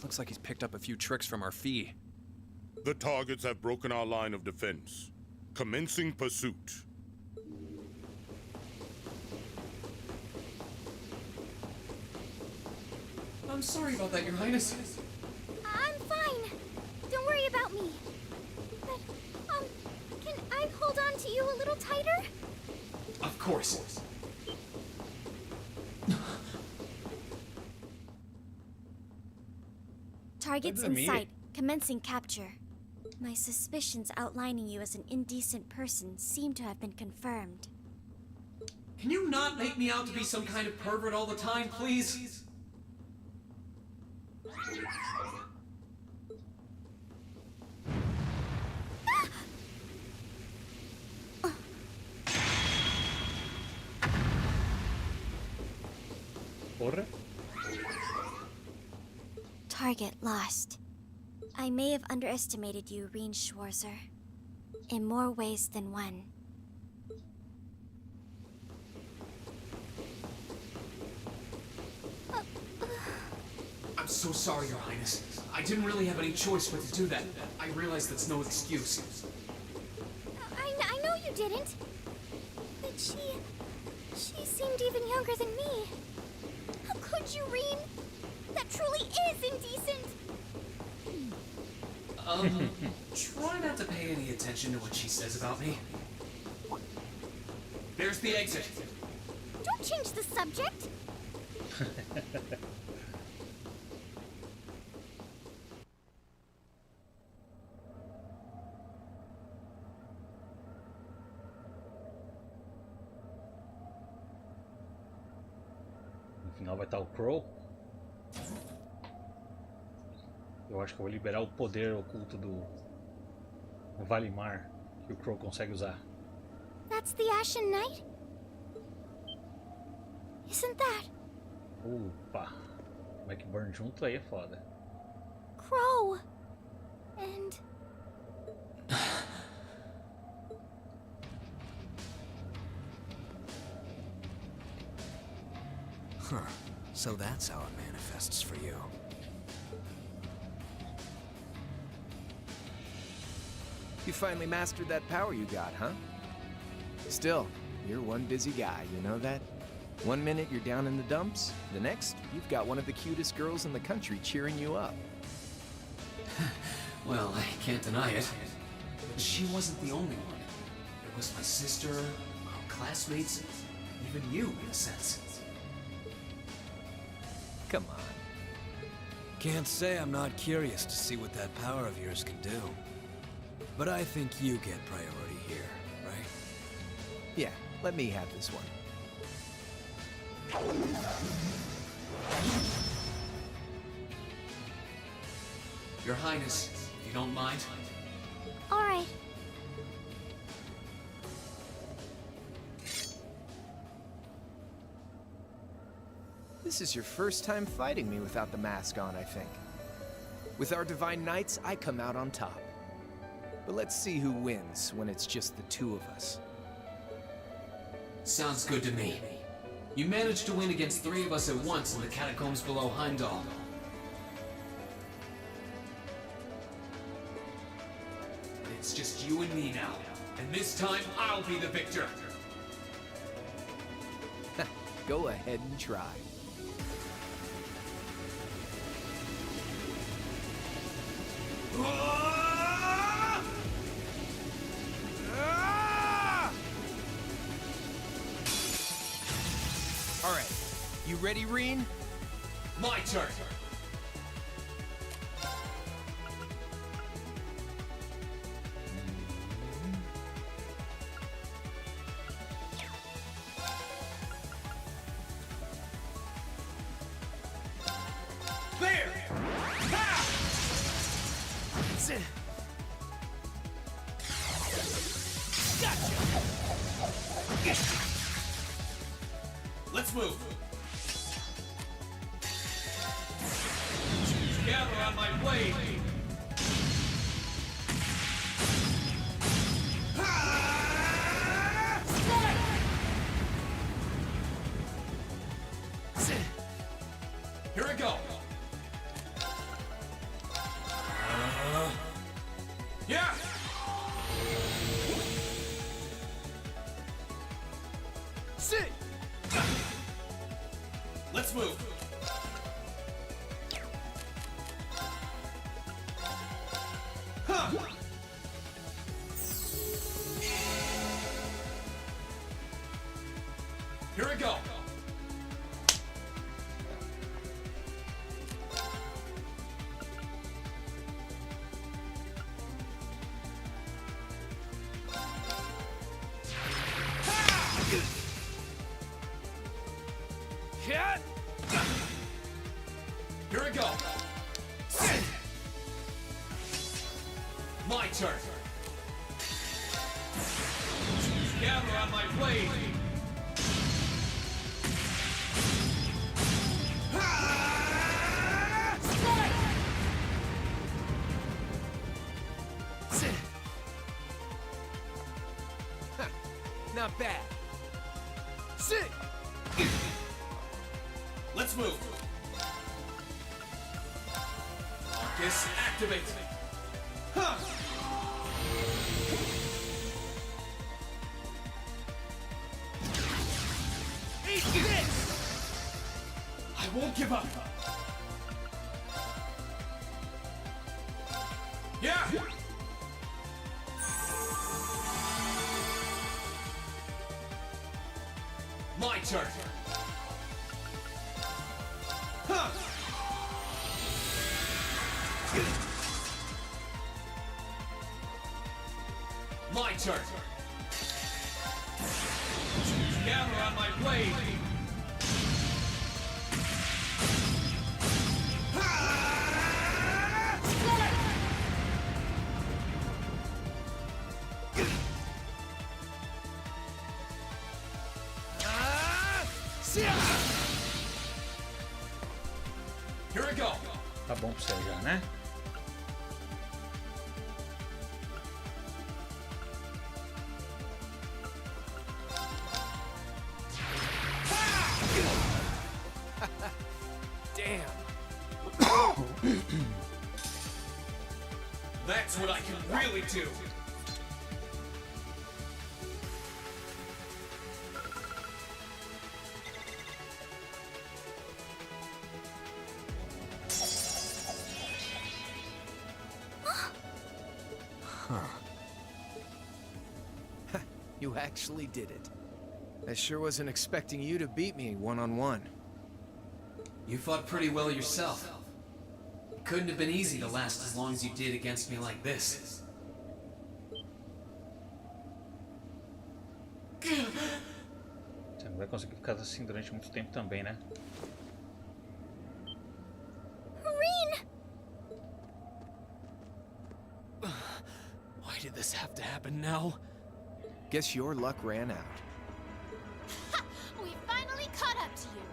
S8: Looks like he's picked up a few tricks from our fee.
S7: The targets have broken our line of defense. Commencing pursuit.
S2: I'm sorry about that, Your Highness.
S9: I'm fine. Don't worry about me. But, can I hold on to you a little tighter?
S2: Of course.
S9: Targets
S21: That's
S9: in
S21: me.
S9: sight. Commencing capture. My suspicions outlining you as an indecent person seem to have been confirmed.
S2: Can you not make me out to be some kind of pervert all the time, please?
S21: Porra.
S9: Target lost. I may have underestimated you, Reen Schwarzer. In more ways than one.
S2: I'm so sorry, Your Highness. I didn't really have any choice but to do that. I realize that's no excuse.
S9: I know you didn't. But she seemed even younger than me. How could you, Reen? That truly is indecent.
S2: Try not to pay any attention to what she says about me. There's the exit.
S9: Don't change the subject.
S21: final vai estar o Crow. Eu acho que eu vou liberar o poder oculto do Valimar que o Crow consegue usar.
S19: That's the Ashen Knight? Isn't that
S21: Opa! Como é que burn junto aí é foda.
S19: Crow? And
S3: Huh. So that's how it manifests for you.
S17: You finally mastered that power you got, huh? Still, you're one busy guy, you know that? One minute you're down in the dumps, the next, you've got one of the cutest girls in the country cheering you up.
S2: Well, I can't deny it. But she wasn't the only one. There was my sister, our classmates, even you, in a sense.
S17: Come on.
S3: Can't say I'm not curious to see what that power of yours can do. But I think you get priority here, right?
S17: Yeah, let me have this one.
S2: Your Highness, if you don't mind.
S19: all right.
S17: This is your first time fighting me without the mask on, I think. With our Divine Knights, I come out on top. But let's see who wins when it's just the two of us.
S2: Sounds good to me. You managed to win against 3 of us at once in the catacombs below Heimdall. It's just you and me now. And this time, I'll be the victor.
S17: Go ahead and try. All right, you ready, Reen?
S2: My turn. There! Ha! Let's move. Gather on my blade. Here I go. Yeah.
S17: Sit.
S2: Let's move. Huh. Here I go. Here I go. My turn. Gather on my blade.
S17: Not bad. Sit.
S2: Let's move. Focus, activate. Huh.
S17: Eat this.
S2: I won't give up. Yeah. My turn. Huh. My turn. Gather on my blade. Here we go.
S21: Tá bom pra você já, né?
S2: Damn. That's what I can really do.
S17: You actually did it. I sure wasn't expecting you to beat me one-on-one.
S2: You fought pretty well yourself. It couldn't have been easy to last as long as you did against me like this.
S21: Você não vai conseguir ficar assim durante muito tempo também, né?
S9: Marine!
S2: Why did this have to happen now?
S17: Guess your luck ran out.
S5: Ha! We finally caught up to you.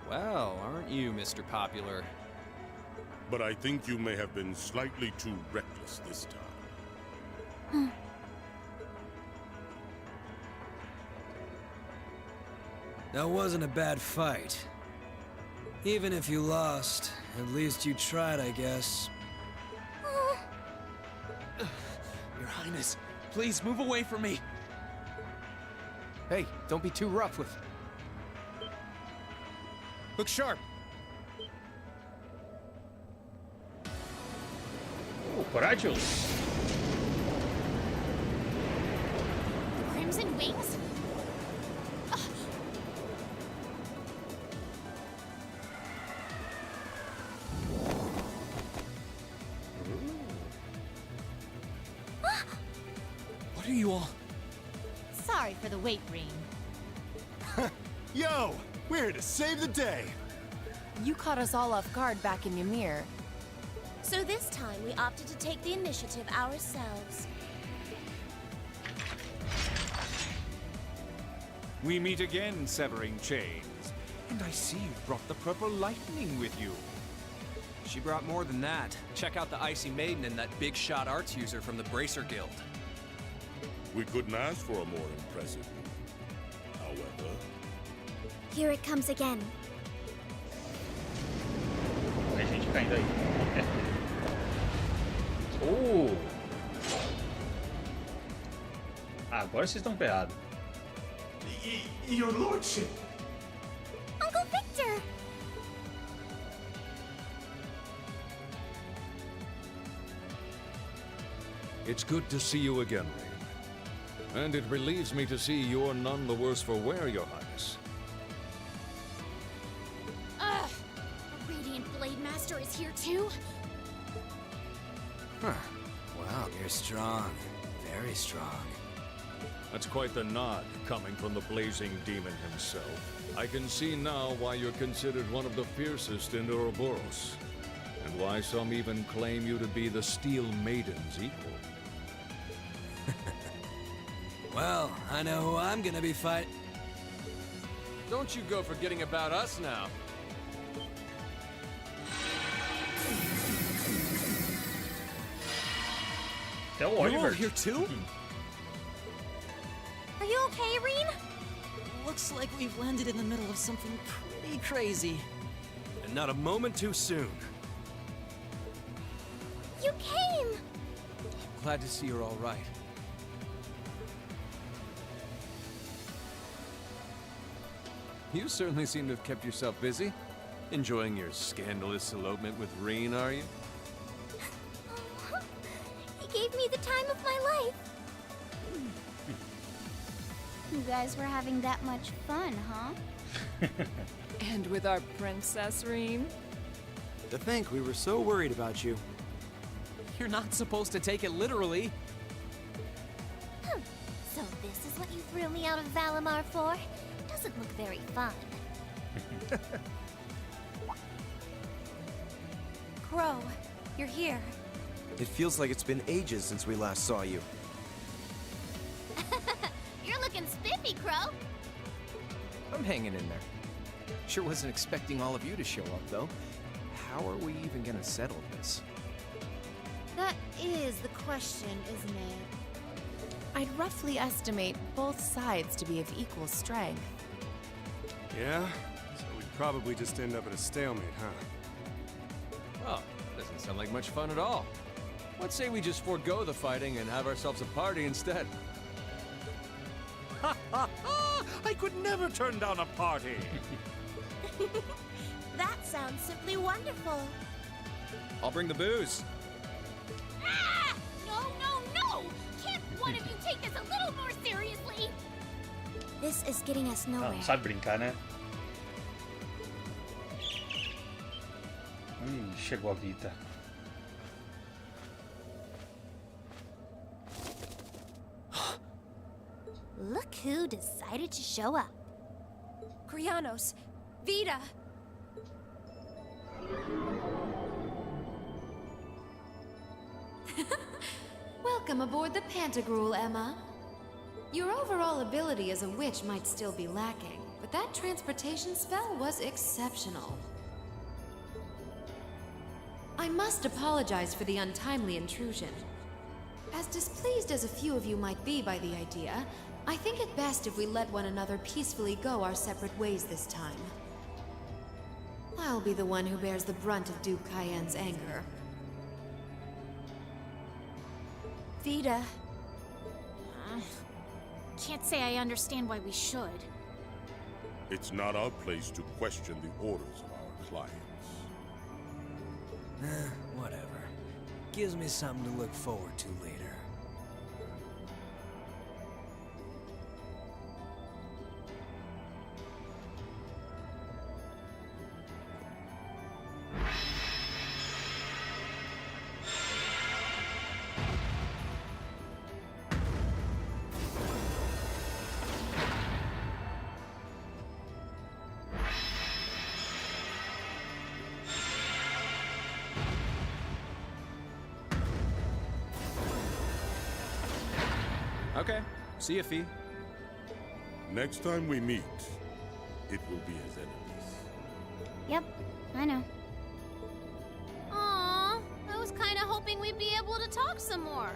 S8: Well, aren't you, Mr. Popular?
S7: But I think you may have been slightly too reckless this time.
S3: That wasn't a bad fight. Even if you lost, at least you tried, I guess.
S2: Your Highness, please move away from me.
S17: Hey, don't be too rough with... Look sharp!
S21: Oh, courageous!
S5: Crimson Wings?
S2: What are you all?
S5: Sorry for the wait, Rean.
S4: Yo! We're here to save the day!
S12: You caught us all off guard back in Ymir.
S19: So this time we opted to take the initiative ourselves.
S18: We meet again, severing chains. And I see you brought the purple lightning with you.
S8: She brought more than that. Check out the Icy Maiden and that big shot arts user from the Bracer Guild.
S7: We couldn't ask for a more impressive move. However...
S19: Here it comes again.
S21: Tem gente caindo aí. Agora vocês estão ferrados.
S4: Your lordship!
S19: Uncle Victor!
S6: It's good to see you again, Rain. And it relieves me to see you're none the worse for wear, Your Highness.
S5: Ugh! The Radiant Blade Master is here too?
S3: Huh. Wow, you're strong. Very strong.
S6: That's quite the nod, coming from the blazing demon himself. I can see now why you're considered one of the fiercest in Ouroboros, and why some even claim you to be the Steel Maiden's equal.
S3: Well, I know who I'm gonna be fighting.
S2: Don't you go forgetting about us now.
S21: You're
S2: all here too?
S19: Are you okay, Reen?
S23: Looks like we've landed in the middle of something pretty crazy.
S3: And not a moment too soon.
S19: You came!
S2: Glad to see you're all right. You certainly seem to have kept yourself busy. Enjoying your scandalous elopement with Reen, are you?
S19: He gave me the time of my life. You guys were having that much fun, huh?
S24: And with our princess, Reen?
S17: To think we were so worried about you.
S2: You're not supposed to take it literally.
S19: So this is what you threw me out of Valimar for? Doesn't look very fun.
S12: Crow, you're here.
S17: It feels like it's been ages since we last saw you.
S5: You're looking spiffy, Crow.
S17: I'm hanging in there. Sure wasn't expecting all of you to show up, though. How are we even gonna settle this?
S9: That is the question, isn't it?
S12: I'd roughly estimate both sides to be of equal strength.
S10: Yeah? So we'd probably just end up at a stalemate, huh?
S11: Oh, that doesn't sound like much fun at all. Let's say we just forego the fighting and have ourselves a party instead.
S18: Ha ha ha! I could never turn down a party!
S19: That sounds simply wonderful.
S8: I'll bring the booze.
S5: Ah! No, no, no! Can't one of you take this a little more seriously?
S19: This is getting us nowhere.
S21: Não sabe brincar, né? Chegou a Vita.
S19: Look who decided to show up.
S14: Krianos, Vita.
S16: Welcome aboard the Pantagruel, Emma. Your overall ability as a witch might still be lacking, but that transportation spell was exceptional. I must apologize for the untimely intrusion. As displeased as a few of you might be by the idea, I think it best if we let one another peacefully go our separate ways this time. I'll be the one who bears the brunt of Duke Cayenne's anger.
S5: Vita. Can't say I understand why we should.
S7: It's not our place to question the orders of our clients.
S3: Whatever. Gives me something to look forward to later.
S8: Okay. See ya, Fee.
S7: Next time we meet, it will be as enemies.
S19: Yep, I know.
S9: Aw, I was kind of hoping we'd be able to talk some more.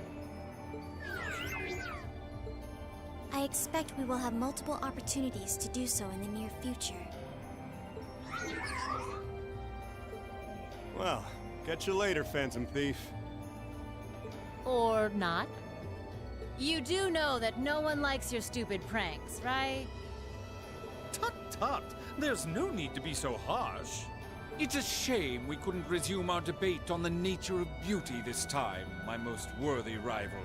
S19: I expect we will have multiple opportunities to do so in the near future.
S10: Well, catch you later, Phantom Thief.
S20: Or not. You do know that no one likes your stupid pranks, right?
S18: Tut tut! There's no need to be so harsh. It's a shame we couldn't resume our debate on the nature of beauty this time, my most worthy rival.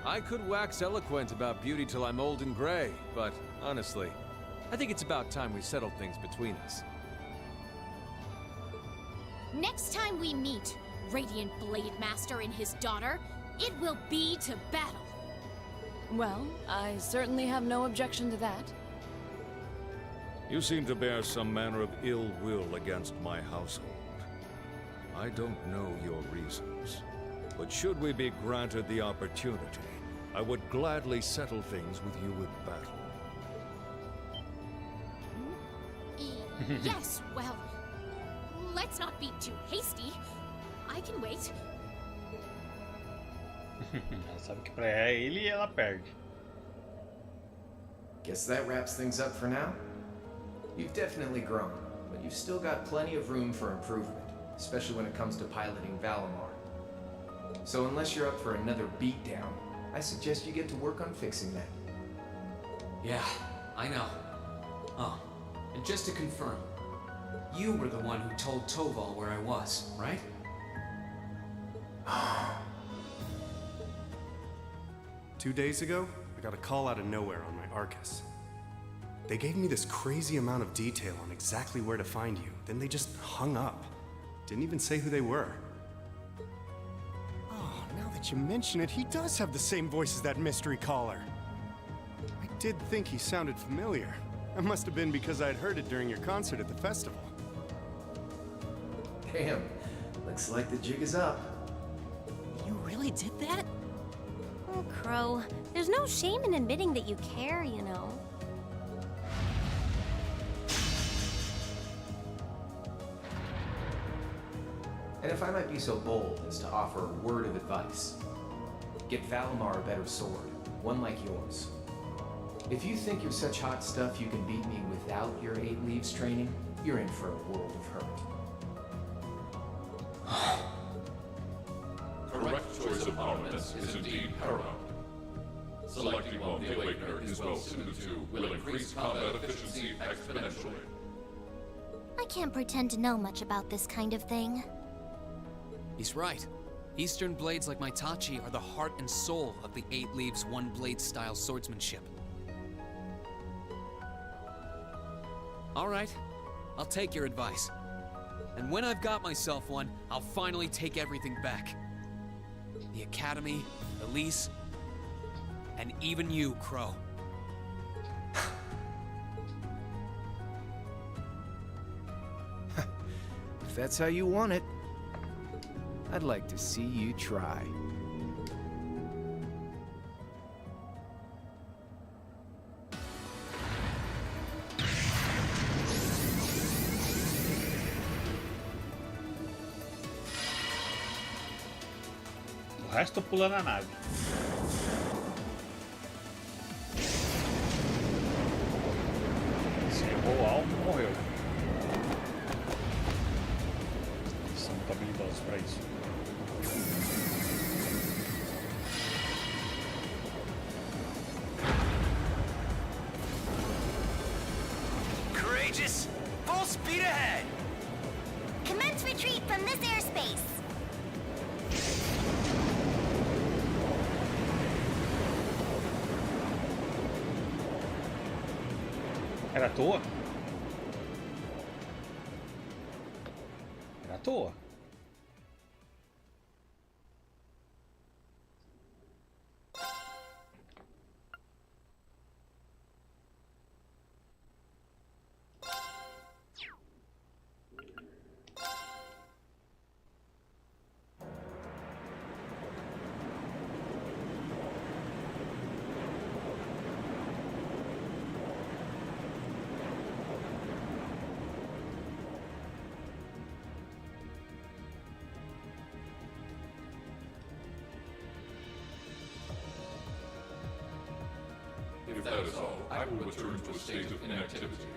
S11: I could wax eloquent about beauty till I'm old and gray, but honestly, I think it's about time we settled things between us.
S5: Next time we meet, Radiant Blade Master and his daughter, it will be to battle.
S24: Well, I certainly have no objection to that.
S6: You seem to bear some manner of ill will against my household. I don't know your reasons, but should we be granted the opportunity, I would gladly settle things with you in battle.
S5: Yes, well, let's not be too hasty. I can wait.
S21: Ela sabe que pra ele ela perde.
S17: Guess that wraps things up for now. You've definitely grown, but you've still got plenty of room for improvement, especially when it comes to piloting Valimar. So unless you're up for another beatdown, I suggest you get to work on fixing that.
S2: Yeah, I know. Oh, and just to confirm, you were the one who told Toval where I was, right?
S10: 2 days ago, I got a call out of nowhere on my Arcus. They gave me this crazy amount of detail on exactly where to find you, then they just hung up. Didn't even say who they were. Oh, now that you mention it, he does have the same voice as that mystery caller. I did think he sounded familiar. That must have been because I'd heard it during your concert at the festival.
S17: Damn, looks like the jig is up.
S13: You really did that? Oh, Crow, there's no shame in admitting that you care, you know.
S11: And if I might be so bold as to offer a word of advice, get Valimar a better sword, one like yours. If you think you're such hot stuff you can beat me without your 8 Leaves training, you're in for a world of hurt.
S1: Correct choice of armaments is indeed paramount. Selecting one the Awakener is well suited to will increase combat efficiency exponentially.
S19: I can't pretend to know much about this kind of thing.
S2: He's right. Eastern blades like my Tachi are the heart and soul of the 8 Leaves one blade style swordsmanship. All right, I'll take your advice. And when I've got myself one, I'll finally take everything back. The Academy, Elise, and even you, Crow.
S17: If that's how you want it, I'd like to see you try.
S21: O resto pula na nave. Se errou o alvo, morreu. São muito habilidosos para isso.
S4: Courageous! Full speed ahead!
S19: Commence retreat from this airspace.
S21: Era à toa? Era à toa.
S1: If that is all, I will return to a state of inactivity.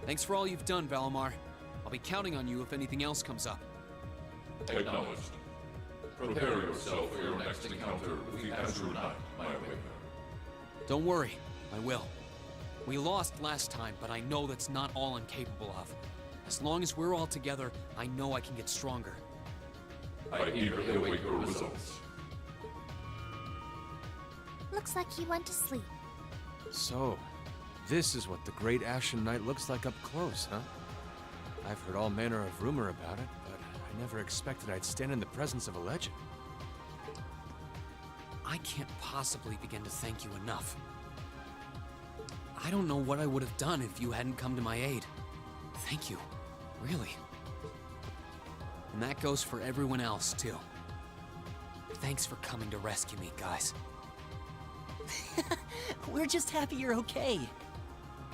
S2: Thanks for all you've done, Valimar. I'll be counting on you if anything else comes up.
S1: Acknowledged. Prepare yourself for your next encounter with the Azure Knight, my Awakener.
S2: Don't worry, I will. We lost last time, but I know that's not all I'm capable of. As long as we're all together, I know I can get stronger.
S1: I eagerly await your results.
S19: Looks like he went to sleep.
S11: So, this is what the Great Ashen Knight looks like up close, huh? I've heard all manner of rumor about it, but I never expected I'd stand in the presence of a legend.
S2: I can't possibly begin to thank you enough. I don't know what I would have done if you hadn't come to my aid. Thank you, really. And that goes for everyone else, too. Thanks for coming to rescue me, guys.
S23: We're just happy you're okay.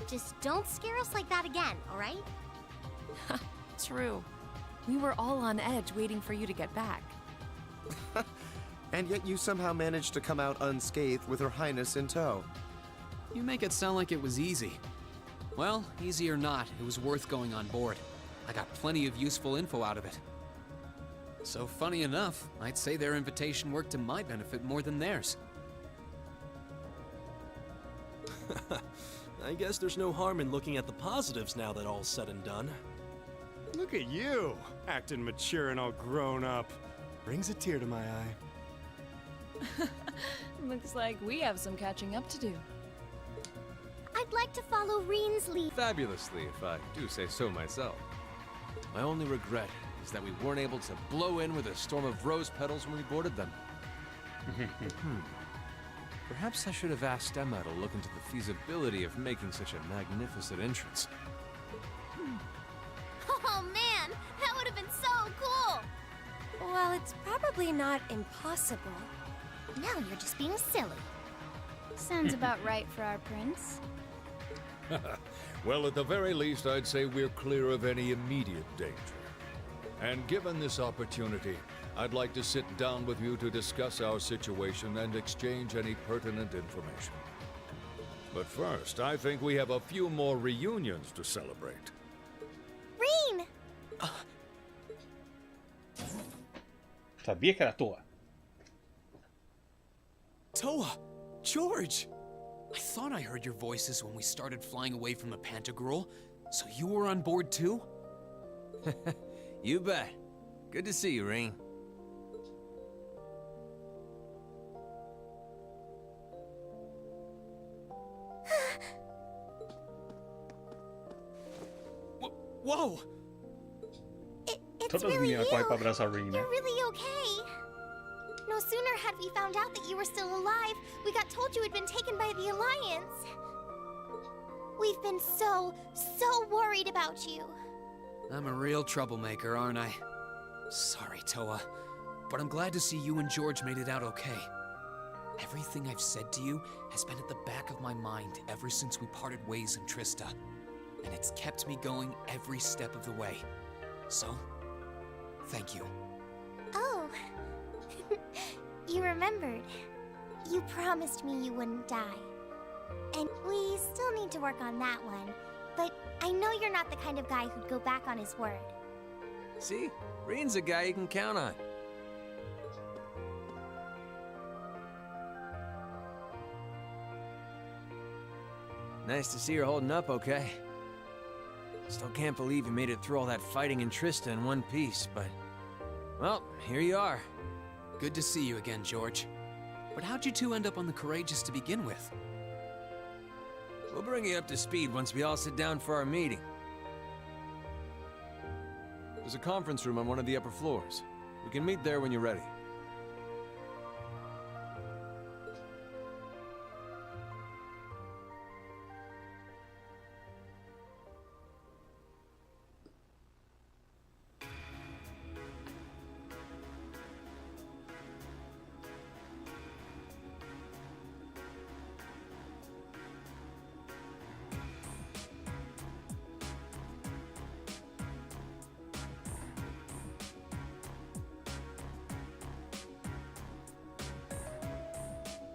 S19: Just don't scare us like that again, all right?
S12: True. We were all on edge waiting for you to get back.
S15: And yet you somehow managed to come out unscathed with Her Highness in tow.
S2: You make it sound like it was easy. Well, easy or not, it was worth going on board. I got plenty of useful info out of it. So funny enough, I'd say their invitation worked to my benefit more than theirs.
S22: I guess there's no harm in looking at the positives now that all's said and done.
S10: Look at you, acting mature and all grown up. Brings a tear to my eye.
S24: Looks like we have some catching up to do.
S19: I'd like to follow Reen's lead.
S11: Fabulously, if I do say so myself. My only regret is that we weren't able to blow in with a storm of rose petals when we boarded them. Perhaps I should have asked Emma to look into the feasibility of making such a magnificent entrance.
S19: Oh man, that would have been so cool!
S14: Well, it's probably not impossible.
S19: Now you're just being silly.
S14: Sounds about right for our prince.
S6: Well, at the very least, I'd say we're clear of any immediate danger. And given this opportunity, I'd like to sit down with you to discuss our situation and exchange any pertinent information. But first, I think we have a few more reunions to celebrate.
S14: Reen!
S21: Sabia que era Toa.
S2: Toa! George! I thought I heard your voices when we started flying away from the Pantagruel, so you were on board too?
S11: You bet. Good to see you, Rain.
S2: Whoa!
S9: It's
S21: Todas as
S9: really
S21: meninas
S9: you.
S21: correm pra abraçar Rin, né?
S9: You're really okay. No sooner had we found out that you were still alive, we got told you had been taken by the Alliance. We've been so worried about you.
S2: I'm a real troublemaker, aren't I? Sorry, Toa, but I'm glad to see you and George made it out okay. Everything I've said to you has been at the back of my mind ever since we parted ways in Trista, and it's kept me going every step of the way. So, thank you.
S9: Oh. You remembered. You promised me you wouldn't die. And we still need to work on that one. But I know you're not the kind of guy who'd go back on his word.
S11: See? Reen's a guy you can count on. Nice to see you're holding up okay. Still can't believe you made it through all that fighting in Trista in one piece, but... well, here you are.
S2: Good to see you again, George. But how'd you two end up on the Courageous to begin with?
S11: We'll bring you up to speed once we all sit down for our meeting. There's a conference room on one of the upper floors. We can meet there when you're ready.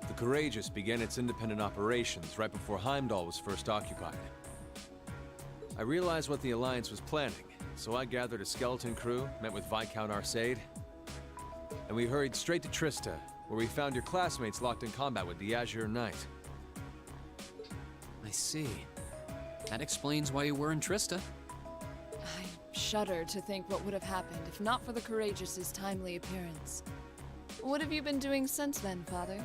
S11: The Courageous began its independent operations right before Heimdall was first occupied. I realized what the Alliance was planning, so I gathered a skeleton crew, met with Viscount Arcade, and we hurried straight to Trista, where we found your classmates locked in combat with the Azure Knight.
S2: I see. That explains why you were in Trista.
S24: I shudder to think what would have happened if not for the Courageous's timely appearance. What have you been doing since then, Father?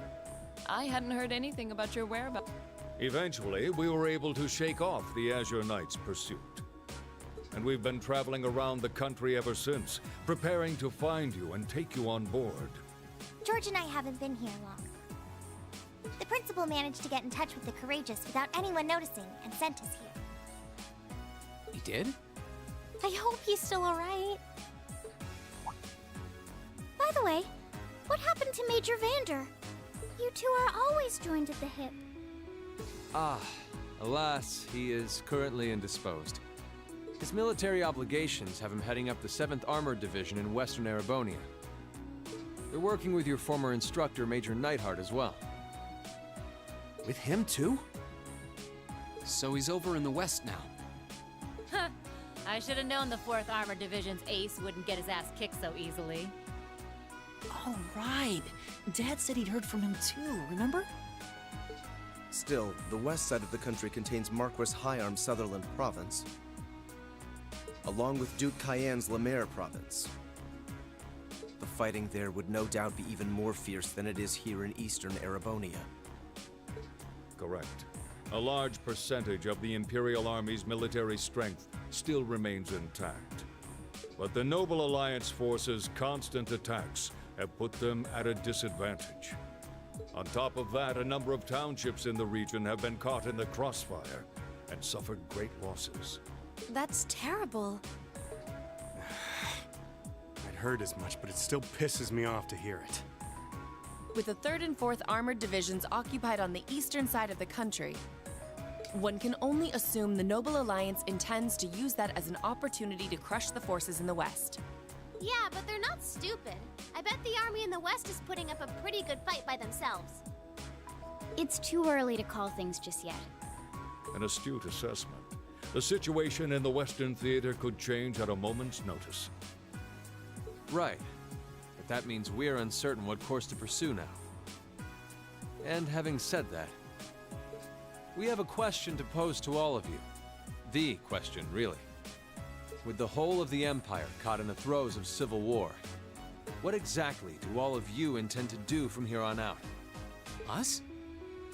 S24: I hadn't heard anything about your whereabouts.
S6: Eventually, we were able to shake off the Azure Knight's pursuit. And we've been traveling around the country ever since, preparing to find you and take you on board.
S9: George and I haven't been here long. The principal managed to get in touch with the Courageous without anyone noticing and sent us here.
S2: He did?
S9: I hope he's still alright. By the way, what happened to Major Vander? You two are always joined at the hip.
S11: Ah, alas, he is currently indisposed. His military obligations have him heading up the 7th Armored Division in Western Erebonia. They're working with your former instructor, Major Neidhart, as well.
S2: With him too? So he's over in the west now.
S3: Huh. I should have known the 4th Armored Division's ace wouldn't get his ass kicked so easily.
S23: Oh, right. Dad said he'd heard from him too, remember?
S15: Still, the west side of the country contains Marquis Hyarm's Sutherland province, along with Duke Cayenne's Lemaire province. The fighting there would no doubt be even more fierce than it is here in eastern Erebonia.
S6: Correct. A large percentage of the Imperial Army's military strength still remains intact. But the Noble Alliance forces' constant attacks have put them at a disadvantage. On top of that, a number of townships in the region have been caught in the crossfire and suffered great losses.
S12: That's terrible.
S10: I'd heard as much, but it still pisses me off to hear it.
S12: With the 3rd and 4th Armored Divisions occupied on the eastern side of the country, one can only assume the Noble Alliance intends to use that as an opportunity to crush the forces in the west.
S9: Yeah, but they're not stupid. I bet the army in the West is putting up a pretty good fight by themselves.
S7: It's too early to call things just yet.
S6: An astute assessment. The situation in the Western Theater could change at a moment's notice.
S11: Right. But that means we're uncertain what course to pursue now. And having said that, we have a question to pose to all of you. The question, really. With the whole of the Empire caught in the throes of civil war, what exactly do all of you intend to do from here on out?
S2: Us?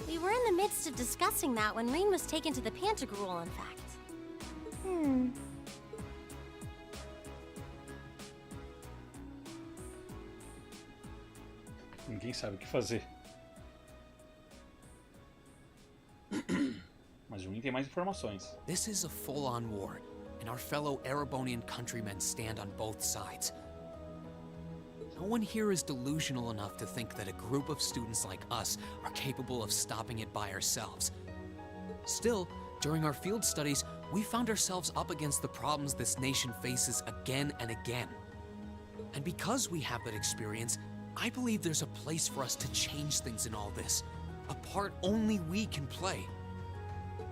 S19: We were in the midst of discussing that when Reen was taken to the Pantagruel, in fact.
S21: Ninguém sabe o que fazer. Mas o Reen tem mais informações.
S2: This is a full-on war, and our fellow Erebonian countrymen stand on both sides. No one here is delusional enough to think that a group of students like us are capable of stopping it by ourselves. Still, during our field studies, we found ourselves up against the problems this nation faces again and again. And because we have that experience, I believe there's a place for us to change things in all this, a part only we can play.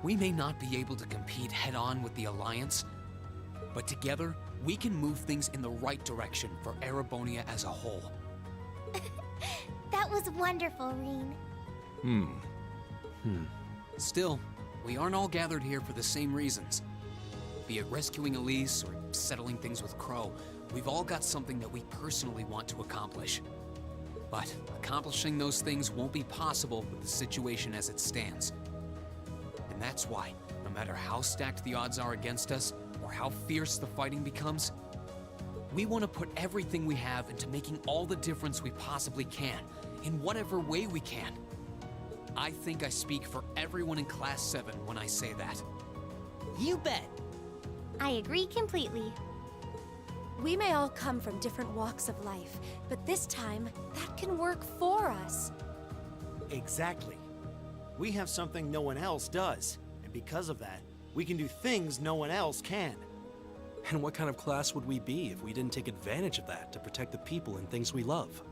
S2: We may not be able to compete head-on with the Alliance, but together, we can move things in the right direction for Erebonia as a whole.
S19: That was wonderful, Reen.
S2: Still, we aren't all gathered here for the same reasons. Be it rescuing Elise or settling things with Crow, we've all got something that we personally want to accomplish. But accomplishing those things won't be possible with the situation as it stands. And that's why, no matter how stacked the odds are against us, or how fierce the fighting becomes, we want to put everything we have into making all the difference we possibly can, in whatever way we can. I think I speak for everyone in Class 7 when I say that.
S14: You bet.
S19: I agree completely.
S12: We may all come from different walks of life, but this time, that can work for us.
S4: Exactly. We have something no one else does, and because of that, we can do things no one else can.
S22: And what kind of class would we be if we didn't take advantage of that to protect the people and things we love?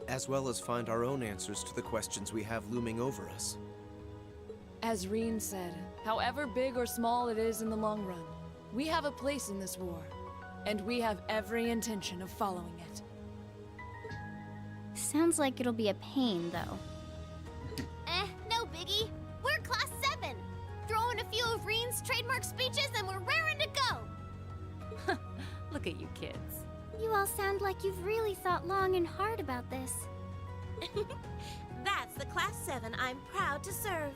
S15: As well as find our own answers to the questions we have looming over us.
S24: As Reen said, however big or small it is in the long run, we have a place in this war, and we have every intention of following it.
S7: Sounds like it'll be a pain, though.
S9: No biggie. We're Class 7. Throw in a few of Reen's trademark speeches and we're raring to go.
S3: Look at you kids.
S9: You all sound like you've really thought long and hard about this.
S19: That's the Class 7 I'm proud to serve.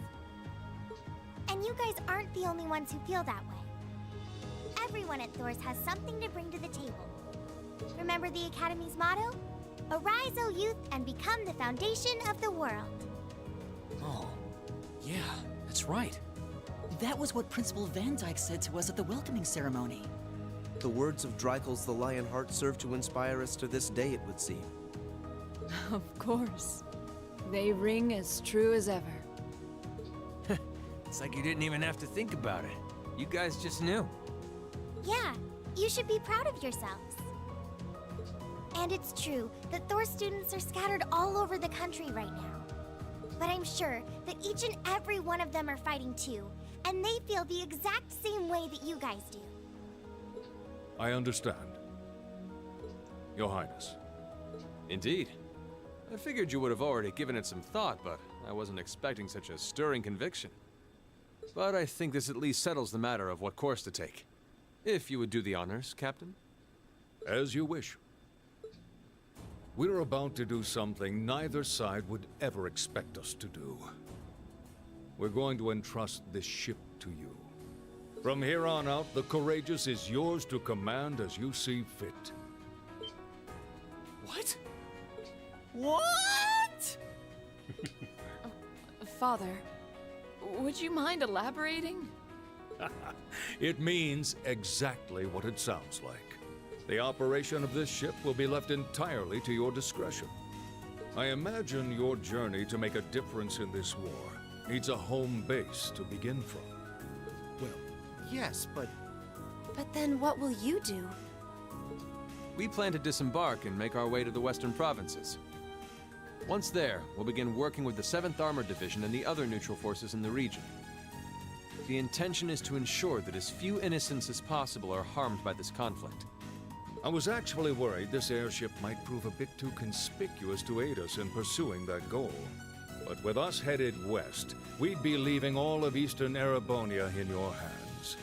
S9: And you guys aren't the only ones who feel that way. Everyone at Thor's has something to bring to the table. Remember the Academy's motto? Arise, O youth, and become the foundation of the world.
S2: Oh, yeah, that's right.
S23: That was what Principal Van Dyke said to us at the welcoming ceremony.
S15: The words of Dreikel's the Lionheart serve to inspire us to this day, it would seem.
S24: Of course. They ring as true as ever.
S11: It's like you didn't even have to think about it. You guys just knew.
S9: Yeah, you should be proud of yourselves. And it's true that Thor students are scattered all over the country right now. But I'm sure that each and every one of them are fighting too, and they feel the exact same way that you guys do.
S6: I understand. Your Highness.
S11: Indeed. I figured you would have already given it some thought, but I wasn't expecting such a stirring conviction. But I think this at least settles the matter of what course to take. If you would do the honors, Captain.
S6: As you wish. We're about to do something neither side would ever expect us to do. We're going to entrust this ship to you. From here on out, the Courageous is yours to command as you see fit.
S2: What?
S24: What? Father, would you mind elaborating?
S6: It means exactly what it sounds like. The operation of this ship will be left entirely to your discretion. I imagine your journey to make a difference in this war needs a home base to begin from.
S4: Well, yes, but...
S12: But then what will you do?
S11: We plan to disembark and make our way to the western provinces. Once there, we'll begin working with the 7th Armored Division and the other neutral forces in the region. The intention is to ensure that as few innocents as possible are harmed by this conflict.
S6: I was actually worried this airship might prove a bit too conspicuous to aid us in pursuing that goal. But with us headed west, we'd be leaving all of Eastern Erebonia in your hands.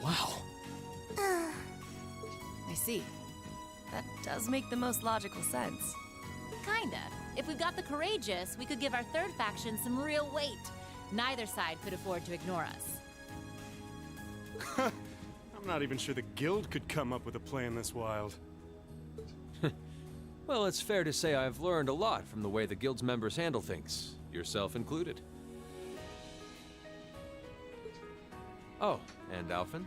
S2: Wow.
S12: I see. That does make the most logical sense.
S3: Kinda. If we got the courageous, we could give our third faction some real weight. Neither side could afford to ignore us.
S10: I'm not even sure the guild could come up with a plan this wild.
S11: Well, it's fair to say I've learned a lot from the way the guild's members handle things, yourself included. Oh, and Alphen?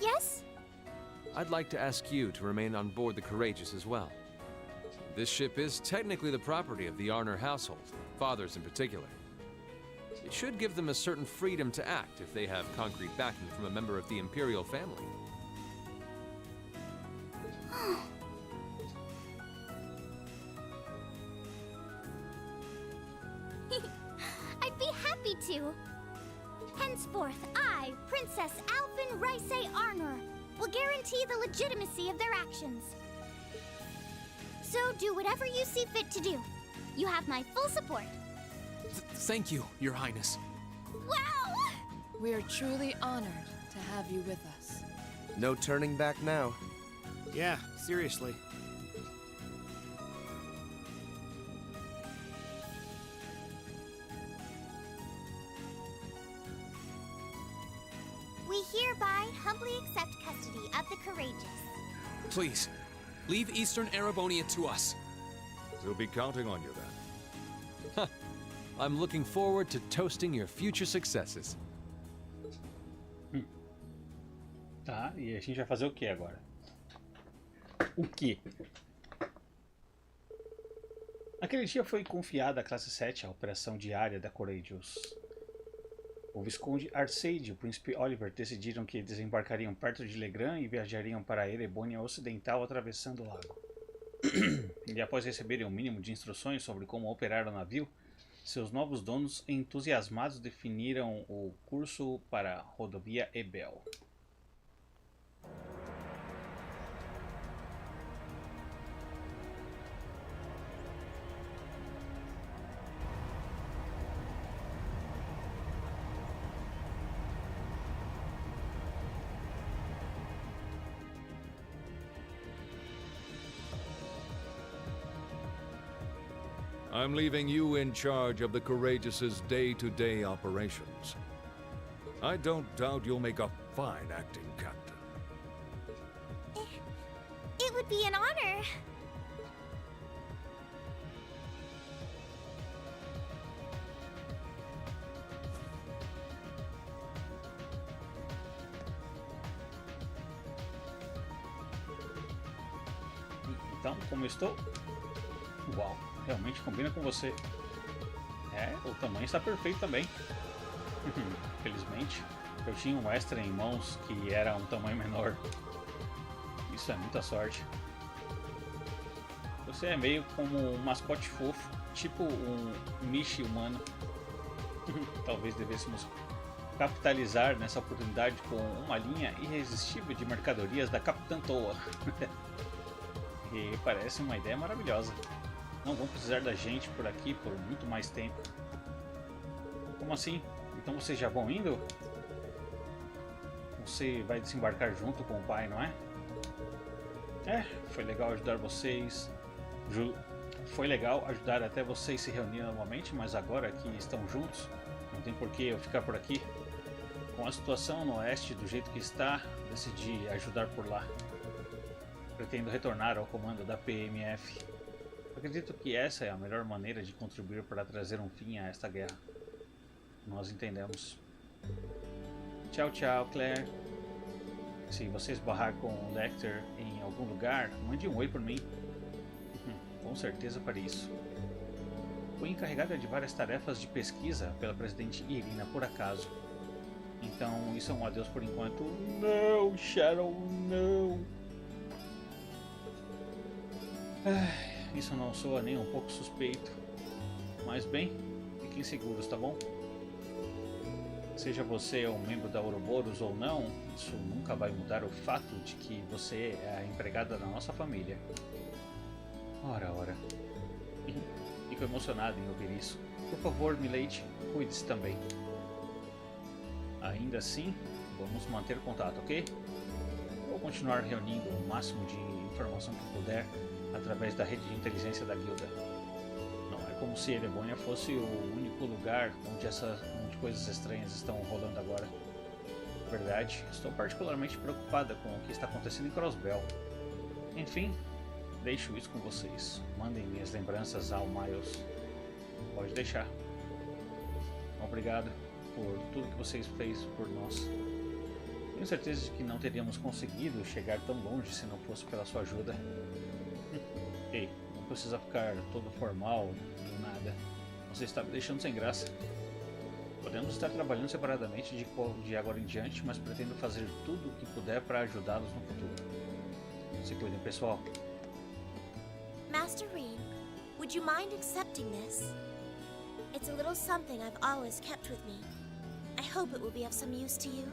S19: Yes?
S11: I'd like to ask you to remain on board the Courageous as well. This ship is technically the property of the Arner household, fathers in particular. It should give them a certain freedom to act if they have concrete backing from a member of the Imperial family.
S9: I'd be happy to. Henceforth, I, Princess Alphen Rice Arnor, will guarantee the legitimacy of their actions. So do whatever you see fit to do. You have my full support.
S2: Thank you, Your Highness.
S9: Wow!
S24: We are truly honored to have you with us.
S15: No turning back now.
S4: Yeah, seriously.
S9: We hereby humbly accept custody of the courageous.
S2: Please, leave Eastern Erebonia to us.
S6: We'll be counting on you then.
S11: I'm looking forward to toasting your future successes.
S21: Tá, e a gente vai fazer o que agora? O que? Aquele dia foi confiada à classe 7 a operação diária da Courageous. O Visconde Arceide e o Príncipe Oliver decidiram que desembarcariam perto de Legrand e viajariam para a Erebonia Ocidental atravessando o lago. E após receberem o mínimo de instruções sobre como operar o navio, seus novos donos entusiasmados definiram o curso para a rodovia Ebel.
S6: I'm leaving you in charge of the Courageous's day-to-day operations. I don't doubt you'll make a fine acting captain.
S9: It would be an honor.
S21: Então, como eu estou? Uau, realmente combina com você. É, o tamanho está perfeito também. Felizmente, eu tinha um extra em mãos que era um tamanho menor. Isso é muita sorte. Você é meio como um mascote fofo, tipo um Michi humano. Talvez devêssemos capitalizar nessa oportunidade com uma linha irresistível de mercadorias da Capitã Toa. E parece uma ideia maravilhosa. Não vão precisar da gente por aqui por muito mais tempo. Como assim? Então vocês já vão indo? Você vai desembarcar junto com o pai, não é? É, foi legal ajudar vocês. Foi legal ajudar até vocês se reunirem novamente, mas agora que estão juntos, não tem por que eu ficar por aqui. Com a situação no oeste do jeito que está, decidi ajudar por lá. Pretendo retornar ao comando da PMF. Acredito que essa é a melhor maneira de contribuir para trazer um fim a esta guerra. Nós entendemos. Tchau, tchau, Claire. Se você esbarrar com o Lecter em algum lugar, mande um oi por mim. Com certeza para isso. Fui encarregada de várias tarefas de pesquisa pela presidente Irina por acaso. Então isso é um adeus por enquanto. Não, Shadow, não. Isso não soa nem um pouco suspeito. Mas bem, fiquem seguros, tá bom? Seja você um membro da Ouroboros ou não, isso nunca vai mudar o fato de que você é a empregada da nossa família. Ora, ora. Fico emocionado em ouvir isso. Por favor, Milady, cuide-se também. Ainda assim, vamos manter contato, ok? Vou continuar reunindo o máximo de informação que puder através da rede de inteligência da guilda. Não é como se Erebonia fosse o único lugar onde coisas estranhas estão rolando agora. Na verdade, estou particularmente preocupada com o que está acontecendo em Crossbell. Enfim, deixo isso com vocês. Mandem minhas lembranças ao Miles. Pode deixar. Obrigado por tudo que vocês fez por nós. Tenho certeza de que não teríamos conseguido chegar tão longe se não fosse pela sua ajuda. Ei, não precisa ficar todo formal do nada. Você está me deixando sem graça. Podemos estar trabalhando separadamente de agora em diante, mas pretendo fazer tudo o que puder para ajudá-los no futuro. Se cuidem, pessoal.
S19: Master Rean, would you mind accepting this? It's a little something I've always kept with me. I hope it will be of some use to you.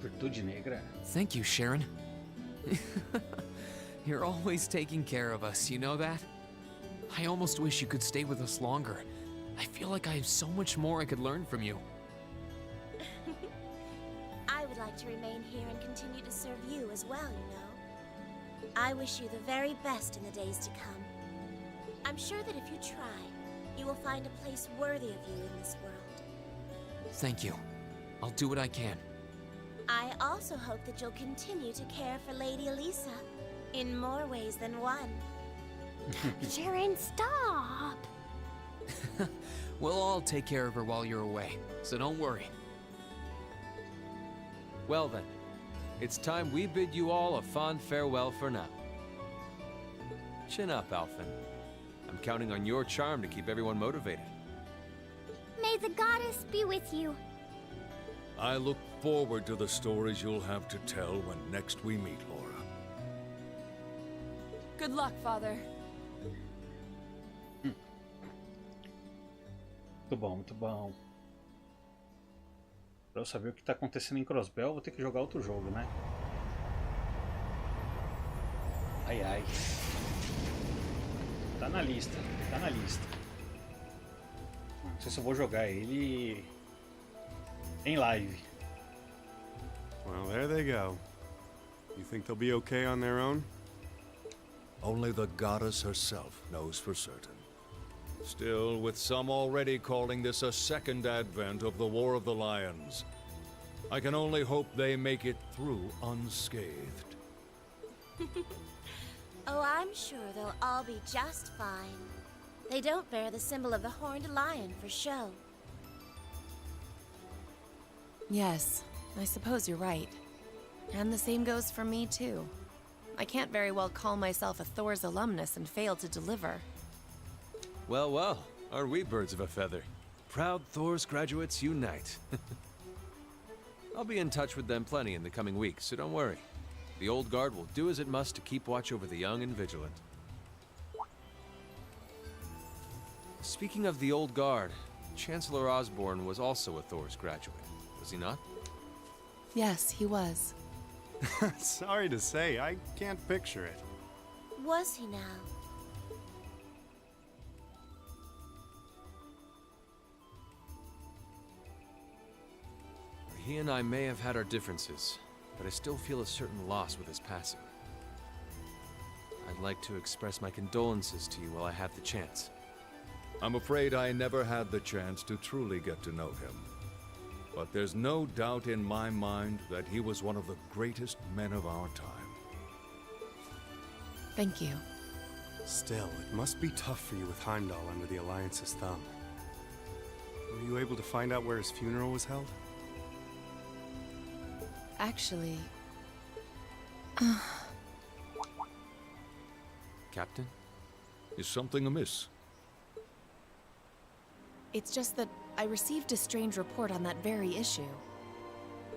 S21: Virtude Negra.
S2: Thank you, Sharon. You're always taking care of us, you know that? I almost wish you could stay with us longer. I feel like I have so much more I could learn from you.
S19: I would like to remain here and continue to serve you as well, you know. I wish you the very best in the days to come. I'm sure that if you try, you will find a place worthy of you in this world.
S2: Thank you. I'll do what I can.
S19: I also hope that you'll continue to care for Lady Elisa in more ways than one.
S9: Sharon, stop!
S2: We'll all take care of her while you're away, so don't worry.
S11: Well then, it's time we bid you all a fond farewell for now. Chin up, Alphen. I'm counting on your charm to keep everyone motivated.
S9: May the goddess be with you.
S6: I look forward to the stories you'll have to tell when next we meet, Laura.
S24: Good luck, Father.
S21: Muito bom, muito bom. Pra eu saber o que tá acontecendo em Crossbell, vou ter que jogar outro jogo, né? Ai, ai. Tá na lista, tá na lista. Não sei se eu vou jogar ele em live.
S10: Well, there they go. You think they'll be okay on their own?
S6: Only the goddess herself knows for certain. Still, with some already calling this a second advent of the War of the Lions, I can only hope they make it through unscathed.
S19: Oh, I'm sure they'll all be just fine. They don't bear the symbol of the horned lion for show.
S12: Yes, I suppose you're right. And the same goes for me, too. I can't very well call myself a Thor's alumnus and fail to deliver.
S11: Well, well, are we birds of a feather? Proud Thor's graduates unite. I'll be in touch with them plenty in the coming weeks, so don't worry. The Old Guard will do as it must to keep watch over the young and vigilant. Speaking of the Old Guard, Chancellor Osborne was also a Thor's graduate, was he not?
S12: Yes, he was.
S10: Sorry to say, I can't picture it.
S19: Was he now?
S11: He and I may have had our differences, but I still feel a certain loss with his passing. I'd like to express my condolences to you while I have the chance.
S6: I'm afraid I never had the chance to truly get to know him. But there's no doubt in my mind that he was one of the greatest men of our time.
S12: Thank you.
S10: Still, it must be tough for you with Heimdall under the Alliance's thumb. Were you able to find out where his funeral was held?
S12: Actually...
S11: Captain?
S6: Is something amiss?
S12: It's just that I received a strange report on that very issue.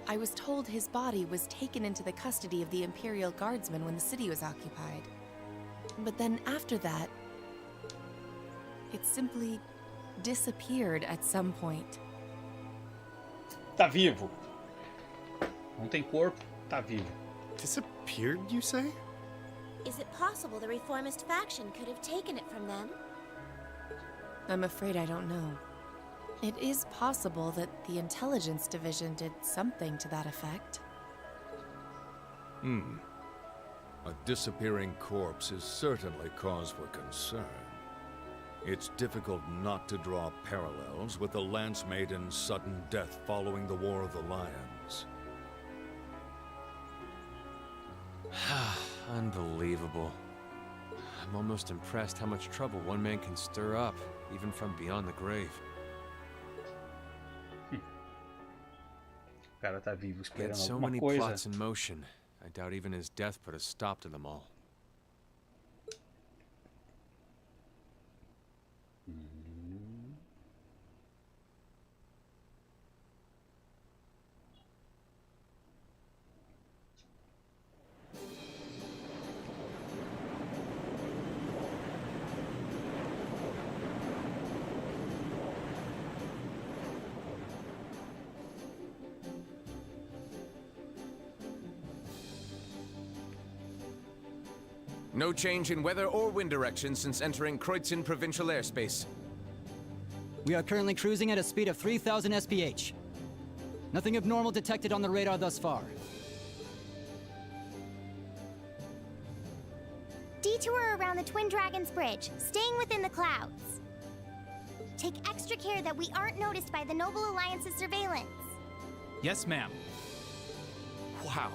S12: I was told his body was taken into the custody of the Imperial Guardsmen when the city was occupied. But then after that, it simply disappeared at some point.
S21: Tá vivo. Não tem corpo, tá vivo.
S10: Disappeared, you say?
S19: Is it possible the reformist faction could have taken it from them?
S12: I'm afraid I don't know. It is possible that the intelligence division did something to that effect.
S6: A disappearing corpse is certainly cause for concern. It's difficult not to draw parallels with the Lance Maiden's sudden death following the War of the Lions.
S11: Unbelievable. I'm almost impressed how much trouble one man can stir up, even from beyond the grave.
S21: O cara tá vivo esperando
S11: Yet so
S21: alguma
S11: many
S21: coisa.
S11: plots in motion. I doubt even his death put a stop to them all.
S8: No change in weather or wind direction since entering Kreutzen provincial airspace.
S16: We are currently cruising at a speed of 3,000 SPH. Nothing abnormal detected on the radar thus far.
S9: Detour around the Twin Dragons Bridge, staying within the clouds. Take extra care that we aren't noticed by the Noble Alliance's surveillance.
S4: Yes, ma'am. Wow.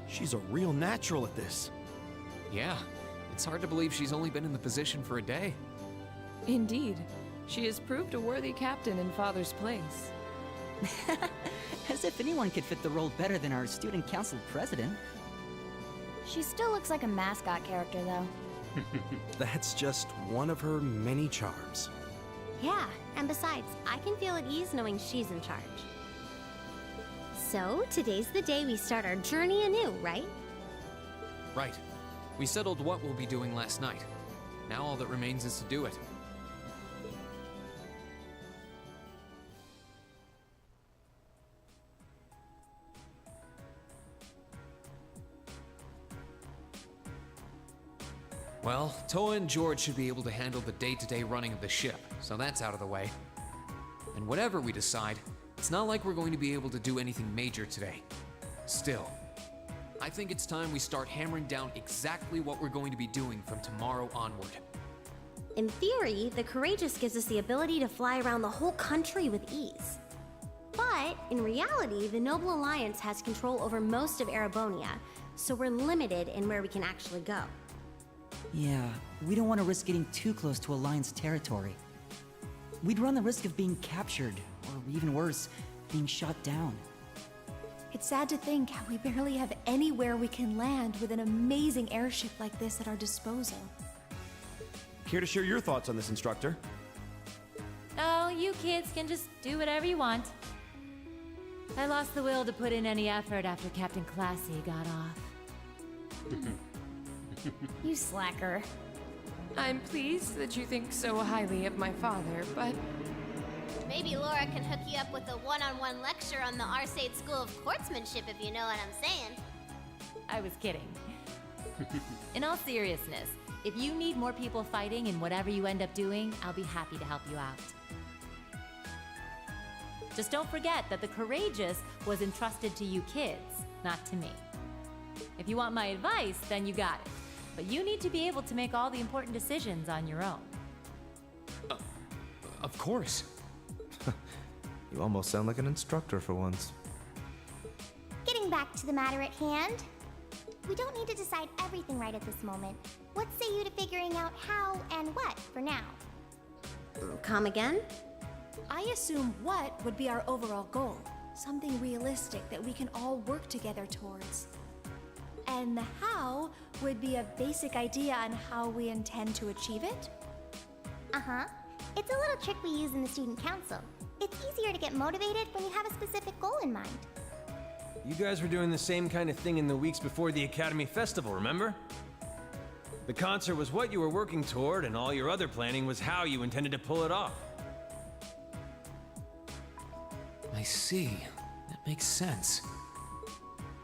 S4: She's a real natural at this.
S2: Yeah, it's hard to believe she's only been in the position for a day.
S24: Indeed. She has proved a worthy captain in Father's place.
S16: As if anyone could fit the role better than our student council president.
S19: She still looks like a mascot character, though.
S10: That's just one of her many charms.
S9: Yeah, and besides, I can feel at ease knowing she's in charge. So, today's the day we start our journey anew, right?
S2: Right. We settled what we'll be doing last night. Now all that remains is to do it. Well, Toa and George should be able to handle the day-to-day running of the ship, so that's out of the way. And whatever we decide, it's not like we're going to be able to do anything major today. Still, I think it's time we start hammering down exactly what we're going to be doing from tomorrow onward.
S9: In theory, the Courageous gives us the ability to fly around the whole country with ease. But, in reality, the Noble Alliance has control over most of Erebonia, so we're limited in where we can actually go.
S16: Yeah, we don't want to risk getting too close to Alliance territory. We'd run the risk of being captured, or even worse, being shot down.
S12: It's sad to think how we barely have anywhere we can land with an amazing airship like this at our disposal.
S4: Care to share your thoughts on this, instructor?
S3: Oh, you kids can just do whatever you want. I lost the will to put in any effort after Captain Classy got off.
S19: You slacker.
S24: I'm pleased that you think so highly of my father, but
S9: Maybe Laura can hook you up with a one-on-one lecture on the Arcade School of Courtsmanship, if you know what I'm saying.
S3: I was kidding. In all seriousness, if you need more people fighting in whatever you end up doing, I'll be happy to help you out. Just don't forget that the Courageous was entrusted to you kids, not to me. If you want my advice, then you got it. But you need to be able to make all the important decisions on your own.
S2: Of course.
S15: You almost sound like an instructor for once.
S9: Getting back to the matter at hand, we don't need to decide everything right at this moment. What say you to figuring out how and what for now?
S19: Come again?
S12: I assume what would be our overall goal. Something realistic that we can all work together towards. And the how would be a basic idea on how we intend to achieve it?
S9: Uh-huh. It's a little trick we use in the student council.
S19: It's easier to get motivated when you have a specific goal in mind.
S8: You guys were doing the same kind of thing in the weeks before the Academy Festival, remember? The concert was what you were working toward, and all your other planning was how you intended to pull it off.
S2: I see. That makes sense.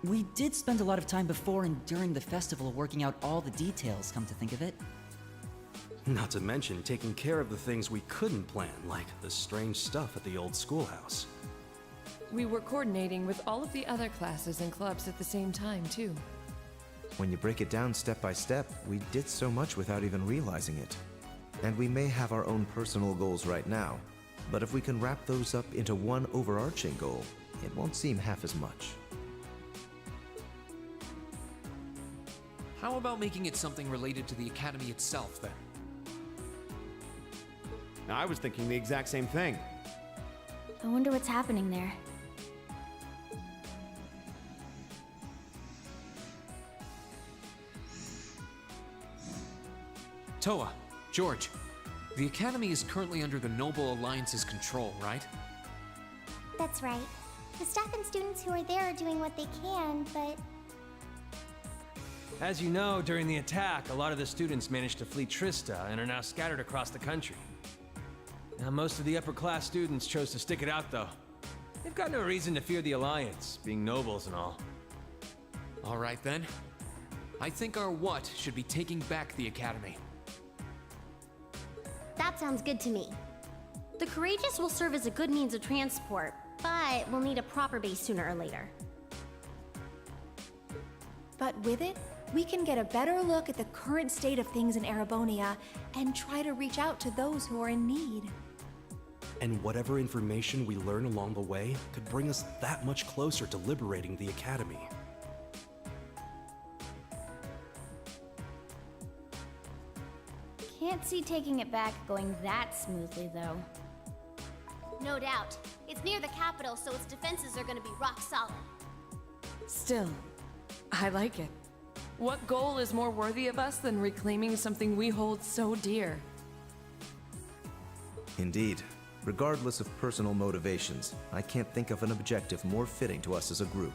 S16: We did spend a lot of time before and during the festival working out all the details, come to think of it.
S22: Not to mention taking care of the things we couldn't plan, like the strange stuff at the old schoolhouse.
S24: We were coordinating with all of the other classes and clubs at the same time, too.
S15: When you break it down step by step, we did so much without even realizing it. And we may have our own personal goals right now, but if we can wrap those up into one overarching goal, it won't seem half as much.
S2: How about making it something related to the Academy itself, then?
S4: I was thinking the exact same thing.
S19: I wonder what's happening there.
S2: Toa, George, the Academy is currently under the Noble Alliance's control, right?
S19: That's right. The staff and students who are there are doing what they can, but
S8: As you know, during the attack, a lot of the students managed to flee Trista and are now scattered across the country. Now, most of the upper-class students chose to stick it out, though. They've got no reason to fear the Alliance, being nobles and all.
S2: All right, then. I think our what should be taking back the Academy.
S19: that sounds good to me. The Courageous will serve as a good means of transport, but we'll need a proper base sooner or later.
S12: But with it, we can get a better look at the current state of things in Erebonia and try to reach out to those who are in need.
S22: And whatever information we learn along the way could bring us that much closer to liberating the Academy.
S19: Can't see taking it back going that smoothly, though. No doubt. It's near the capital, so its defenses are gonna be rock solid.
S24: Still, I like it. What goal is more worthy of us than reclaiming something we hold so dear?
S15: Indeed. Regardless of personal motivations, I can't think of an objective more fitting to us as a group.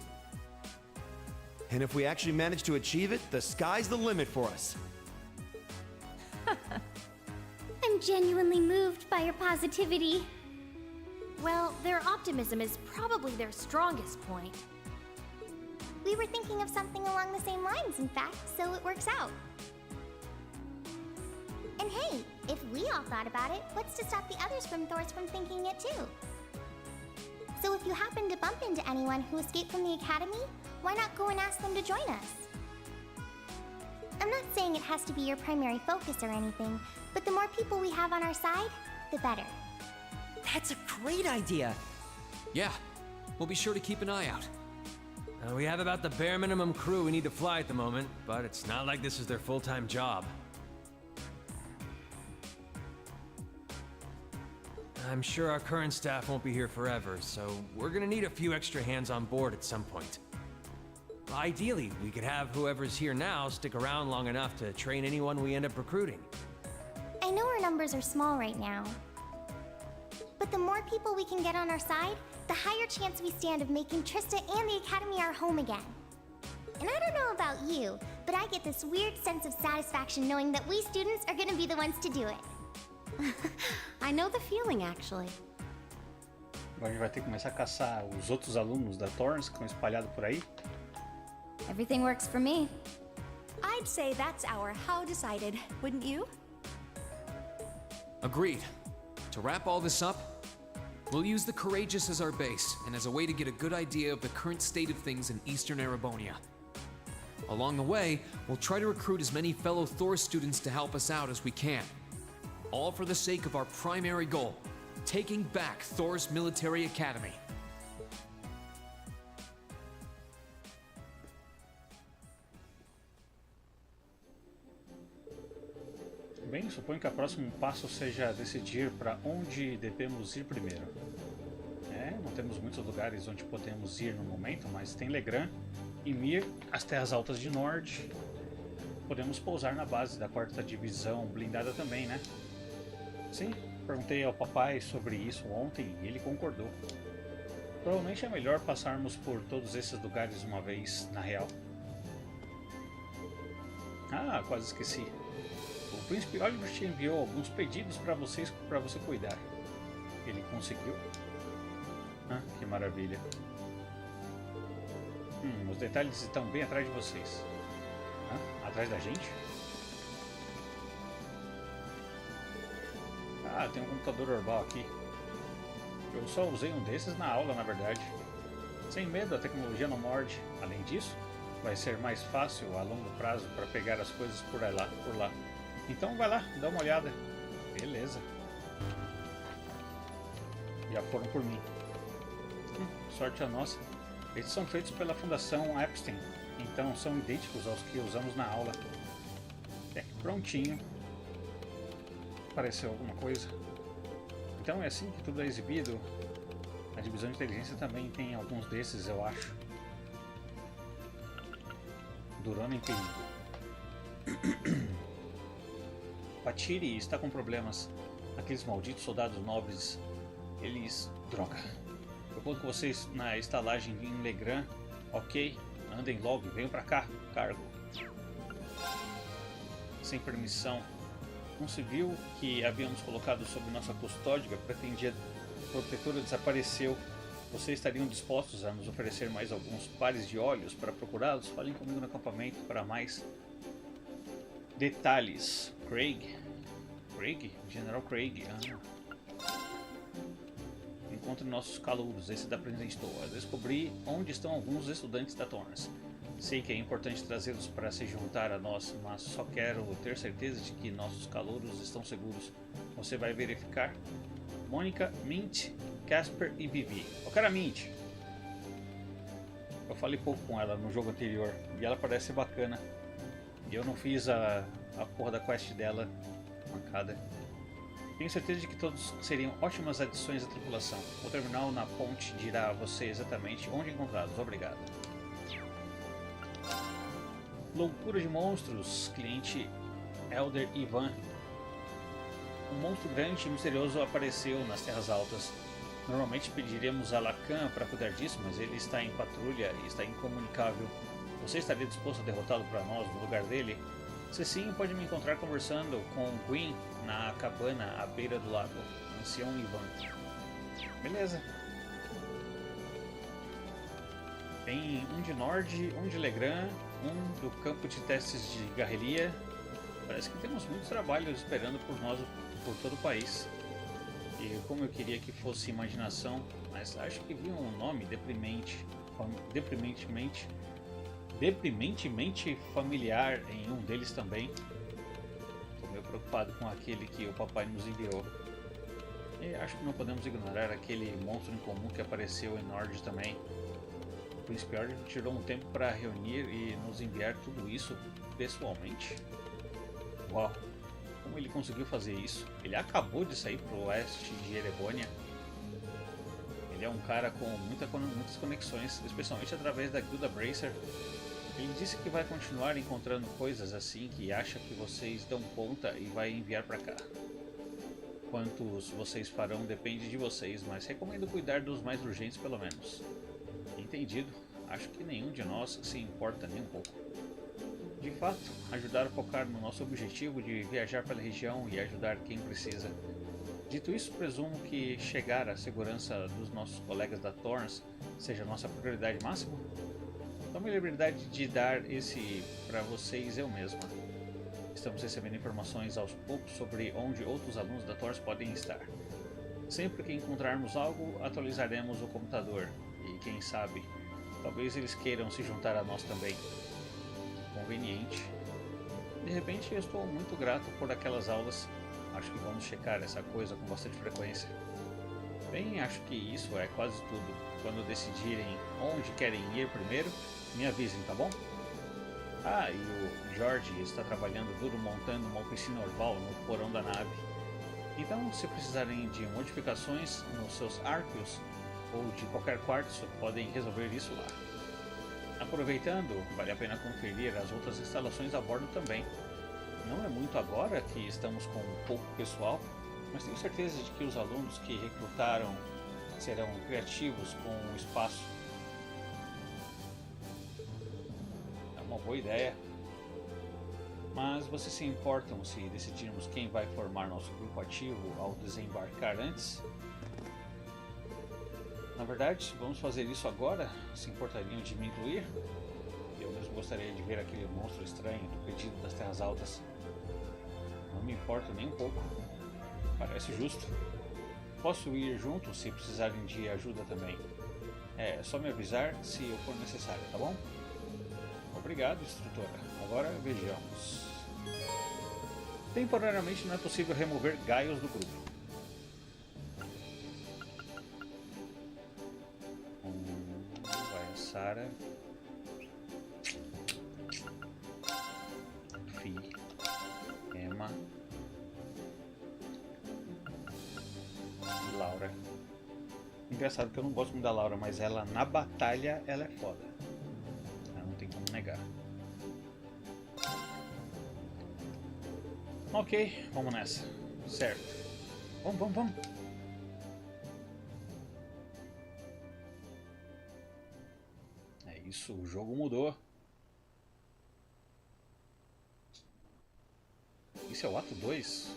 S4: And if we actually manage to achieve it, the sky's the limit for us.
S19: I'm genuinely moved by your positivity. Well, their optimism is probably their strongest point. We were thinking of something along the same lines, in fact, so it works out. And hey, if we all thought about it, what's to stop the others from thinking it too? So if you happen to bump into anyone who escaped from the Academy, why not go and ask them to join us? I'm not saying it has to be your primary focus or anything, but the more people we have on our side, the better.
S16: That's a great idea!
S2: Yeah, we'll be sure to keep an eye out.
S8: We have about the bare minimum crew we need to fly at the moment, but it's not like this is their full-time job. I'm sure our current staff won't be here forever, so we're gonna need a few extra hands on board at some point. Ideally, we could have whoever's here now stick around long enough to train anyone we end up recruiting.
S19: I know our numbers are small right now, but the more people we can get on our side, the higher chance we stand of making Trista and the Academy our home again. And I don't know about you, but I get this weird sense of satisfaction knowing that we students are gonna be the ones to do it.
S3: I know the feeling, actually.
S21: Agora a gente vai ter que começar a caçar os outros alunos da Torrance que estão espalhados por aí.
S19: Everything works for me.
S12: I'd say that's our how decided, wouldn't you?
S2: Agreed. To wrap all this up, we'll use the Courageous as our base, and as a way to get a good idea of the current state of things in Eastern Erebonia. Along the way, we'll try to recruit as many fellow Thor students to help us out as we can. All for the sake of our primary goal, taking back Thor's military academy.
S21: Bem, suponho que o próximo passo seja decidir para onde devemos ir primeiro. Não temos muitos lugares onde podemos ir no momento, mas tem Legrand, Ymir, as Terras Altas de Norte. Podemos pousar na base da 4ª Divisão blindada também, né? Sim, Perguntei ao papai sobre isso ontem e ele concordou. Provavelmente é melhor passarmos por todos esses lugares uma vez, na real. Ah, quase esqueci. O príncipe Oliver te enviou alguns pedidos para você cuidar. Ele conseguiu? Ah, que maravilha. Os detalhes estão bem atrás de vocês. Atrás da gente? Ah, tem um computador orbal aqui. Eu só usei um desses na aula, na verdade. Sem medo, a tecnologia não morde. Além disso, vai ser mais fácil a longo prazo para pegar as coisas por lá. Então vai lá, dá uma olhada. Beleza. Já foram por mim. Sorte a nossa. Eles são feitos pela Fundação Epstein, então são idênticos aos que usamos na aula. Prontinho. Apareceu alguma coisa? Então é assim que tudo é exibido. A divisão de inteligência também tem alguns desses, eu acho. Durando em perigo. Patiri está com problemas. Aqueles malditos soldados nobres. Eles... droga. Eu conto com vocês na estalagem em Legrand. Ok, andem logo e venham pra cá. Cargo. Sem permissão. Um civil que havíamos colocado sob nossa custódia, pretendia protetora, desapareceu. Vocês estariam dispostos a nos oferecer mais alguns pares de olhos para procurá-los? Falem comigo no acampamento para mais detalhes. Craig? General Craig. Encontre nossos calouros, esse da presente toa. Descobri onde estão alguns estudantes da Torrance. Sei que é importante trazê-los para se juntar a nós, mas só quero ter certeza de que nossos calouros estão seguros. Você vai verificar? Mônica, Mint, Casper e Vivi. O cara Mint. Eu falei pouco com ela no jogo anterior e ela parece bacana. E eu não fiz a porra da quest dela mancada. Tenho certeza de que todos seriam ótimas adições à tripulação. O terminal na ponte dirá a você exatamente onde encontrá-los. Obrigado. Loucura de monstros. Cliente Elder Ivan. Um monstro grande e misterioso apareceu nas Terras Altas. Normalmente pediríamos a Lacan para cuidar disso, mas ele está em patrulha e está incomunicável. Você estaria disposto a derrotá-lo para nós no lugar dele? Se sim, pode me encontrar conversando com Queen na cabana à beira do lago. Ancião Ivan. Beleza. Tem um de Nord, um de Legrand, um do campo de testes de Garrelia. Parece que temos muitos trabalhos esperando por nós por todo o país. E como eu queria que fosse imaginação, mas acho que vi um nome deprimentemente familiar em um deles também. Estou meio preocupado com aquele que o papai nos enviou. E acho que não podemos ignorar aquele monstro incomum que apareceu em Nord também. O Príncipe Order tirou um tempo para reunir e nos enviar tudo isso pessoalmente. Uau! Como ele conseguiu fazer isso? Ele acabou de sair para o oeste de Erebônia. Ele é um cara com muitas conexões, especialmente através da Guilda Bracer. Ele disse que vai continuar encontrando coisas assim que acha que vocês dão conta e vai enviar para cá. Quantos vocês farão depende de vocês, mas recomendo cuidar dos mais urgentes pelo menos. Entendido. Acho que nenhum de nós se importa nem um pouco. De fato, ajudar a focar no nosso objetivo de viajar pela região e ajudar quem precisa. Dito isso, presumo que chegar à segurança dos nossos colegas da Torrance seja nossa prioridade máxima? Tome a liberdade de dar esse para vocês eu mesma. Estamos recebendo informações aos poucos sobre onde outros alunos da Torrance podem estar. Sempre que encontrarmos algo, atualizaremos o computador. E quem sabe, talvez eles queiram se juntar a nós também. Conveniente. De repente eu estou muito grato por aquelas aulas. Acho que vamos checar essa coisa com bastante frequência. Bem, acho que isso é quase tudo. Quando decidirem onde querem ir primeiro, me avisem, tá bom? Ah, e o George está trabalhando duro montando uma oficina orval no porão da nave. Então, se precisarem de modificações nos seus arcos ou de qualquer quartzo, podem resolver isso lá. Aproveitando, vale a pena conferir as outras instalações a bordo também. Não é muito agora que estamos com pouco pessoal, Mas tenho certeza de que os alunos que recrutaram serão criativos com o espaço. É uma boa ideia. Mas vocês se importam se decidirmos quem vai formar nosso grupo ativo ao desembarcar antes? Na verdade, vamos fazer isso agora? Se importariam de me incluir? Eu mesmo gostaria de ver aquele monstro estranho do pedido das Terras Altas. Não me importo nem um pouco. Parece justo. Posso ir junto se precisarem de ajuda também. É só me avisar se eu for necessário, tá bom? Obrigado, instrutora. Agora vejamos. Temporariamente não é possível remover Gaios do grupo. Vai a Sarah. Fi. Emma. E Laura. Engraçado que eu não gosto muito da Laura, mas ela na batalha ela é foda. Não tem como negar. Ok, vamos nessa. Certo. Vamos. É isso, o jogo mudou. Isso é o ato 2?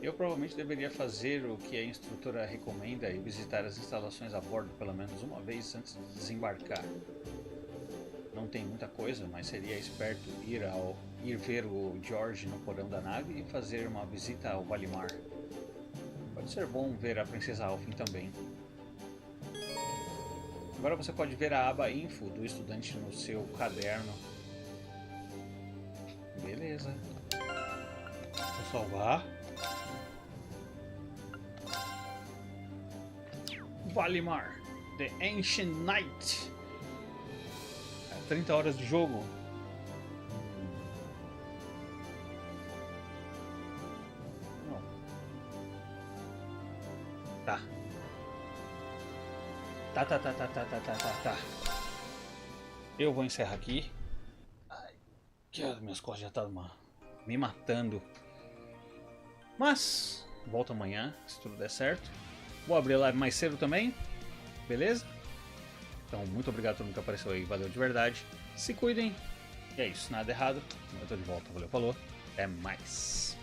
S21: Eu provavelmente deveria fazer o que a instrutora recomenda e visitar as instalações a bordo pelo menos uma vez antes de desembarcar. Não tem muita coisa, mas seria esperto ir ver o George no porão da nave e fazer uma visita ao Valimar. Pode ser bom ver a Princesa Alfin também. Agora você pode ver a aba Info do estudante no seu caderno. Beleza. Vou salvar. Valimar, The Ancient Knight. 30 horas de jogo. Não. Tá. Tá. Eu vou encerrar aqui. Ai, que as minhas costas já estão me matando. Mas volto amanhã, se tudo der certo. Vou abrir a live mais cedo também. Beleza? Então, muito obrigado a todo mundo que apareceu aí. Valeu de verdade. Se cuidem. E é isso. Nada errado. Eu tô de volta. Valeu, falou. Até mais.